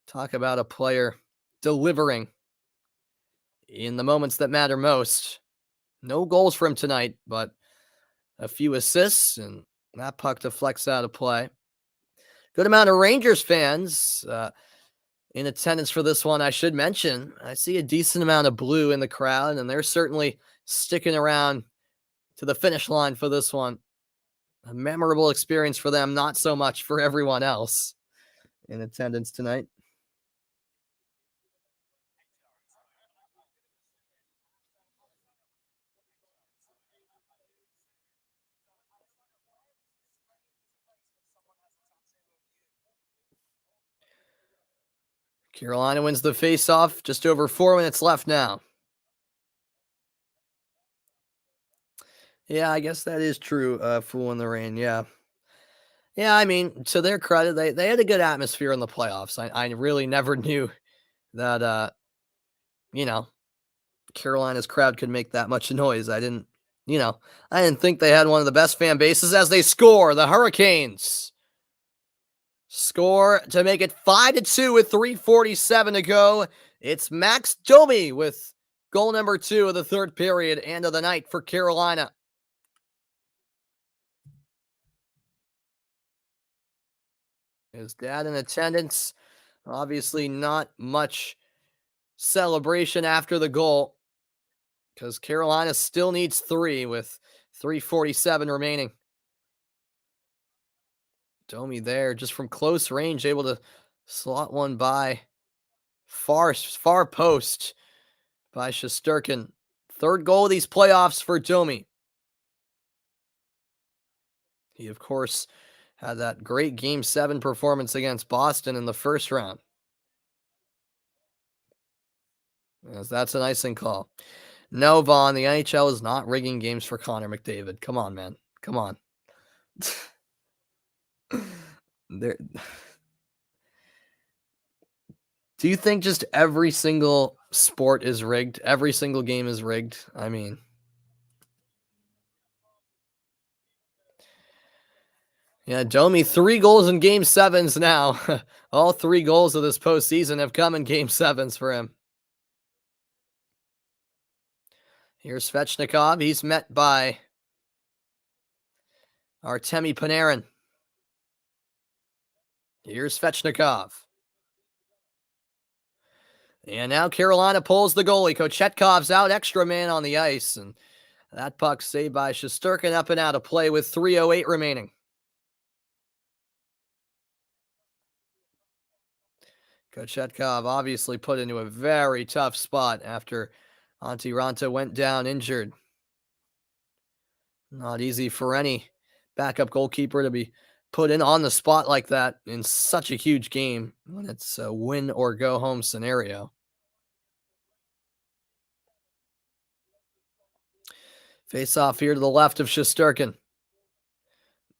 Talk about a player delivering in the moments that matter most. No goals for him tonight, but a few assists, and that puck deflects out of play. Good amount of Rangers fans in attendance for this one, I should mention. I see a decent amount of blue in the crowd, and they're certainly sticking around to the finish line for this one. A memorable experience for them, not so much for everyone else in attendance tonight. Carolina wins the face-off. Just over 4 minutes left now. Yeah, I guess that is true. Fool in the rain. Yeah. Yeah, I mean, to their credit, they had a good atmosphere in the playoffs. I really never knew that, Carolina's crowd could make that much noise. I didn't think they had one of the best fan bases as they score. The Hurricanes score to make it 5-2 with 3:47 to go. It's Max Domi with goal number 2 of the third period and of the night for Carolina. His dad in attendance. Obviously not much celebration after the goal because Carolina still needs 3 with 3:47 remaining. Domi there just from close range, able to slot one by far post by Shesterkin. Third goal of these playoffs for Domi. He, of course, had that great Game 7 performance against Boston in the first round. Yes, that's an icing call. No, Vaughn, the NHL is not rigging games for Connor McDavid. Come on, man. Come on. There. Do you think just every single sport is rigged? Every single game is rigged? I mean, yeah, Domi, 3 goals in game sevens now. All 3 goals of this postseason have come in game sevens for him. Here's Svechnikov. He's met by Artemi Panarin. Here's Svechnikov. And now Carolina pulls the goalie. Kochetkov's out, extra man on the ice. And that puck saved by Shesterkin up and out of play with 3:08 remaining. Kochetkov obviously put into a very tough spot after Antti Ranta went down injured. Not easy for any backup goalkeeper to be put in on the spot like that in such a huge game when it's a win or go home scenario. Face off here to the left of Shesterkin.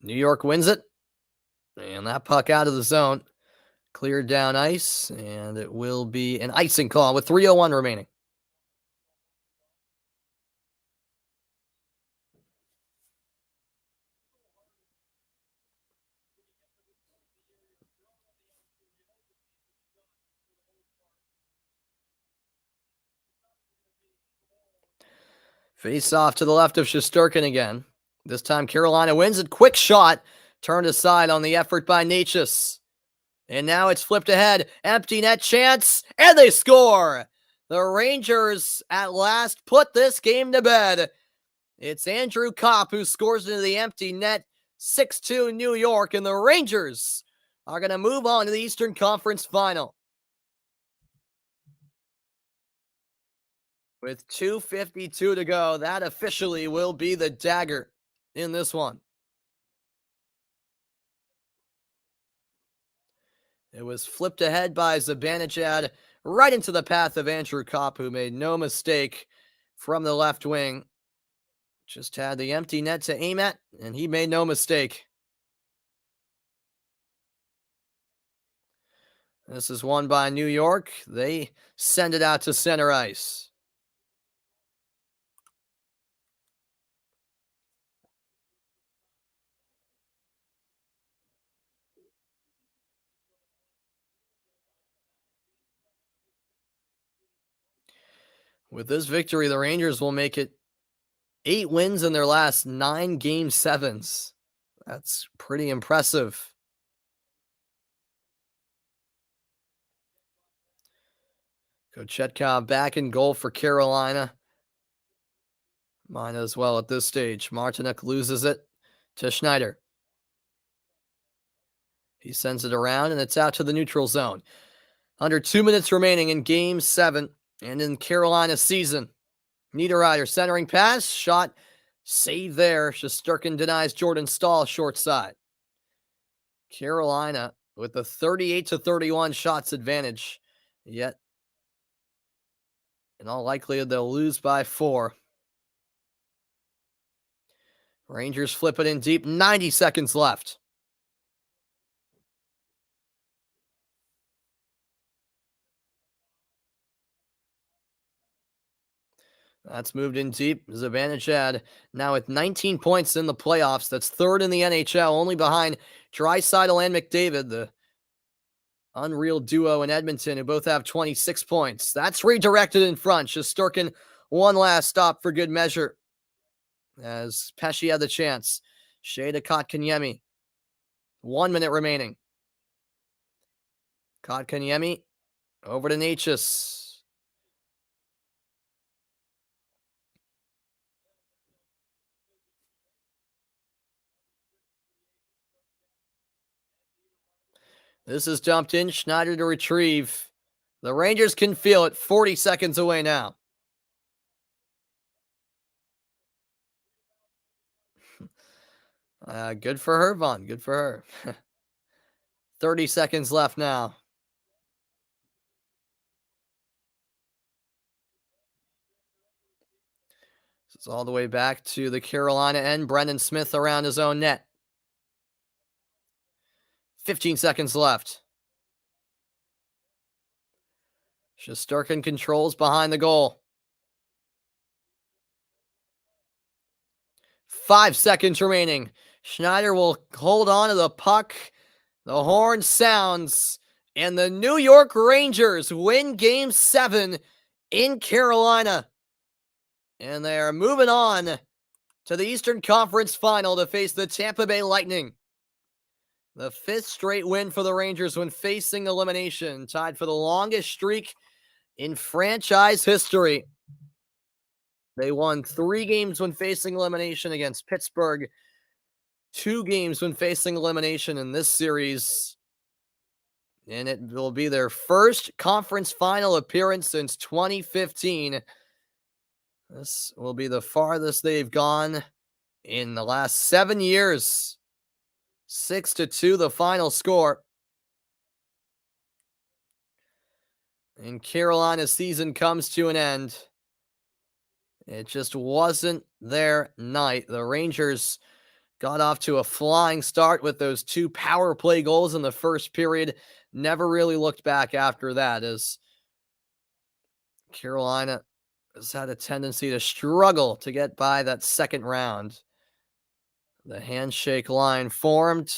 New York wins it. And that puck out of the zone. Cleared down ice, and it will be an icing call with 3:01 remaining. Face off to the left of Shesterkin again. This time Carolina wins it. Quick shot. Turned aside on the effort by Necas. And now it's flipped ahead. Empty net chance. And they score. The Rangers at last put this game to bed. It's Andrew Kopp who scores into the empty net. 6-2 New York. And the Rangers are going to move on to the Eastern Conference Final. With 2:52 to go, that officially will be the dagger in this one. It was flipped ahead by Zibanejad right into the path of Andrew Kopp, who made no mistake from the left wing. Just had the empty net to aim at, and he made no mistake. This is won by New York. They send it out to center ice. With this victory, the Rangers will make it 8 wins in their last 9 game sevens. That's pretty impressive. Kochetkov back in goal for Carolina. Might as well at this stage. Martinook loses it to Schneider. He sends it around, and it's out to the neutral zone. Under 2 minutes remaining in Game 7 and in Carolina's season. Niederreiter centering pass. Shot saved there. Shesterkin denies Jordan Stahl short side. Carolina with the 38-31 shots advantage. Yet, in all likelihood, they'll lose by 4. Rangers flip it in deep. 90 seconds left. That's moved in deep. Zibanejad now with 19 points in the playoffs. That's 3rd in the NHL, only behind Draisaitl and McDavid, the unreal duo in Edmonton, who both have 26 points. That's redirected in front. Shesterkin, one last stop for good measure. As Pesce had the chance. Shea to Kotkaniemi. 1 minute remaining. Kotkaniemi over to Necas. This is dumped in. Schneider to retrieve. The Rangers can feel it. 40 seconds away now. Good for her, Vaughn. Good for her. 30 seconds left now. It's all the way back to the Carolina end. Brendan Smith around his own net. 15 seconds left. Shesterkin controls behind the goal. 5 seconds remaining. Schneider will hold on to the puck. The horn sounds, and the New York Rangers win Game 7 in Carolina. And they are moving on to the Eastern Conference Final to face the Tampa Bay Lightning. The 5th straight win for the Rangers when facing elimination, tied for the longest streak in franchise history. They won 3 games when facing elimination against Pittsburgh, 2 games when facing elimination in this series, and it will be their first conference final appearance since 2015. This will be the farthest they've gone in the last 7 years. 6-2 the final score. And Carolina's season comes to an end. It just wasn't their night. The Rangers got off to a flying start with those 2 power play goals in the first period. Never really looked back after that, as Carolina has had a tendency to struggle to get by that second round. The handshake line formed,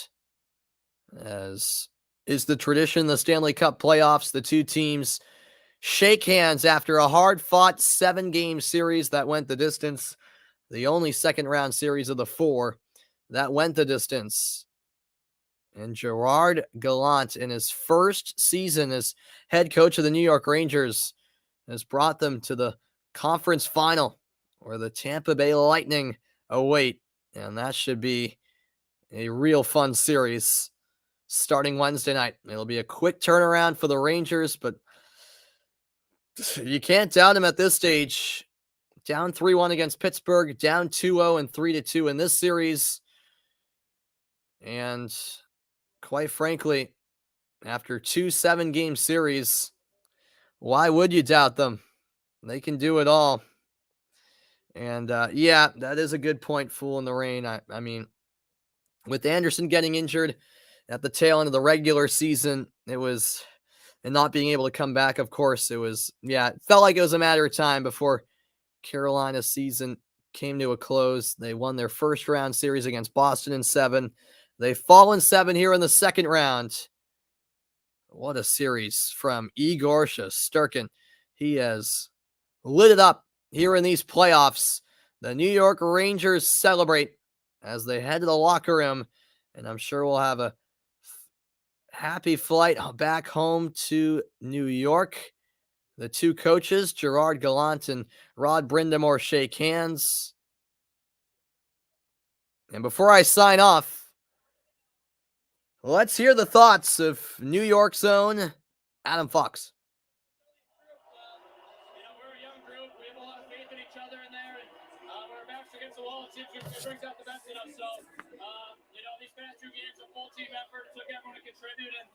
as is the tradition in the Stanley Cup Playoffs. The 2 teams shake hands after a hard-fought 7-game series that went the distance. The only second-round series of the 4 that went the distance. And Gerard Gallant, in his first season as head coach of the New York Rangers, has brought them to the conference final, where the Tampa Bay Lightning await. And that should be a real fun series starting Wednesday night. It'll be a quick turnaround for the Rangers, but you can't doubt them at this stage. Down 3-1 against Pittsburgh, down 2-0 and 3-2 in this series. And quite frankly, after 2 7-game series, why would you doubt them? They can do it all. And yeah, that is a good point, Fool in the Rain. I mean, with Anderson getting injured at the tail end of the regular season, and not being able to come back, of course, it felt like it was a matter of time before Carolina's season came to a close. They won their first round series against Boston in 7. They fall in 7 here in the second round. What a series from Igor Shesterkin. He has lit it up here in these playoffs. The New York Rangers celebrate as they head to the locker room, and I'm sure we'll have a happy flight back home to New York. The 2 coaches, Gerard Gallant and Rod Brindamore, shake hands. And before I sign off, let's hear the thoughts of New York's own Adam Fox. We're a young group. We have a lot of faith in each other in there, and when our backs against the wall, it brings out the best in us. So, these past 2 games, a full team effort, took everyone to contribute, and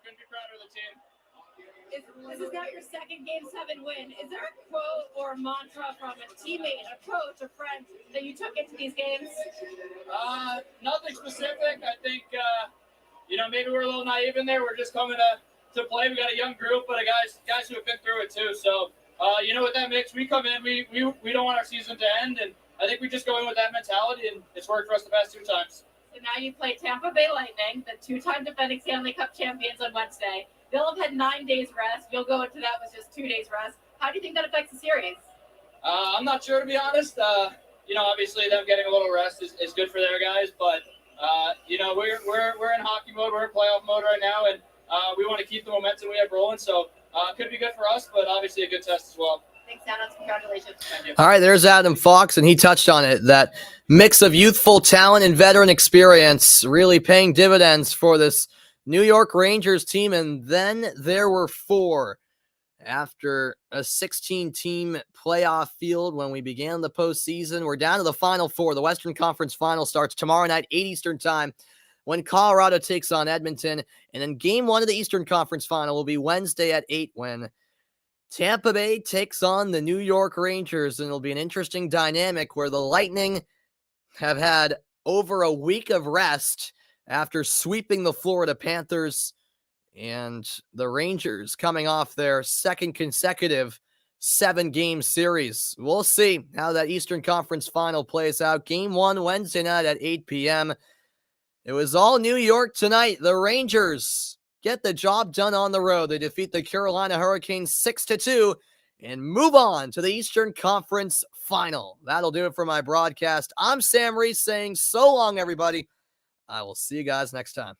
couldn't be prouder of the team. This is now your second Game 7 win. Is there a quote or mantra from a teammate, a coach, a friend that you took into these games? Nothing specific. I think, maybe we're a little naive in there. We're just coming to play. We got a young group, but guys who have been through it too. So, with that mix, we come in, we don't want our season to end, and I think we just go in with that mentality, and it's worked for us the past 2 times. So now you play Tampa Bay Lightning, the 2-time defending Stanley Cup champions, on Wednesday. They'll have had 9 days rest. You'll go into that with just 2 days rest. How do you think that affects the series? I'm not sure, to be honest. Obviously them getting a little rest is good for their guys, but we're in hockey mode, we're in playoff mode right now, and we want to keep the momentum we have rolling. So it could be good for us, but obviously a good test as well. Thanks, Adam. Congratulations. Thank you. All right, there's Adam Fox, and he touched on it. That mix of youthful talent and veteran experience really paying dividends for this New York Rangers team. And then there were 4 after a 16-team playoff field when we began the postseason. We're down to the Final 4. The Western Conference Final starts tomorrow night, 8 Eastern time, when Colorado takes on Edmonton. And then Game 1 of the Eastern Conference Final will be Wednesday at 8, when Tampa Bay takes on the New York Rangers, and it'll be an interesting dynamic where the Lightning have had over a week of rest after sweeping the Florida Panthers, and the Rangers coming off their second consecutive 7-game series. We'll see how that Eastern Conference final plays out. Game 1 Wednesday night at 8 p.m. It was all New York tonight. The Rangers get the job done on the road. They defeat the Carolina Hurricanes 6-2 and move on to the Eastern Conference final. That'll do it for my broadcast. I'm Sam Reese saying so long, everybody. I will see you guys next time.